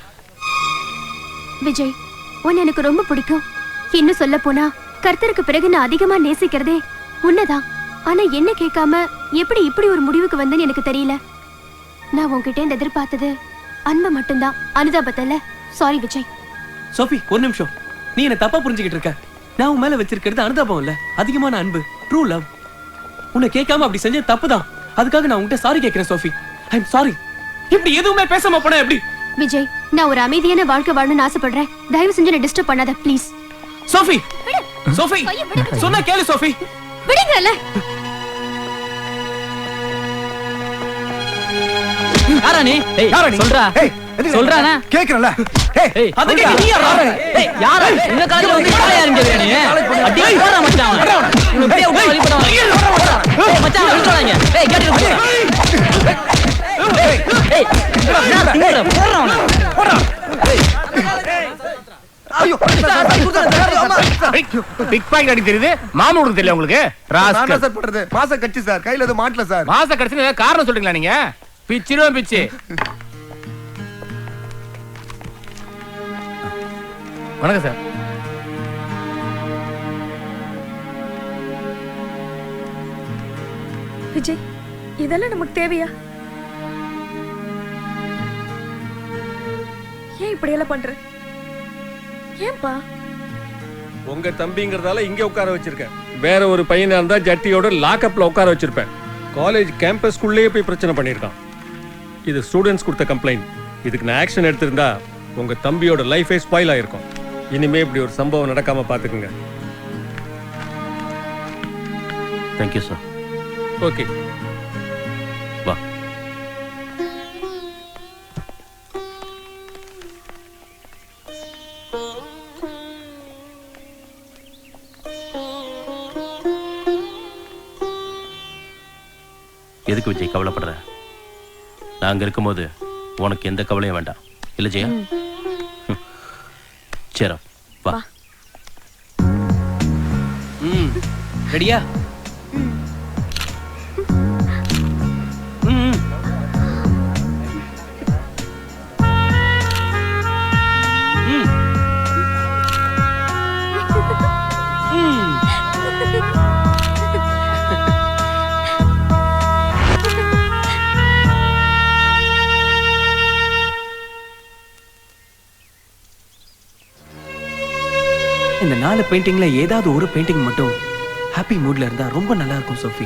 விஜய், உன்னை எனக்கு ரொம்ப பிடிக்கும். இன்னும் சொல்ல போனா கர்த்தருக்கு பிறகு நான் அதிகமா நேசிக்கிறதே உன்னதான். ஆனா என்ன கேட்காம எப்படி இப்படி ஒரு முடிவுக்கு வந்தேன்னு எனக்கு தெரியல. நான் உன்கிட்ட இந்த எதிர்பார்த்தது அன்பை மட்டும்தான், அனுதாபத்தை இல்ல. சாரி விஜய். சோஃபி, ஒரு நிமிஷம். நீ என்ன தப்பா புரிஞ்சுக்கிட்டு இருக்க. நான் உன் மேல வச்சிருக்கிறது அனுதாபம் இல்ல, அதிகமான அன்பு, ட்ரூ லவ். உன்னை கேட்காம அப்படி செஞ்ச தப்பு தான். அதுக்காக நான் உன்கிட்ட சாரி கேட்கிறேன் சோஃபி. I am sorry. இப்படி எதுவுமே பேசாம போனா எப்படி? விஜய், நான் ஒரு அமைதியான வாழ்க்கை வாழணும்னு ஆசைப்படுறேன். தயவு செஞ்சு என்ன டிஸ்டர்ப் பண்ணாத ப்ளீஸ். சோஃபி, சோஃபி, சொன்னா கேளு சோஃபி. விடுங்கல. யாரா நீ? ஏய், சொல்றா. சொல்றானே கேக்குறல. ஏய், அதுக்கு நீ யாரா? ஏய், யாரா? இந்த காலேஜ்ல வந்து யாரா இருந்தீங்க நீ? அடி போடா மச்சான். உன்னை அப்படியே உள்ள வழி போடா. ஏய் மச்சான், விட்டுறாங்க. ஏய், கேட்டு போ. ஏய், நான் திங்கற போறா அவன. போடா. ஐயோ, அம்மா. பிக் பாக்கெட் அடி தெரியுது, மாமூல் உனக்கு தெரியல உங்களுக்கு? நான் சார் பண்றது மாச கட்சி சார், கையில எதுவும் மாட்டல சார். மாச கடைசி ஏதாவது காரணம் சொல்றீங்களா நீங்க? பிச்சிருவோம் பிச்சு. வணக்கம் சார். விஜய், இதெல்லாம் நமக்கு தேவையா? ஏன் இப்படி எல்லாம் பண்ற? ஏன்பா? உங்க தம்பிங்கிறதால இங்க உட்கார வச்சிருக்கேன். வேற ஒரு பையனா இருந்தா ஜட்டியோட லாக்அப்ல உட்கார வச்சிருப்பேன். காலேஜ் கேம்பஸ்க்குள்ளேயே போய் பிரச்சனை பண்ணிருக்கான். இது ஸ்டூடெண்ட்ஸ் கொடுத்த கம்ப்ளைண்ட். இதுக்கு நான் ஆக்ஷன் எடுத்திருந்தா உங்க தம்பியோட லைஃபே ஸ்பாயில் ஆயிருக்கும். இனிமே இப்படி ஒரு சம்பவம் நடக்காம பாத்துக்குங்க. Thank you sir. ஓகே, வா. எதுக்கு விஜய் கவலைப்படுற? நான் அங்க இருக்கும்போது உனக்கு எந்த கவலையும் வேண்டாம். இல்ல ஜெயா? சரி, வா. ரெடியா? இந்த 4 பெயிண்டிங்ல ஏதாவது ஒரு பெயிண்டிங் மட்டும் ஹாப்பி மூட்ல இருந்தா ரொம்ப நல்லா இருக்கும் சோஃபி.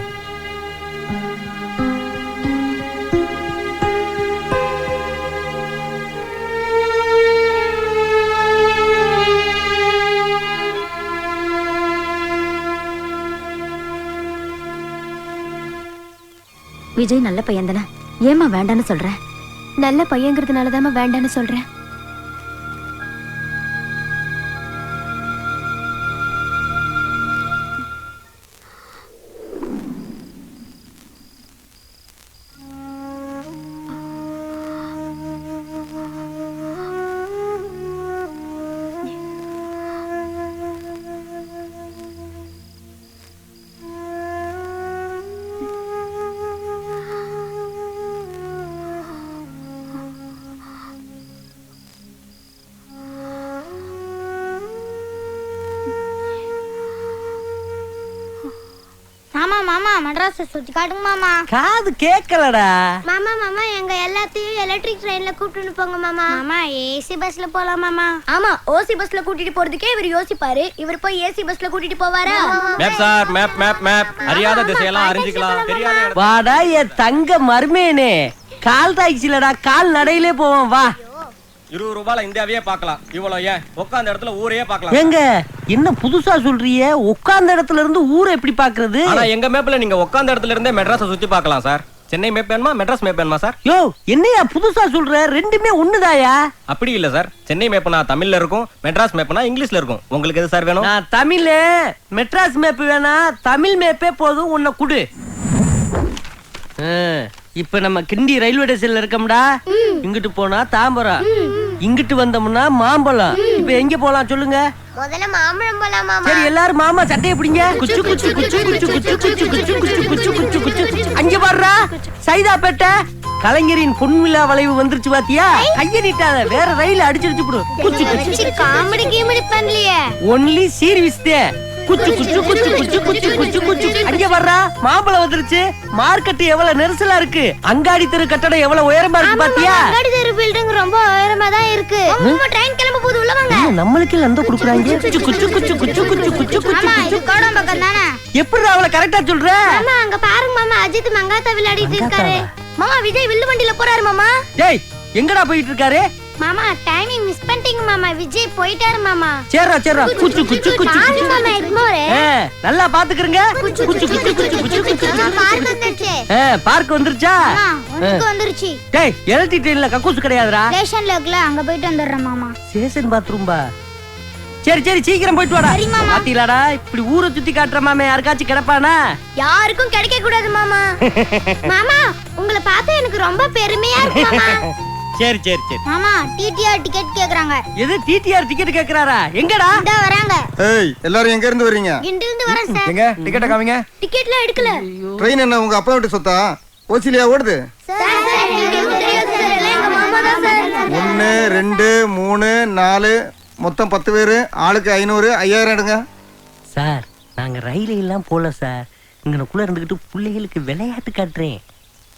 விஜய் நல்ல பையன் தானே, ஏமா வேண்டான்னு சொல்ற? நல்ல பையங்கிறதுனாலதான் வேண்டான்னு சொல்றேன். மாமா மாமா மெட்ராஸ் சுத்தி காட்டுங்க மாமா. காது கேட்கலடா. மாமா மாமா எங்க எல்லாத்தையும் எலக்ட்ரிக் ட்ரெயின்ல கூட்டிட்டு போங்க மாமா. மாமா ஏசி பஸ்ல போலாம் மாமா. ஆமா, ஓசி பஸ்ல கூட்டிட்டு போறதுக்கே இவர் யோசிப்பாரு, இவர் போய் ஏசி பஸ்ல கூட்டிட்டு போவாரா? Map sir, map map map. அறியாத திசையெல்லாம் அறிஞ்சிக்கலாம். தெரியாத வாடா என் தங்க மர்மேனே. கால் டாக்ஸிலடா, கால் நடையிலே போவோம் வா. 20 ரூபாயில இந்தியாவையே பார்க்கலாம். இவ்வளவு ஏன் உட்கார்ந்த இடத்துல ஊரையே பார்க்கலாம். எங்க என்ன புதுசா சொல்றியே? உட்கார்ந்த இடத்துல இருந்து ஊரை எப்படி பாக்குறது? ஆனா எங்க மேப்ல நீங்க உட்கார்ந்த இடத்துல இருந்தே மெட்ராஸை சுத்தி பார்க்கலாம் சார். சென்னை மேப் வேணுமா, மெட்ராஸ் மேப் வேணுமா சார்? யோ, என்னையா புதுசா சொல்ற? ரெண்டுமே ஒண்ணுதாயா? அப்படி இல்ல சார். சென்னை மேப்னா தமிழ்ல இருக்கும், மெட்ராஸ் மேப்னா இங்கிலீஷ்ல இருக்கும். உங்களுக்கு எது சார் வேணும்? நான் தமிழ். மெட்ராஸ் மேப் வேணா, தமிழ் மேப்பே போதும். உன்னை குடு. இப்ப நம்ம கிண்டி ரயில்வே ஸ்டேஷன்ல இருக்கோம்டா. இங்கிட்டு போனா தாம்பரம், இங்கிட்டு வந்தோம்னா மாம்பழம். இப்ப எங்க போலாம் சொல்லுங்க? முதல்ல மாம்பழம் போலாம் மாமா. சரி, எல்லாரும் மாமா சட்டையை பிடிங்க. குச்சு குச்சு குச்சு குச்சு குச்சு குச்சு குச்சு குச்சு குச்சு குச்சு குச்சு. அங்க பாருடா, சைதாப்பேட்டை கலைஞரின் பொன்விழா வளைவு வந்துருச்சு பாத்தியா? கைய நீட்டாத, வேற ரயில் அடிச்சிருச்சு போடு. குச்சு குச்சு காமெடி கீமெடி பண்ணலையே. ஒன்லி சீர்விஸ் தே. குச்சு குச்சு குச்சு குச்சு குச்சு குச்சு குச்சு. அங்க வர்றா, மாம்பழம் வந்துருச்சு. மார்க்கெட் எவ்வளவு நெரிசலா இருக்கு. அங்காடி தெரு கட்டடம் எவ்வளவு உயரமா இருக்கு பாத்தியா? அங்காடி தெரு பில்டிங் ரொம்ப உயரமா தான் இருக்கு. நம்ம ட்ரெயின் கிளம்ப போகுது, உள்ள வாங்க. நம்மளுக்கு அந்த குடுக்குறாங்க. குச்சு குச்சு குச்சு குச்சு குச்சு குச்சு குச்சு. மாமா இது கோடம்பாக்கம் தானே? எப்படி அவள கரெக்ட்டா சொல்ற? மாமா அங்க பாருங்க மாமா, அஜித் மங்காத்தா விளையாடிட்டு இருக்காரு. மாமா விஜய் வில்லு வண்டியில போறாரு மாமா. டேய், எங்கடா போயிட்டு இருக்காரு? மாமா டைமிங் மிஸ் பண்ணிட்டீங்க மாமா, விஜய் போயிட்டாரு மாமா. சேரா சேரா குச்சு குச்சு குச்சு குச்சு. மாமா இக்னோர். நல்லா பாத்துக்கறங்க. குச்சு குச்சு குச்சு குச்சு குச்சு. பார்க் வந்துருச்சு. பார்க் வந்துருச்சா? உனக்கு வந்துருச்சு. டேய், எலக்ட்ரிக் ட்ரெயின்ல கக்கூஸ் கிடையாதுடா. ஸ்டேஷன்ல இருக்குல, அங்க போயிட்டு வந்துறேன் மாமா. ஸ்டேஷன் பாத்ரூம் பா. சரி சரி, சீக்கிரம் போயிட்டு வாடா. பாத்தீங்களாடா, இப்படி ஊரை சுத்தி காட்டுற மாமே யாருக்காச்சும் கிடைப்பானா? யாருக்கும் கிடைக்க கூடாது மாமா. மாமா உங்களை பார்த்தா எனக்கு ரொம்ப பெருமையா இருக்கு மாமா. சரி சரி சரி மாமா டிடிஆர் டிக்கெட் கேக்குறாங்க. எது டிடிஆர் டிக்கெட் கேக்குறாரா? எங்கடா? இந்தா வராங்க. ஏய் எல்லாரும் எங்க இருந்து வரீங்க? கிண்டில இருந்து வரேன் சார். எங்க டிக்கெட்ட காமிங்க. டிக்கெட்லாம் எடுக்கல. ட்ரெயின் என்ன உங்க அப்பா வீட்டு சொத்தா? ஓசிலியா ஓடுது? சார் எங்களுக்கு தெரியாது சார். எல்லாம் எங்க மாமா தான் சார். 1 2 3 4 மொத்தம் 10 பேரு. ஆளுக்கு 500 5000 எடுங்க. சார் நாங்க ரயில எல்லாம் போல சார். இங்கனக்குள்ள இருந்துகிட்டு பிள்ளைகளுக்கு விளையாட்டு காட்டுறேன்.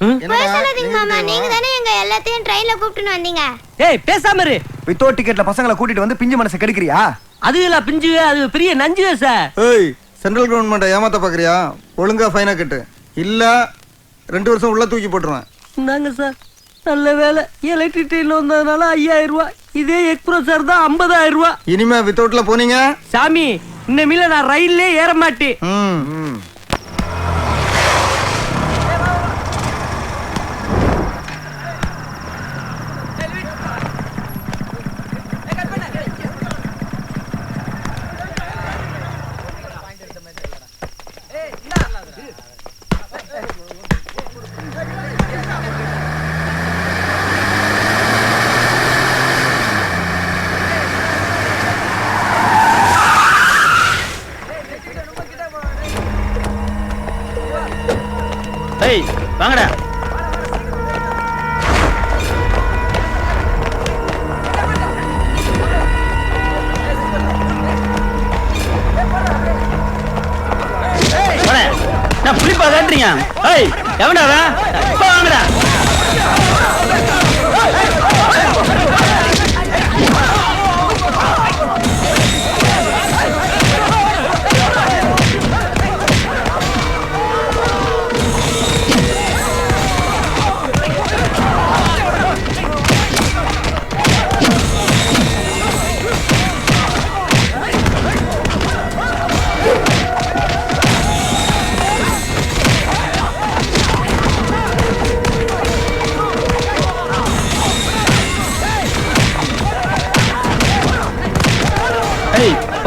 போய் சொல்லாதீங்க மாமா. நீங்க தானே எங்க எல்லாத்தையும் ட்ரெயின்ல கூப்பிட்டுன்னு வந்தீங்க. ஏய் பேசாம இரு. வித்தவுட் டிக்கெட்ல பசங்களை கூட்டிட்டு வந்து பிஞ்சு மனசை கெடுக்கிறியா? அது இல்ல பிஞ்சு, அது பெரிய நஞ்சு சார். ஏய் சென்ட்ரல் கவர்மெண்ட் ஏமாத்த பாக்குறியா? ஒழுங்கா ஃபைனா கட்டு. இல்ல 2 வருஷம் உள்ள தூக்கி போட்டுருவேன். நாங்க சார் நல்ல வேலை எலக்ட்ரிக் ட்ரெயின்ல வந்ததுனால 5000 ரூபாய். இதே எக்ஸ்பிரஸ் சார் தான் 50000 ரூபாய். இனிமே வித்தவுட்ல போனீங்க சாமி இன்னமில்ல நான் ரயில்லே ஏற மாட்டேன். ஏய் வாங்கடா. நான் புளிப்பா காட்டுறீங்க. ஏய் எவன்டா அவன்? இப்ப வாங்கடா.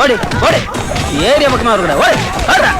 ஓடி ஓடி ஏரியா பக்கமா இருக்கடா. ஓடி ஓடுடா.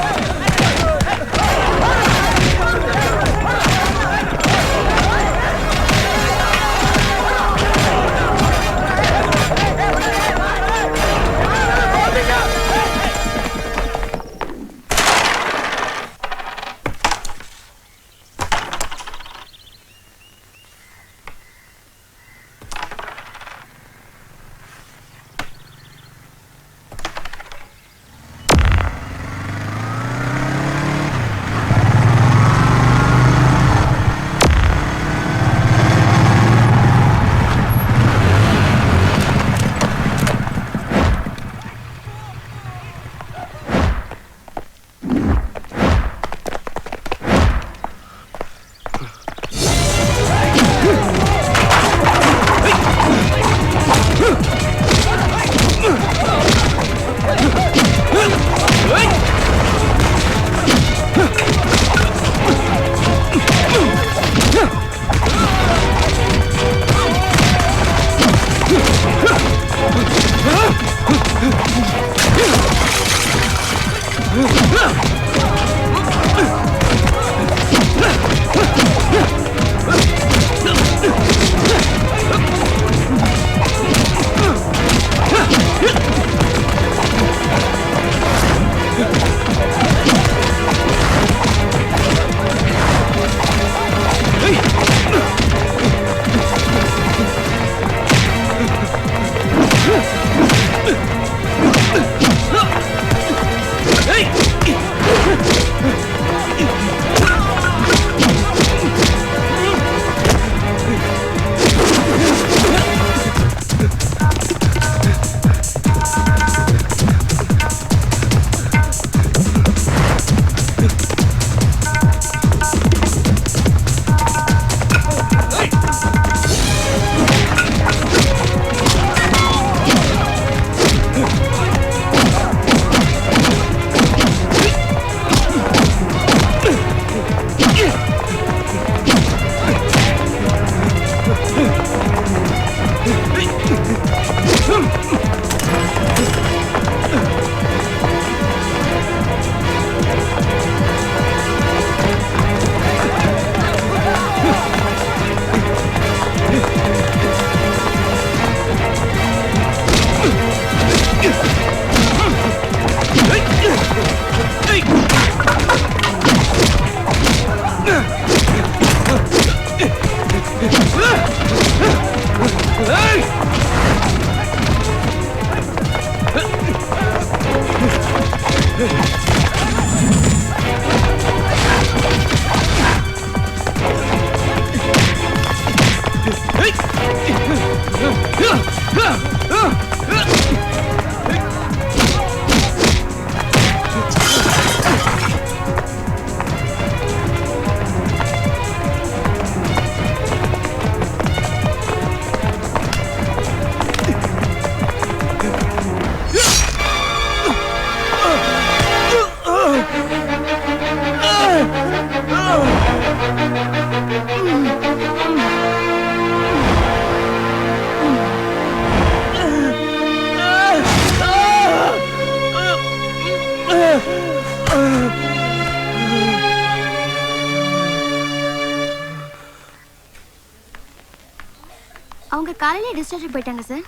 அவங்க காலையில டிஸ்சார்ஜ் போயிட்டாங்க சார்.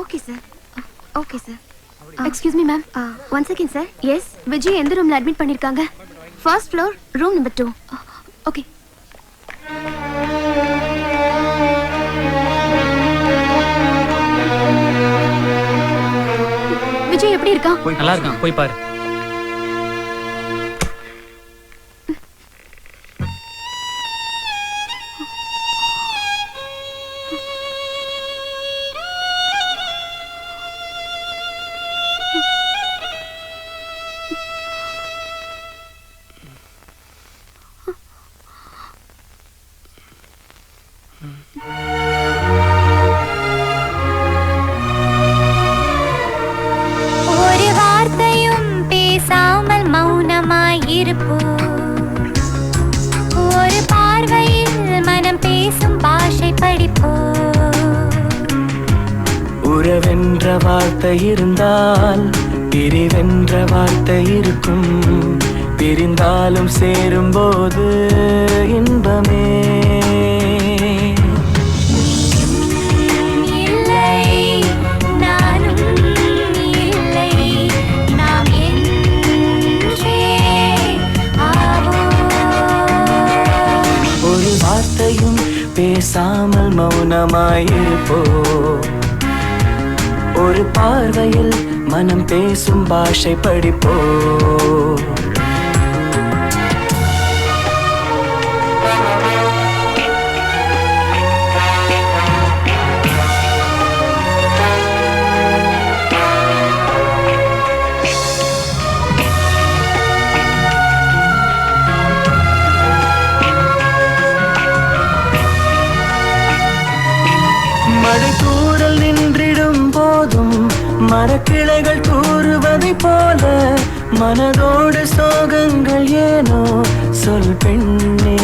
Okay sir. Okay sir. Excuse me ma'am. One second sir. Yes, Vijay எந்த ரூம்ல அட்மிட் பண்ணிருக்காங்க? First floor, room number 2. Okay. Vijay எப்படி இருக்கான்? நல்லா இருக்கான், போய் பாரு. ஒரு வார்த்தையும் பேசாமல் மௌனமாயிருப்போம். ஒரு பார்வையில் மனம் பேசும் பாஷை படிப்போம். உறவென்ற வார்த்தை இருந்தால் பிரிவென்ற வார்த்தை இருக்கும். பிரிந்தாலும் சேரும்போது இன்பமே. பேசாமல் மௌனமாயிருப்போ. ஒரு பார்வையில் மனம் பேசும் பாஷை படிப்போ. மழைத்தூரல் நின்றிடும் போதும் மரக்கிளைகள் கூறுவதை போல மனதோடு சோகங்கள் ஏனோ சொல் பெண்ணே.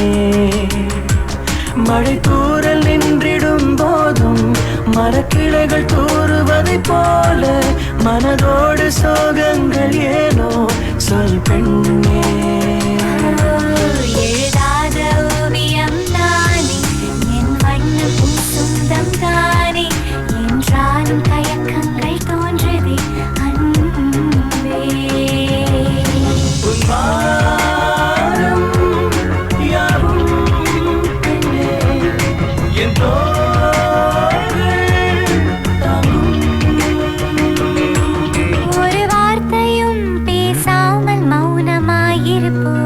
மழைத்தூரல் நின்றிடும் போதும் மரக்கிளைகள் கூறுவதை போல மனதோடு சோகங்கள் ஏனோ சொல் பெண்ணே. எழுதாத ஓவியம் தானே என் வண்ணம் சொந்தம் தானே என்றாலும் தயக்கங்கள் தோன்றுதே அன்பே. உன்மானம் யாவும் பெண்ணே என் ஒரு வார்த்தையும் பேசாமல் மௌனமாயிருப்போம்.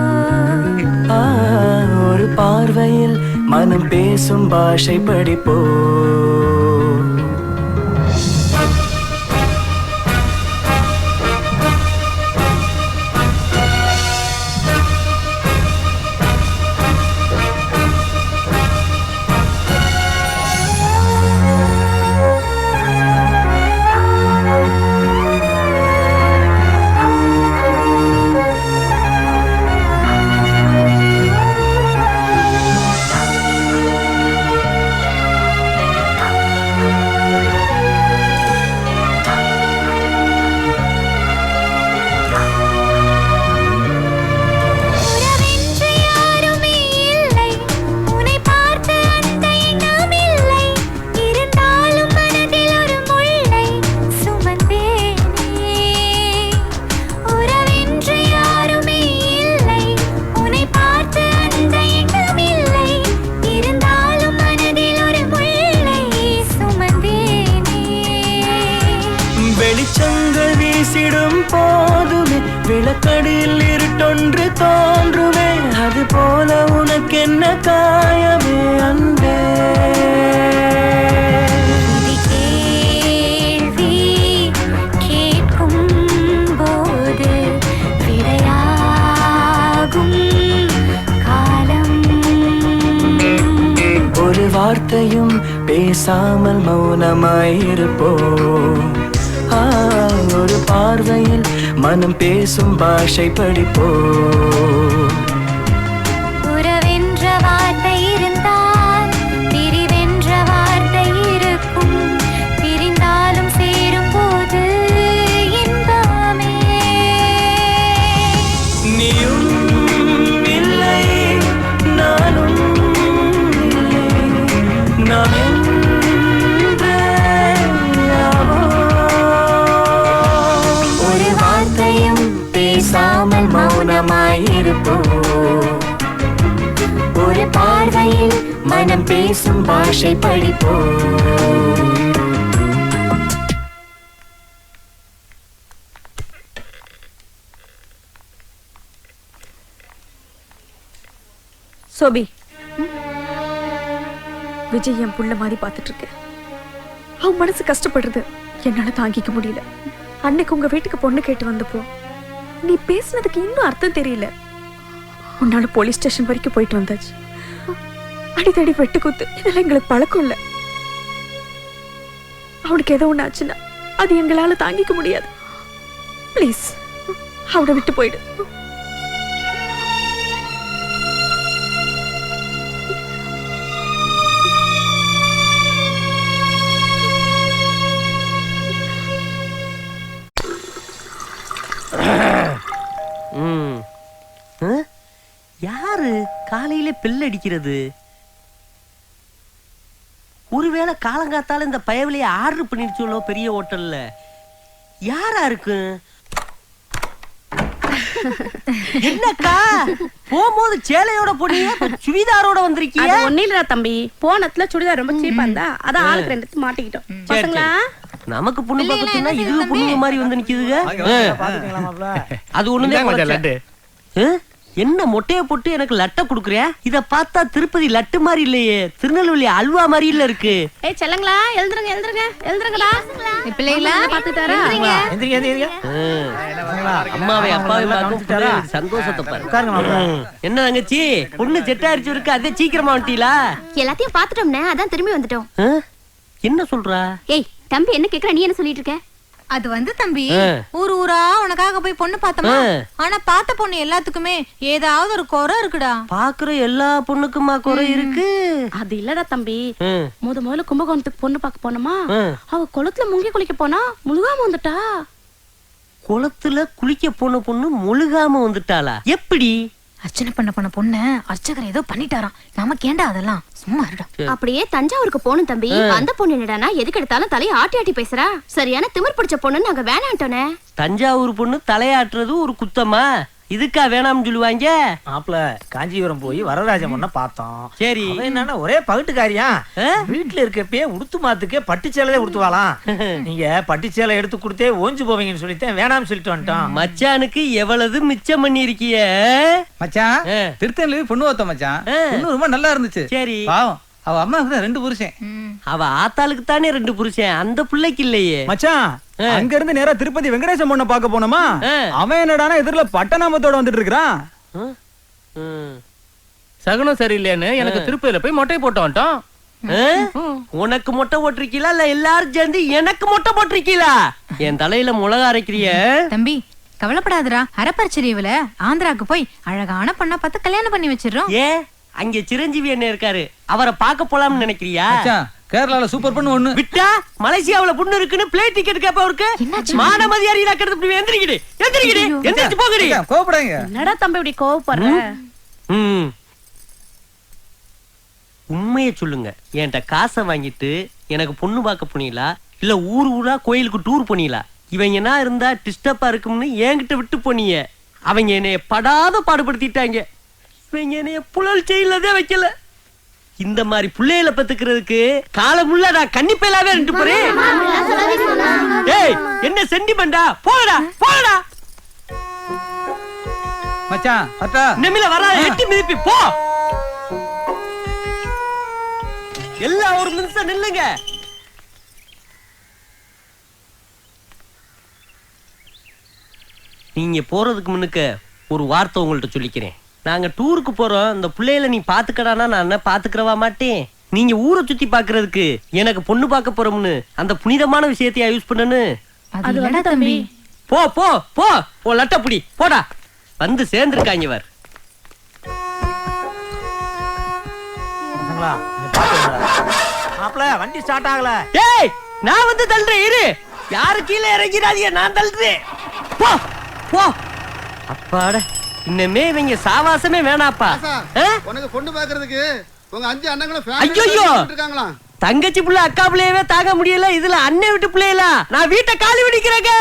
ஒரு பார்வையில் மனம் பேசும் பாஷை படிப்போ. காயமே அன்பே. இது கேள்வி கேட்கும் போது விடையாகும் காலம். ஒரு வார்த்தையும் பேசாமல் மௌனமாயிருப்போம். ஒரு பார்வையில் மனம் பேசும் பாஷை படிப்போம். உறவென்ற வார்த்தை இருந்தால் பிரிவென்ற வார்த்தை இருக்கும். பிரிந்தாலும் சேரும் போது இன்பமே. நீயும் இல்லை நானும் இல்லை நாம் என்றே ஒரு வார்த்தையும் பேசாமல் மௌனமாயிருப்போம். ஒரு பார்வையில் மனம் பேசும் பாஷை படிப்போம். சோபி, விஜய் என் புள்ள மாதிரி பார்த்துட்டு இருக்கேன். அவன் மனசு கஷ்டப்படுறது என்னால தாங்கிக்க முடியல. அன்னைக்கு உங்க வீட்டுக்கு பொண்ணு கேட்டு வந்தப்போ நீ பேசுனதுக்கு இன்னும் அர்த்தம் தெரியல. உன்னால போலீஸ் ஸ்டேஷன் வரைக்கும் போயிட்டு வந்தாச்சு. அடித்தடி வெட்டு குத்து இதெல்லாம் எங்களுக்கு பழக்கம் இல்ல. அவனுக்கு ஏதோ ஒண்ணு ஆச்சுன்னா அது எங்களால தாங்கிக்க முடியாது. ப்ளீஸ் அவனை விட்டு போயிடு. யாரு காலையில பெல் அடிக்கிறது? ஒருவேளை காலங்காத்தால இந்த பயவிலைய ஆர்டர் பண்ணிருச்சோளோ பெரிய ஹோட்டல்ல. யாரா இருக்கு? என்னக்கா போகும்போது சேலையோட போனீங்க, சுடிதாரோட வந்திருக்கீங்க? ஒண்ணு இல்ல தம்பி, போனத்துல சுடிதார் ரொம்ப சீப்பா இருந்தா அதான் ஆளுக்கு ரெண்டு மாட்டிக்கிட்டோம். பசங்களா நமக்கு பொண்ணு பார்க்கணும்னா இதுல பொண்ணுங்க மாதிரி வந்து நிக்குதுங்க. அது ஒண்ணுதான். என்ன மொட்டைய போட்டு எனக்கு லட்ட குடுக்குறியா? இத பார்த்தா திருப்பதி லட்டு மாதிரி இல்லையே, திருநெல்வேலி அல்வா மாதிரி இல்ல இருக்கு. ஏய் செல்லங்களா, எழுந்துருங்க எழுந்துருங்க எழுந்துருங்கடா. பிள்ளைகளா பாத்துட்டாரா? எந்திரிங்க எந்திரிங்க. அம்மாவை அப்பாவை பார்க்கும் சந்தோஷத்தை பாரு. என்ன தங்கச்சி, பொண்ணு செட் ஆயிருச்சு இருக்கு, அதே சீக்கிரமா வந்துட்டீங்களா? எல்லாத்தையும் பாத்துட்டோம்னே, அதான் திரும்பி வந்துட்டோம். என்ன சொல்றா? ஏய் தம்பி, என்ன கேக்குற? நீ என்ன சொல்லிட்டு இருக்க? அது வந்து தம்பி, ஊர் ஊரா உனக்காக போய் பொண்ணு பார்த்தோமா, ஆனா பார்த்த பொண்ணு எல்லாத்துக்குமே ஏதாவது ஒரு குறை இருக்குடா. பாக்குற எல்லா பொண்ணுக்குமா குறை இருக்கு? அது இல்லடா தம்பி, முதல்ல கும்பகோணத்துக்கு பொண்ணு பார்க்க போனோமா, அவ குளத்துல முங்கி குளிக்க போனா முழுகாம வந்துட்டா. குளத்துல குளிக்க போன பொண்ணு முழுகாம வந்துட்டாளா? எப்படி? அர்ச்சனை பண்ண பொண்ணு அர்ச்சகர் ஏதோ பண்ணிட்டாராம். நமக்கு ஏண்டா அதெல்லாம், சும்மா இருடா. அப்படியே தஞ்சாவூருக்கு போகணும் தம்பி. அந்த பொண்ணு என்னடானா எதுக்கு எடுத்தாலும் தலையை ஆட்டி ஆட்டி பேசுறா. சரியான திமிர் பிடிச்ச பொண்ணு நாங்க வேணான்ட்டோனே. தஞ்சாவூர் பொண்ணு தலையாட்டுறது ஒரு குத்தமா? இதுக்கா வேணாம்னு சொல்லுவாங்க? மாப்ள காஞ்சிபுரம் போய் வரராஜ பொண்ண பார்த்தோம். சரி, என்னன்னா ஒரே பகட்டுக்காரியா, வீட்டுல இருக்கப்பே உடுத்து மாத்துக்கே பட்டுச்சேலையே உடுத்துவாளாம். நீங்க பட்டுச்சேலை எடுத்து கொடுத்தே ஓஞ்சு போவீங்கன்னு சொல்லிட்டேன், வேணாம்னு சொல்லிட்டு வந்துட்டோம். மச்சானுக்கு எவ்வளவு மிச்சம் பண்ணி இருக்கிய மச்சான். திருத்தணில பொண்ணு பார்த்தோம் மச்சான், பொண்ணு ரொம்ப நல்லா இருந்துச்சு. சரி, பாவம் அவ அம்மாவுக்கு தான் 2 புருஷன். அவ ஆத்தாளுக்கு தானே 2 புருஷன், அந்த பிள்ளைக்கு இல்லையே. மச்சான், அங்க இருந்து நேரா திருப்பதி வெங்கடேசன் பொண்ண பாக்க போனோமா, அவன் என்னடானா எதிரில பட்டநாமத்தோட வந்துட்டு இருக்கான். சகுனம் சரியில்லைன்னு எனக்கு திருப்பதியில போய் மொட்டை போட்டு வந்துட்டோம். உனக்கு மொட்டை போட்டிருக்கீங்களா இல்ல எல்லாரும் சேர்ந்து எனக்கு மொட்டை போட்டிருக்கீங்களா? என் தலையில மிளகா அரைக்கிறிய? தம்பி கவலைப்படாதடா, அரப்பரிச்சரிவுல ஆந்திராக்கு போய் அழகான பொண்ணா பார்த்து கல்யாணம் பண்ணி வச்சிடறோம். ஏ, அங்க சிரஞ்சீவி என்ன இருக்காரு, அவரை பார்க்க போலாம்னு நினைக்கிறியா? கேரளால சூப்பர் பொண்ணு ஒண்ணு விட்டா மலேசியாவுல பொண்ணு இருக்குன்னு பிளேட் டிக்கெட் கேப்ப அவருக்கு மானமதி அறியல கடந்து எந்திரிக்கிடு எந்திரிக்கிடு எந்திரிச்சு போகடி. கோவப்படாதீங்க. என்னடா தம்பி இப்படி கோவப்படுற? உண்மையை சொல்லுங்க, என்கிட்ட காசை வாங்கிட்டு எனக்கு பொண்ணு பார்க்க போனீங்களா இல்ல ஊர் ஊரா கோயிலுக்கு டூர் போனீங்களா? இவங்க என்ன இருந்தா டிஸ்டர்பா இருக்கும்னு என்கிட்ட விட்டு போனீங்க. அவங்க என்னைய படாத பாடுபடுத்திட்டாங்க. இவங்க என்னைய புழல் செயலதே வைக்கல. இந்த மாதிரி பிள்ளைகளை பத்துக்கிறதுக்கு காலமுள்ள நான் கன்னிப்பையிலாவே ரெண்டு போறேன். ஏய், என்ன சென்டிமெண்டா? போடா போடா மச்சான். அத்தா நெமில வரா, எட்டி மிதிப்பி போ. நிமிஷம் நில்லுங்க. நீங்க போறதுக்கு முன்னுக்கு ஒரு வார்த்தை உங்கள்ட்ட சொல்லிக்கிறேன். நாங்க டூருக்கு போறோம். இந்த பிள்ளையில நீ பாத்துக்கடானா நான் பாத்துக்கிறவா மாட்டேன். நீங்க ஊரை சுத்தி பாக்குறதுக்கு எனக்கு பொண்ணு பார்க்க போறோம்னு அந்த புனிதமான விஷயத்தையா யூஸ் பண்ணனு. அது வேணா தம்பி. போ போ போ போ லட்டப்புடி போடா. வந்து சேர்ந்துருக்காங்க இவர். மாப்ள வண்டி ஸ்டார்ட் ஆகல. ஏய் நான் வந்து தள்ளுறேன் இரு. யாரு கீழே இறங்கிறாதீங்க, நான் தள்ளுறேன். போ போ. அப்பாட இன்னமே இவங்க சாவாசமே வேணாப்பா. உனக்கு பொண்ணு பாக்குறதுக்கு உங்க 5 அண்ணங்களும் ஐயோ இருக்காங்களா? தங்கச்சி புள்ள அக்கா புள்ளையவே தாங்க முடியல, இதுல அண்ணன் விட்டு பிள்ளைகளா? நான் வீட்டை காலி விடிக்கிறேங்க.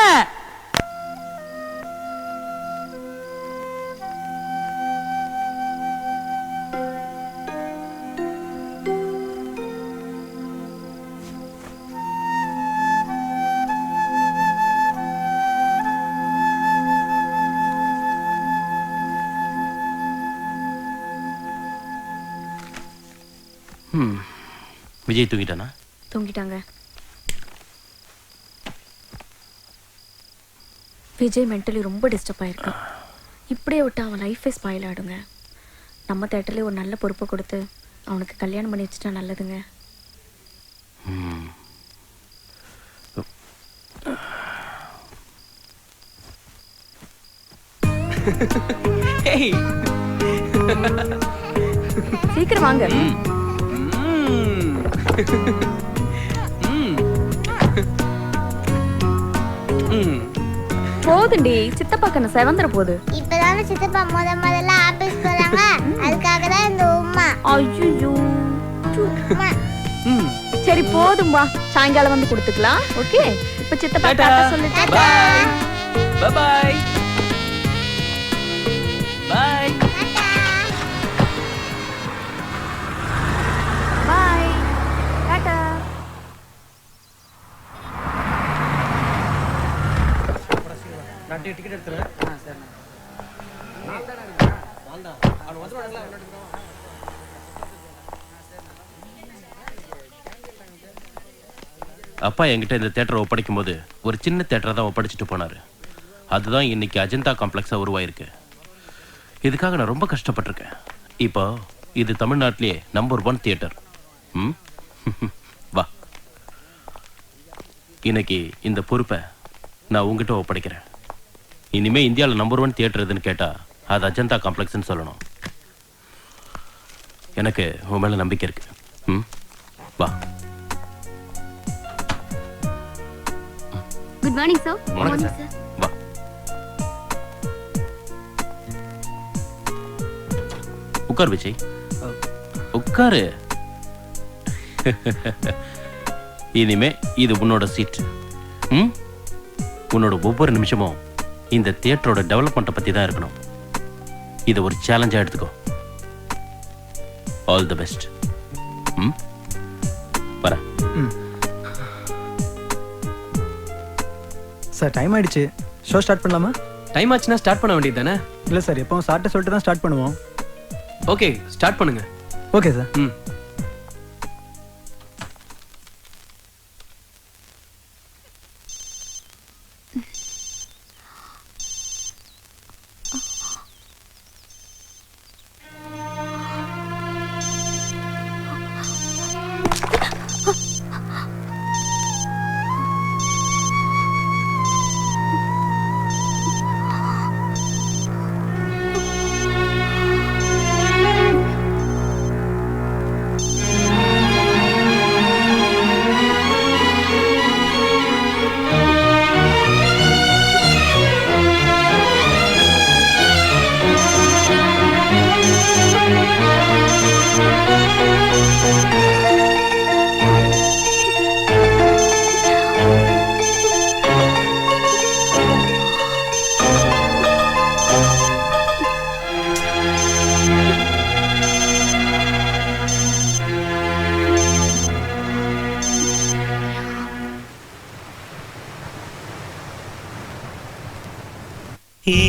விஜய் தூங்கிட்டானா? தூங்கிட்டாங்க. விஜய் மென்டலி ரொம்ப டிஸ்டர்ப் ஆயிருக்கான். இப்படியே விட்டு அவன் லைஃபே ஸ்பாயில் ஆடுங்க. நம்ம தேட்டர்லேயே ஒரு நல்ல பொறுப்பை கொடுத்து அவனுக்கு கல்யாணம் பண்ணி வச்சுட்டா நல்லதுங்க. சீக்கிரம் வாங்க. போதுண்டி, சித்தப்பா கண்ணு செவந்துற போகுது. இப்பதானே சித்தப்பா முதல்ல ஆபீஸ் போறாங்க, அதுக்காக தான் இந்த உம்மா. ஐயோ சரி போதும் வா, சாயங்காலம் வந்து கொடுத்துக்கலாம். ஓகே இப்ப சித்தப்பா டாடா சொல்லிட்டு bye bye bye bye tata. நான் டிக்கெட் எடுத்துறேன். சரி. அப்பா என்கிட்ட இந்த தேட்டரை ஒப்படைக்கும் போது ஒரு சின்ன தேட்டரை தான் ஒப்படைச்சிட்டு போனாரு. அதுதான் இன்னைக்கு அஜந்தா காம்ப்ளெக்ஸா உருவாயிருக்கு. இதுக்காக நான் ரொம்ப கஷ்டப்பட்டிருக்கேன். இப்போ இது தமிழ்நாட்டிலேயே நம்பர் 1 தியேட்டர். வா, இன்னைக்கு இந்த பொறுப்பை நான் உங்ககிட்ட ஒப்படைக்கிறேன். இனிமே இந்தியாவில் நம்பர் 1 தியேட்டர் எதுன்னு கேட்டா அது அஜந்தா காம்ப்ளெக்ஸ்ன்னு சொல்லணும். எனக்கு உன் மேல நம்பிக்கை இருக்கு. வா. Good morning sir. வணக்கம் சார். வா. உட்கார் விஜய், உட்காரு. இனிமே இது உன்னோட சீட். உன்னோட ஒவ்வொரு நிமிஷமும் இந்த தியேட்டரோட டெவலப்மெண்ட்டை பத்தி தான் இருக்கணும். இதை ஒரு சேலஞ்சா எடுத்துக்கோ. All the best. வரேன். சார் டைம் ஆயிடுச்சு, ஷோ ஸ்டார்ட் பண்ணலாமா? டைம் ஆச்சுன்னா ஸ்டார்ட் பண்ண வேண்டியது தானே? இல்லை சார், எப்பவும் சார்ட்ட சொல்லிட்டு தான் ஸ்டார்ட் பண்ணுவோம். ஓகே ஸ்டார்ட் பண்ணுங்க. Okay sir.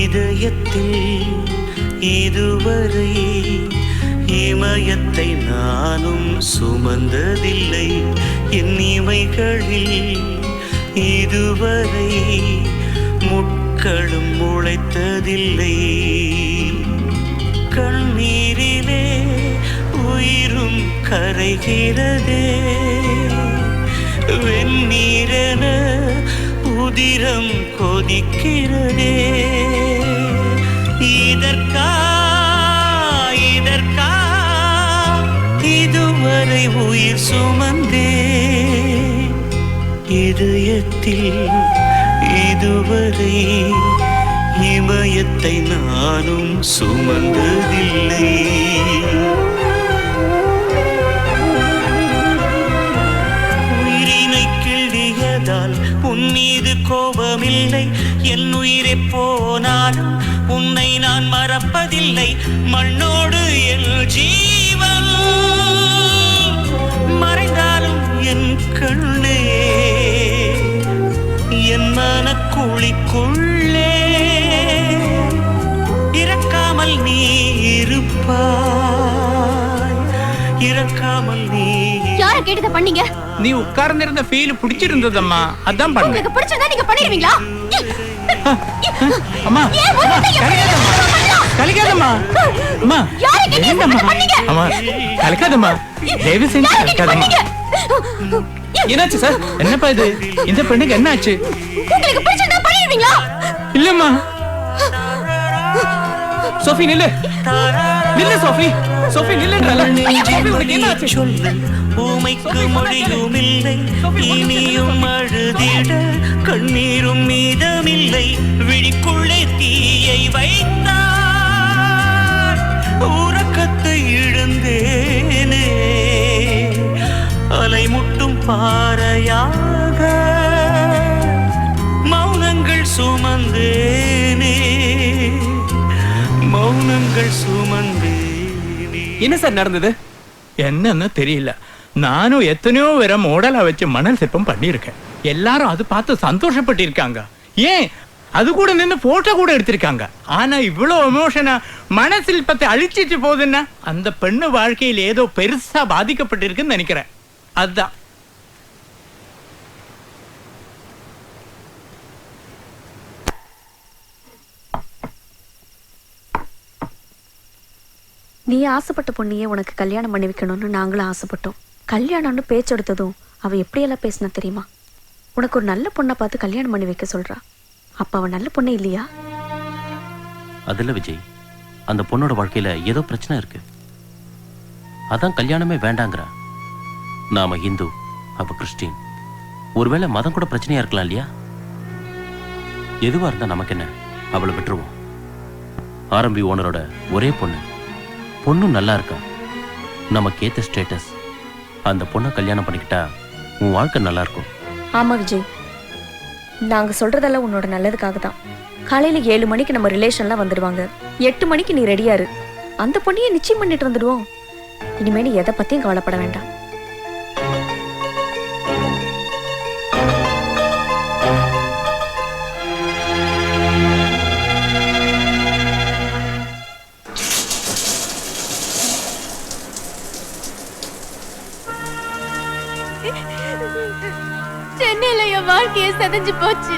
இதயத்தில் இதுவரை இமயத்தை நானும் சுமந்ததில்லை என் இமைகளில் இதுவரை முட்களும் முளைத்ததில்லை கண்ணீரிலே உயிரும் கரைகிறதே வெந்நீரென உதிரம் கொதிக்கிறதே இதற்கா இதுவரை உயிர் சுமந்தே இதயத்தில் இதுவரை இமயத்தை நானும் சுமந்ததில்லை உயிரினை கிள்ளியதால் உன் மீது கோபமில்லை என் உயிரை போனாலும் உன்னை நான் மறப்பதில்லை மண்ணோடு என் ஜீவன் மறைந்தாலும் என் கண்ணே என் மனக்குழிக்குள்ளே இறக்காமல் நீ இருப்பாய் இறக்காமல் நீ யார கேட்டத பண்ணீங்க நீ உட்கார்ந்து இருந்த ஃபீல் பிடிச்சிருந்ததம்மா அதான் பண்ணேன் உங்களுக்கு பிடிச்சதா நீங்க பண்ணிடுவீங்களா அம்மா கலக்காதம்மா அம்மா அம்மா கலக்காதம்மா தயவு செஞ்சு கலக்காதம்மா என்னாச்சு சார் என்னப்பா இது இந்த பெண்ணுக்கு என்னாச்சு உங்களுக்கு பிடிச்சதா பண்ணிடுவீங்களா இல்லம்மா சோஃபி நில்லு நில்லு சோஃபி சோஃபி நில்லுன்றல சோஃபி உனக்கு என்னாச்சு ஊமைக்கு மொழியும் இல்லை இனியும் அழுதிட கண்ணீரும் மீதமில்லை விழிக்குள்ளே தீயை வைத்தார் உறக்கத்தை இழந்தேனே அலைமுட்டும் பாறையாக மௌனங்கள் சுமந்தேனே மௌனங்கள் சுமந்தேனே என்ன சார் நடந்தது என்னன்னு தெரியல நானும் எத்தனையோ பேரை மாடலா வச்சு மணல் சிற்பம் பண்ணியிருக்கேன் எல்லாரும் அது பார்த்து சந்தோஷப்பட்டு இருக்காங்க ஏன் அது கூட நின்று போட்டோ கூட எடுத்திருக்காங்க ஆனா இவ்வளவு எமோஷனா மணல் சிற்பத்தை அழிச்சிட்டு போகுதுன்னா அந்த பெண்ணு வாழ்க்கையில் ஏதோ பெருசா பாதிக்கப்பட்டிருக்குன்னு நினைக்கிறேன் அதுதான் நீ ஆசைப்பட்ட பொண்ணையே உனக்கு கல்யாணம் பண்ணி வைக்கணும்னு நாங்களும் ஆசைப்பட்டோம் கல்யாணம்னு பேச்செடுத்ததும் அவ எப்படியெல்லாம் பேசினா தெரியுமா உனக்கு ஒரு நல்ல பொண்ணை பார்த்து கல்யாணம் பண்ணி வைக்க சொல்றா அப்ப அவ நல்ல பொண்ணே இல்லையா அதில் விஜய் அந்த பொண்ணோட வாழ்க்கையில ஏதோ பிரச்சனை இருக்கு அதான் கல்யாணமே வேண்டாங்கிறா நாம இந்து அவ கிறிஸ்டின் ஒருவேளை மதம் கூட பிரச்சனையா இருக்கலாம் இல்லையா எதுவா இருந்தா நமக்கு என்ன அவளை விட்டுருவோம் ஆரம்பி ஓனரோட ஒரே பொண்ணும் நல்லா இருக்கா நமக்கு ஏத்த ஸ்டேட்டஸ் அந்த பொண்ணை கல்யாணம் பண்ணிக்கிட்டா உன் வாழ்க்கை நல்லா இருக்கும் ஆமா விஜய் நாங்க சொல்றதெல்லாம் உன்னோட நல்லதுக்காக தான் காலையில 7 மணிக்கு நம்ம ரிலேஷன்லாம் வந்துடுவாங்க 8 மணிக்கு நீ ரெடியா இரு அந்த பொண்ணையே நிச்சயம் பண்ணிட்டு வந்துடுவோம் இனிமேல் எதை பத்தியும் கவலைப்பட வேண்டாம் சென்னையில என் வாழ்க்கைய செதஞ்சு போச்சு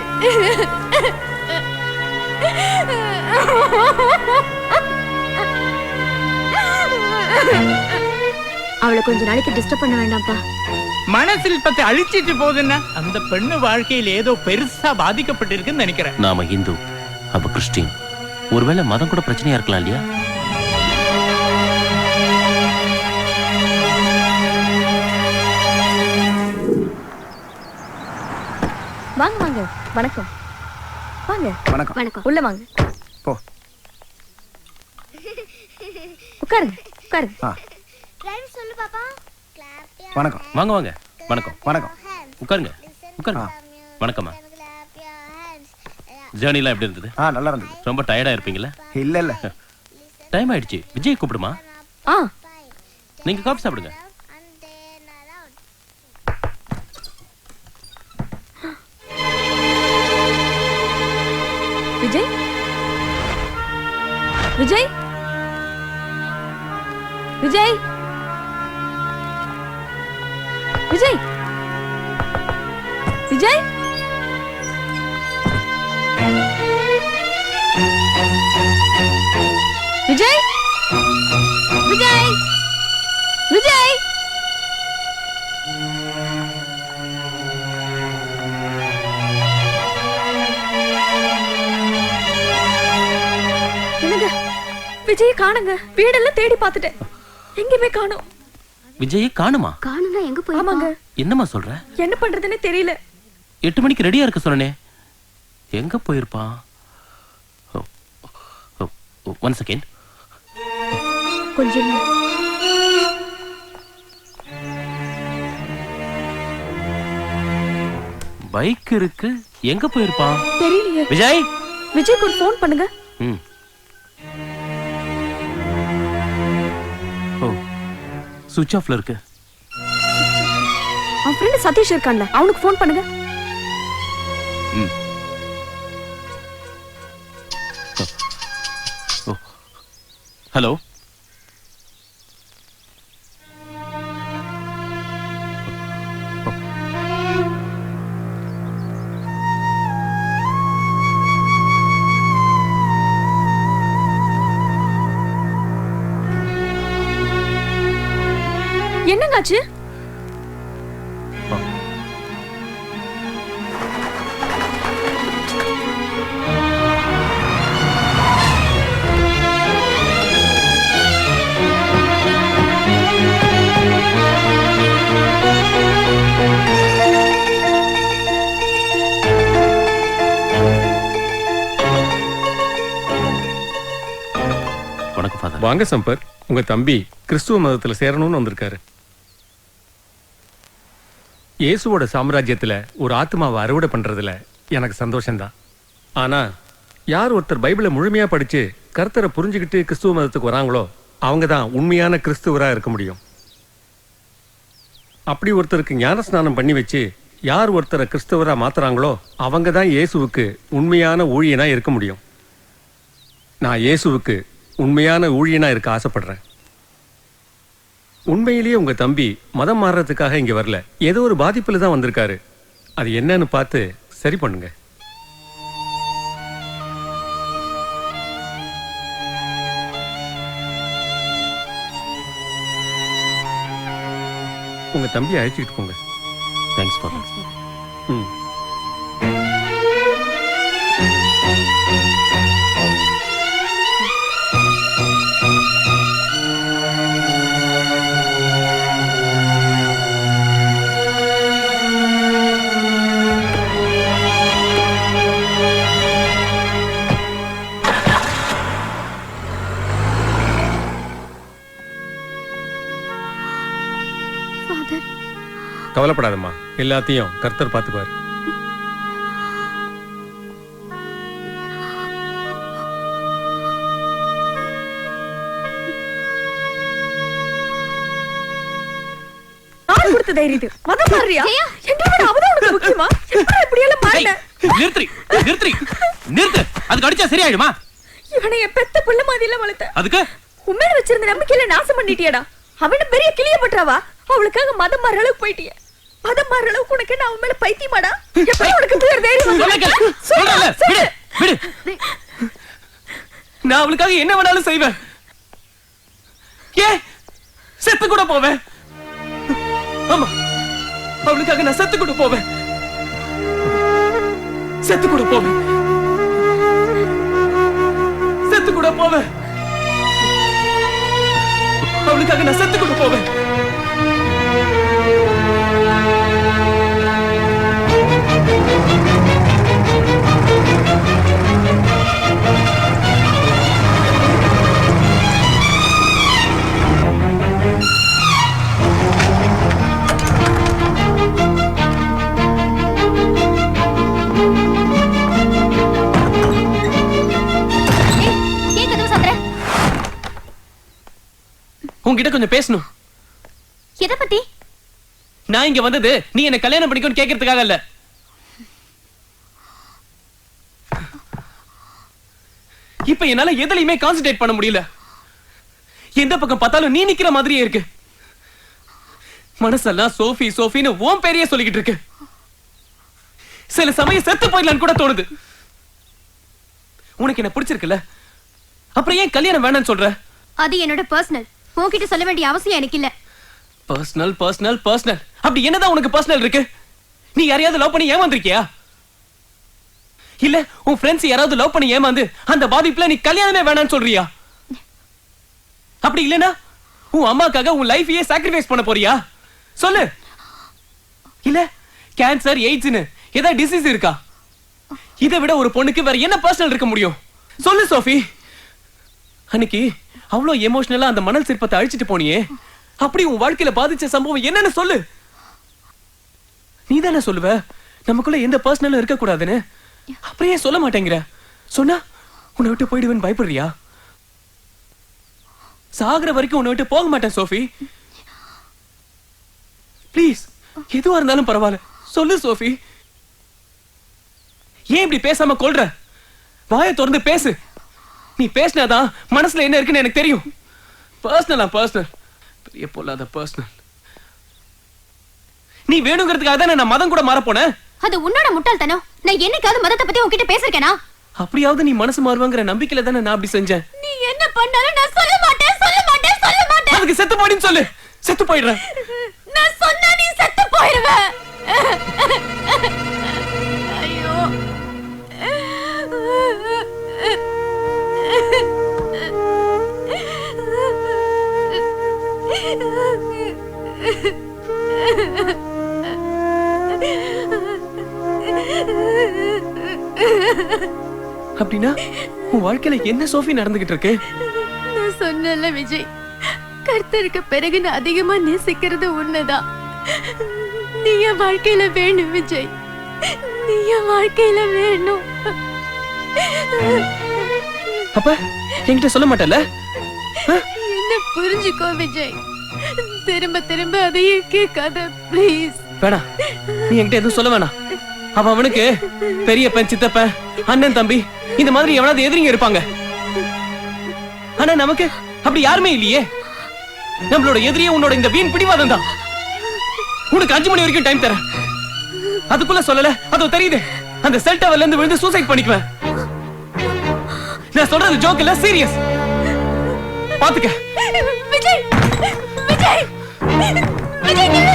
அவளை கொஞ்ச நாளைக்கு டிஸ்டர்ப் பண்ண வேண்டாம்ப்பா மனசில்பத்தை அழிச்சிட்டு போகுதுன்னா அந்த பெண்ணு வாழ்க்கையில் ஏதோ பெருசா பாதிக்கப்பட்டிருக்குன்னு நினைக்கிறேன் நாம இந்து அவ கிறிஸ்டின் ஒருவேளை மதம் கூட பிரச்சனையா இருக்கலாம் இல்லையா வாங்க வாங்க வணக்கம் வாங்க வணக்கம் வணக்கம் உள்ள வாங்க போ உட்காருங்க உட்காருங்க சொல்லு பாப்பா வணக்கம் வாங்க வாங்க வணக்கம் வணக்கம் உட்காருங்க உட்காருங்க வணக்கம்மா ஜேர்னிலாம் எப்படி இருந்தது நல்லா இருந்தது ரொம்ப டயர்டா இருப்பீங்களா இல்ல டைம் ஆயிடுச்சு விஜய் கூப்பிடுமா நீங்க காஃபி சாப்பிடுங்க விஜய் விஜய் விஜய் விஜய் விஜய் விஜய் விஜய் விஜய் என்னங்க விஜய் காணுங்க வீடெல்லாம் தேடி பார்த்துட்டேன் எங்கேயுமே காணோம் விஜய் காணுமா? காணுங்க எங்க போய் ஆமாங்க என்னம்மா சொல்ற? என்ன பண்றதுன்னே தெரியல 8 மணிக்கு ரெடியா இருக்க சொன்னனே, எங்க போயிருப்பான்? One second. கொஞ்சம் பைக் இருக்கு, எங்க போயிருப்பான்? தெரியலையே. விஜய் விஜய்க்கு ஒரு ஃபோன் பண்ணுங்க. சுவிட்ச் ஆஃப்ல இருக்கு. அவன் ஃப்ரெண்ட் சதீஷ் இருக்கான்ல, அவனுக்கு ஃபோன் பண்ணுங்க. ஹலோ. என்னங்காச்சு? வாங்க சம்பர், உங்க தம்பி கிறிஸ்துவ மதத்துல சேரணும்னு வந்திருக்காரு. இயேசுவோட சாம்ராஜ்யத்துல ஒரு ஆத்மாவை அறுவடை பண்றதுல எனக்கு சந்தோஷம்தான். ஆனா யார் ஒருத்தர் பைபிளை முழுமையா படிச்சு கர்த்தரை புரிஞ்சுக்கிட்டு கிறிஸ்துவ மதத்துக்கு வராங்களோ அவங்க தான் உண்மையான கிறிஸ்துவரா இருக்க முடியும். அப்படி ஒருத்தருக்கு ஞான ஸ்நானம் பண்ணி வச்சு யார் ஒருத்தரை கிறிஸ்துவரா மாத்துறாங்களோ அவங்க தான் இயேசுவுக்கு உண்மையான ஊழியனா இருக்க முடியும். நான் இயேசுவுக்கு உண்மையான ஊழியனா இருக்க ஆசைப்படுறேன். உண்மையிலேயே உங்க தம்பி மதம் மாறுறதுக்காக இங்க வரல, ஏதோ ஒரு பாதிப்புல தான் வந்திருக்காரு. அது என்னன்னு பார்த்து சரி பண்ணுங்க. உங்க தம்பி அழைச்சிட்டு போங்க. தேங்க்ஸ் ஃபார் ம். கவலைப்படாதம்மா, எல்லாத்தையும் கர்த்தர் பார்த்துக்குவார். யார் கொடுத்த தைரியது? மதம் மாறியா? எங்க விட அவதான் உனக்கு முக்கியமா? எப்ப இப்படி எல்லாம் மாறின? நிறுத்து. அதுக்கு அடிச்சா சரியாயிடுமா? இவனை என் பெத்த புள்ள மாதிரில வளர்த்த. அதுக்கு உண்மையில வச்சிருந்த நம்பிக்கையில நாசம் பண்ணிட்டியடா. அவன பெரிய கிளிய பண்றவா? அவளுக்காக மதம் மாற அளவுக்கு போயிட்டிய. மதம் மாற அளவுக்கு உனக்கு என்ன அவன் மேல பைத்தியமாடா? எப்படி உனக்கு பேர் தைரியம்? நான் அவளுக்காக என்ன வேணாலும் செய்வேன். செத்து கூட போவேன். ஆமா, அவளுக்காக நான் செத்து கூட போவேன். செத்து கூட போவேன். செத்து கூட போவேன். அவளுக்காக நான் செத்து கூட போவேன். உன்கிட்ட கொஞ்சம் பேசணும். எதை பத்தி? நான் இங்க வந்தது நீ என்ன கல்யாணம் பண்ணிக்கணும்னு கேட்கறதுக்காக இல்ல. இப்ப என்னால எதுலயுமே கான்சென்ட்ரேட் பண்ண முடியல. எந்த பக்கம் பார்த்தாலும் நீ நிக்கிற மாதிரியே இருக்கு. மனசெல்லாம் சோஃபி சோஃபின்னு ஓம் பேரையே சொல்லிக்கிட்டு இருக்கு. சில சமயம் செத்து போயிடலான்னு கூட தோணுது. உனக்கு என்ன பிடிச்சிருக்குல்ல, அப்புறம் ஏன் கல்யாணம் வேணாம்னு சொல்ற? அது என்னோட பர்சனல், உன்கிட்ட சொல்ல வேண்டிய அவசியம் எனக்கு இல்ல. பர்சனல் பர்சனல் பர்சனல் அப்படி என்னதான் உனக்கு பர்சனல் இருக்கு? நீ யாரையாவது லவ் பண்ணி ஏமாந்திருக்கியா? இல்ல உன் ஃப்ரெண்ட்ஸ் யாராவது லவ் பண்ணி ஏமாந்து அந்த பாதிப்புல நீ கல்யாணமே வேணாம்னு சொல்றியா? அப்படி இல்லனா உன் அம்மாக்காக உன் லைஃபையே சாக்ரிஃபைஸ் பண்ண போறியா? சொல்லு. இல்ல கேன்சர் எய்ட்ஸ்னு ஏதாவது டிசீஸ் இருக்கா? இதை விட ஒரு பொண்ணுக்கு வேற என்ன பர்சனல் இருக்க முடியும்? சொல்லு சோஃபி. அன்னைக்கு அவ்வளவு எமோஷனலா அந்த மணல் சிற்பத்தை அழிச்சிட்டு போனியே, அப்படி உன் வாழ்க்கையில பாதிச்ச சம்பவம் என்னன்னு சொல்லு. நீ தானே சொல்லுவ நமக்குள்ள எந்த பர்சனலும் இருக்க கூடாதுன்னு. அப்படியே சொல்ல மாட்டேங்கிற. சொன்னா உன்னை விட்டு போயிடுவேன்னு பயப்படுறியா? சாகுற வரைக்கும் உன்னை விட்டு போக மாட்டேன் சோஃபி. ப்ளீஸ், எதுவா இருந்தாலும் பரவாயில்ல சொல்லு சோஃபி. ஏன் இப்படி பேசாம கொள்ற? வாயை திறந்து பேசு. நீ பேசினாதான் மனசுல என்ன இருக்குன்னு எனக்கு தெரியும். பர்சனலா பர்சனல், பெரிய பொல்லாத பர்சனல். நீ வேணுங்கிறதுக்காக தான் நான் மதம் கூட மாற போனேன். அது உன்னோட முட்டாள்தனம். நான் என்னைக்காவது மதத்தை பத்தி உன்கிட்ட பேசிருக்கேனா? அப்படியாவது நீ மனசு மாறுவாங்கற நம்பிக்கையில தானே நான் அப்படி செஞ்சேன். நீ என்ன பண்ணாலும் நான் சொல்ல மாட்டேன், சொல்ல மாட்டேன், சொல்ல மாட்டேன். அதுக்கு செத்து போடின்னு சொல்லு. செத்து போயிடுறேன். நான் சொன்னா நீ செத்து போயிடுவ. ஐயோ. அப்படின்னா உன் வாழ்க்கையில என்ன சோஃபி நடந்துகிட்டு இருக்கு? நான் சொன்னல விஜய், கர்த்தருக்கு பிறகு நான் அதிகமா நேசிக்கிறது உன்னதான். நீ என் வாழ்க்கையில வேணும் விஜய், நீ என் வாழ்க்கையில வேணும். அப்ப என்கிட்ட சொல்ல மாட்டல? என்ன புரிஞ்சுக்கோ விஜய், திரும்ப திரும்ப அதையே கேட்காத ப்ளீஸ். வேணாம், நீ என்கிட்ட எதுவும் சொல்ல வேணாம். அவனுக்கு பெரியப்பன், சித்தப்பன், அண்ணன், தம்பி இந்த மாதிரி எவனாவது எதிரிங்க இருப்பாங்க. ஆனா நமக்கு அப்படி யாருமே இல்லையே. நம்மளோட எதிரியே உன்னோட இந்த வீண் பிடிவாதம் தான். உனக்கு 5 மணி வரைக்கும் டைம் தரேன். அதுக்குள்ள சொல்லல, அதோ தெரியுது. அந்த செல் டவர்ல இருந்து விழுந்து சூசைட் பண்ணிக்குவேன். நான் சொல்றது ஜோக் இல்ல, சீரியஸ். பாத்துக்க. விஜய், விஜய், விஜய் நில்லு.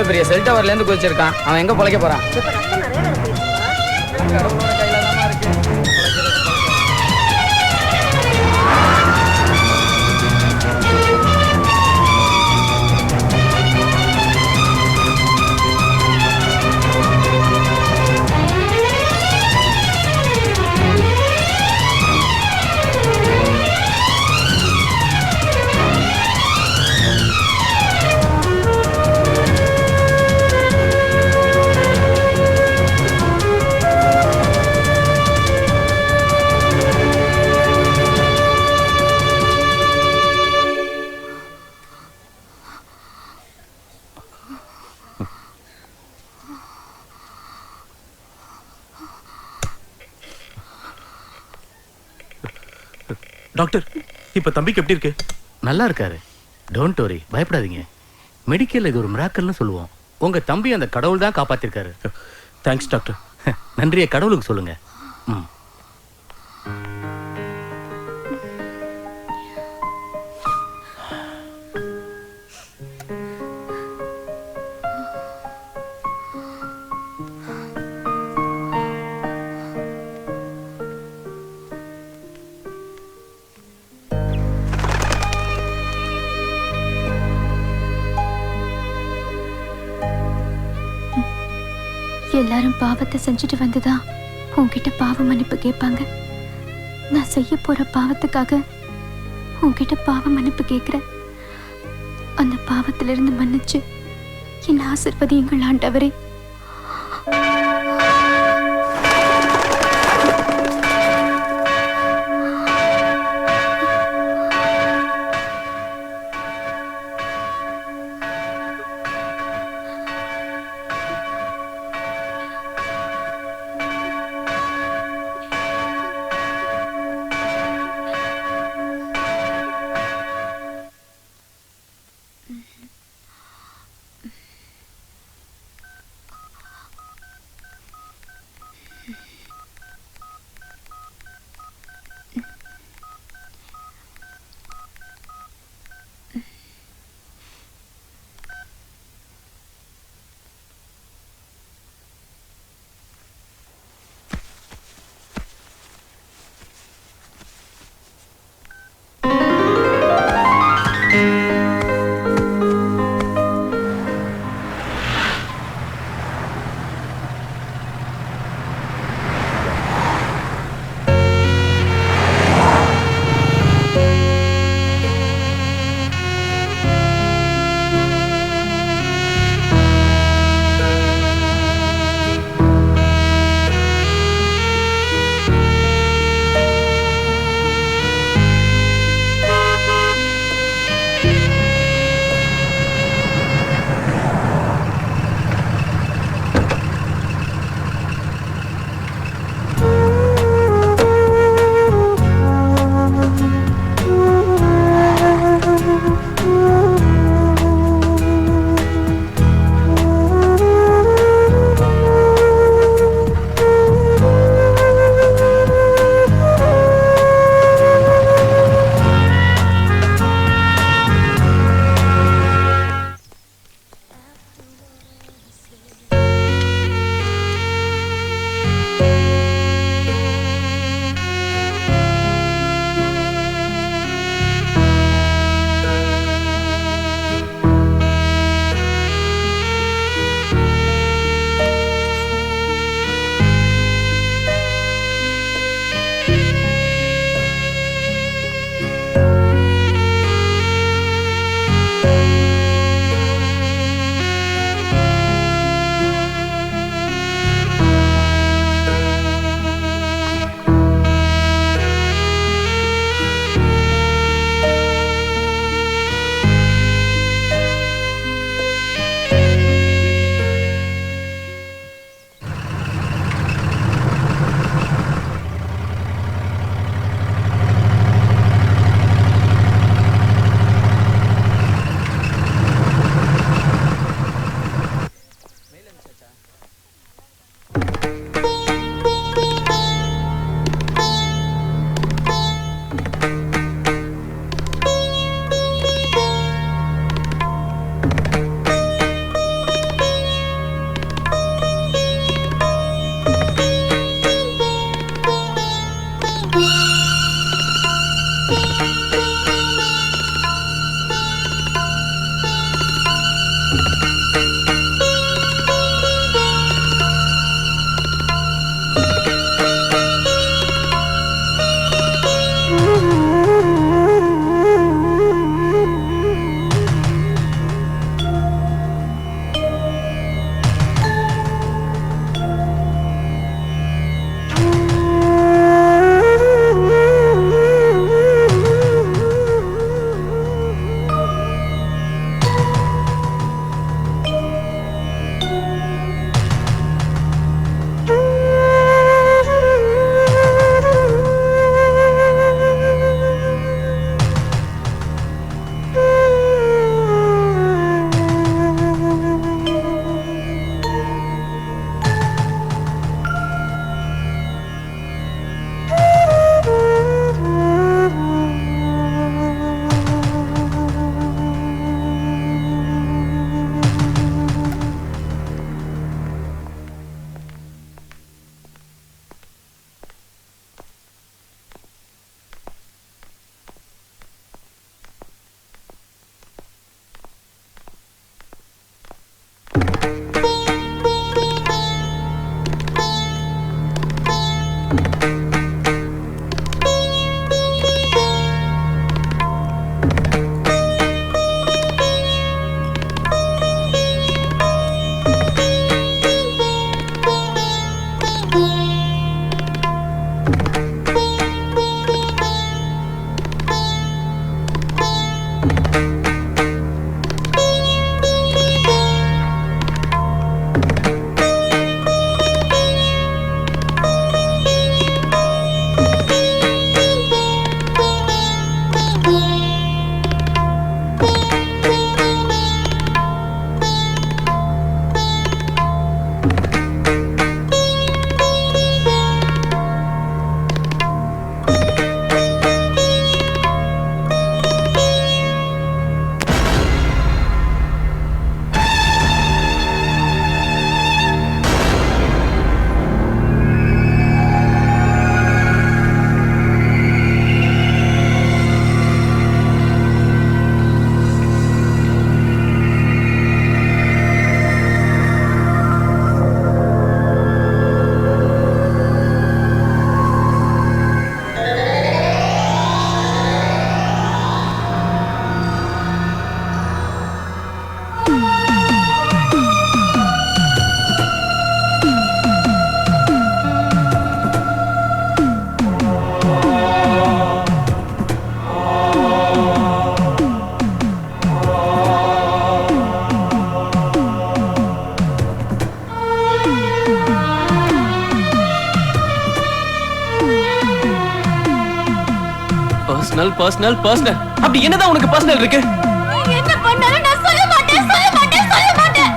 பெரிய செல் டவர்ல இருந்து குதிச்சிருக்கான். அவன் எங்க பொழைக்க போறான்? டாக்டர் இப்ப தம்பிக்கு எப்படி இருக்கு? நல்லா இருக்காரு. டோன்ட் வரி, பயப்படாதீங்க. மெடிக்கல்ல இது ஒரு மிராக்கல்னு சொல்லுவோம். உங்க தம்பி அந்த கடவுள் தான் காப்பாத்திருக்காரு. Thanks doctor. நன்றியை கடவுளுக்கு சொல்லுங்க. எல்லாரும் பாவத்தை செஞ்சுட்டு வந்துதான் உன்கிட்ட பாவ மன்னிப்பு கேட்பாங்க. நான் செய்ய போற பாவத்துக்காக உன்கிட்ட பாவ மன்னிப்பு கேட்கிறேன். அந்த பாவத்திலிருந்து மன்னிச்சு என்ன ஆசீர்வதியுங்கள் ஆண்டவரே. பர்சனல் பர்சனல் அப்படி என்னதான் உனக்கு பர்சனல் இருக்கு? என்ன பண்ணாலும் நான் சொல்ல மாட்டேன் சொல்ல மாட்டேன் சொல்ல மாட்டேன்.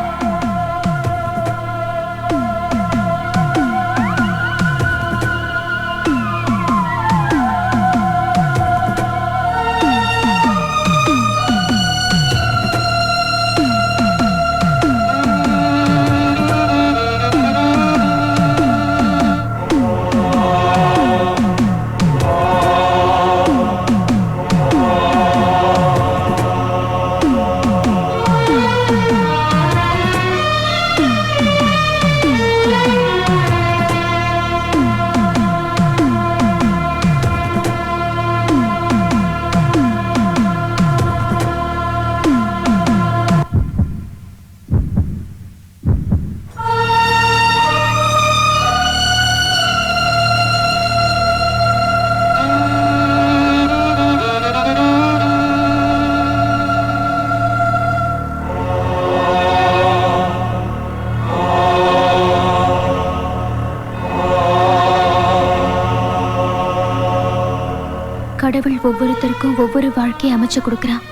கடவுள் ஒவ்வொருத்தருக்கும் ஒவ்வொரு வாழ்க்கையை அமைச்சு கொடுக்கறான்.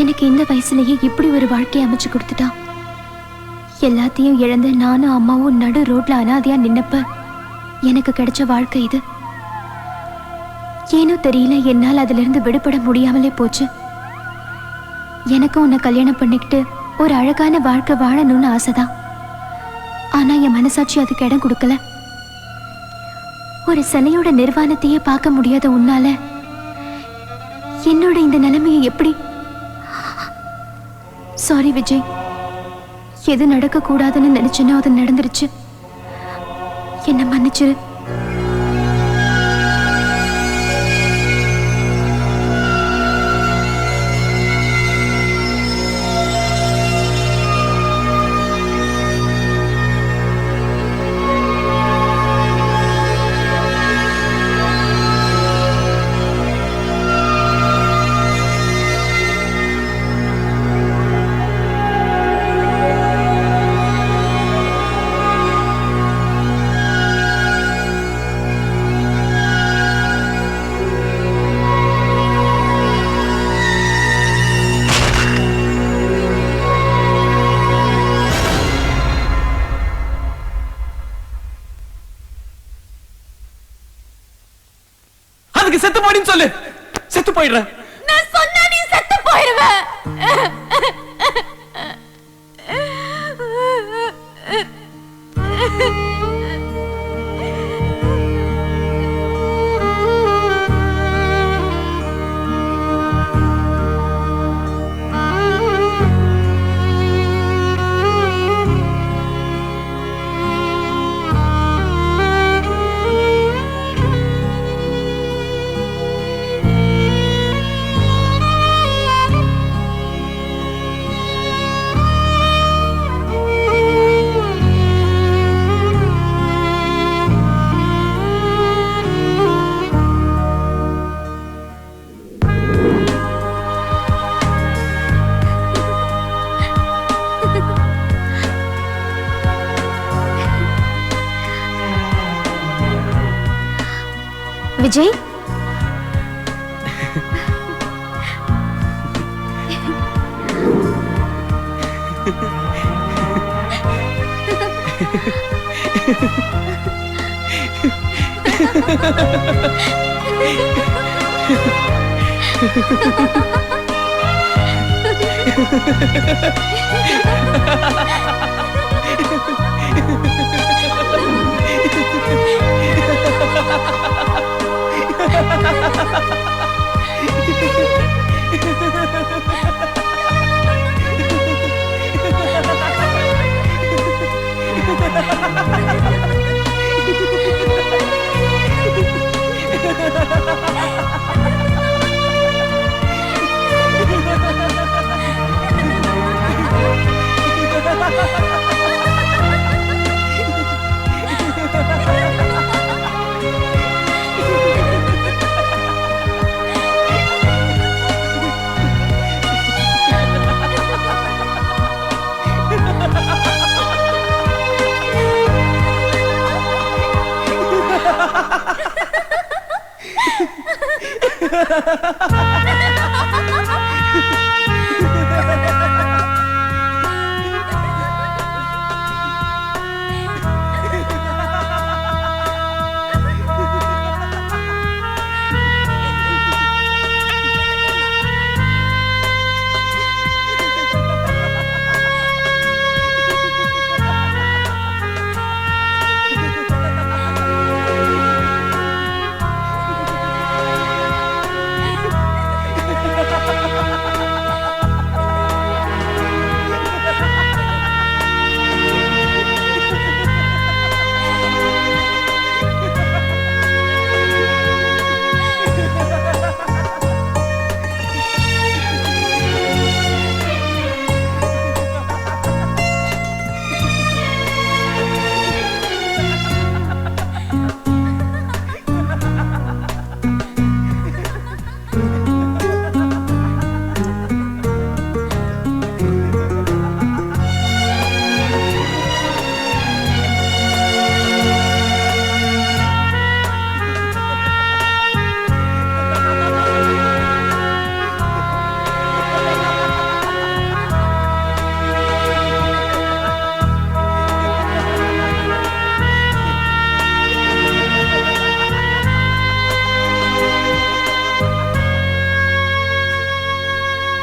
எனக்கு இந்த வயசுலயே இப்படி ஒரு வாழ்க்கையை அமைச்சு கொடுத்துட்டான். எல்லாத்தையும் இழந்து நானும் அம்மாவும் நடு ரோட்ல அனாதையா நின்னப்ப எனக்கு கிடைச்ச வாழ்க்கை இது. ஏனோ தெரியல, என்னால் அதுல இருந்து விடுபட முடியாமலே போச்சு. எனக்கும் உன்னை கல்யாணம் பண்ணிக்கிட்டு ஒரு அழகான வாழ்க்கை வாழணும்னு ஆசைதான். ஆனா என் மனசாட்சி அதுக்கு இடம் கொடுக்கல. ஒரு சிலையோட நிர்வாணத்தையே பார்க்க முடியாத உன்னால என்னோட இந்த நிலைமையை எப்படி? சாரி விஜய், எது நடக்க கூடாதுன்னு நினைச்சனோ அது நடந்துருச்சு. என்ன மன்னிச்சிரு. செத்து போடின்னு சொல்லு, செத்து போயிடுறேன். நான் சொன்னா நீ செத்து போயிடுவ. விஜய், ஆ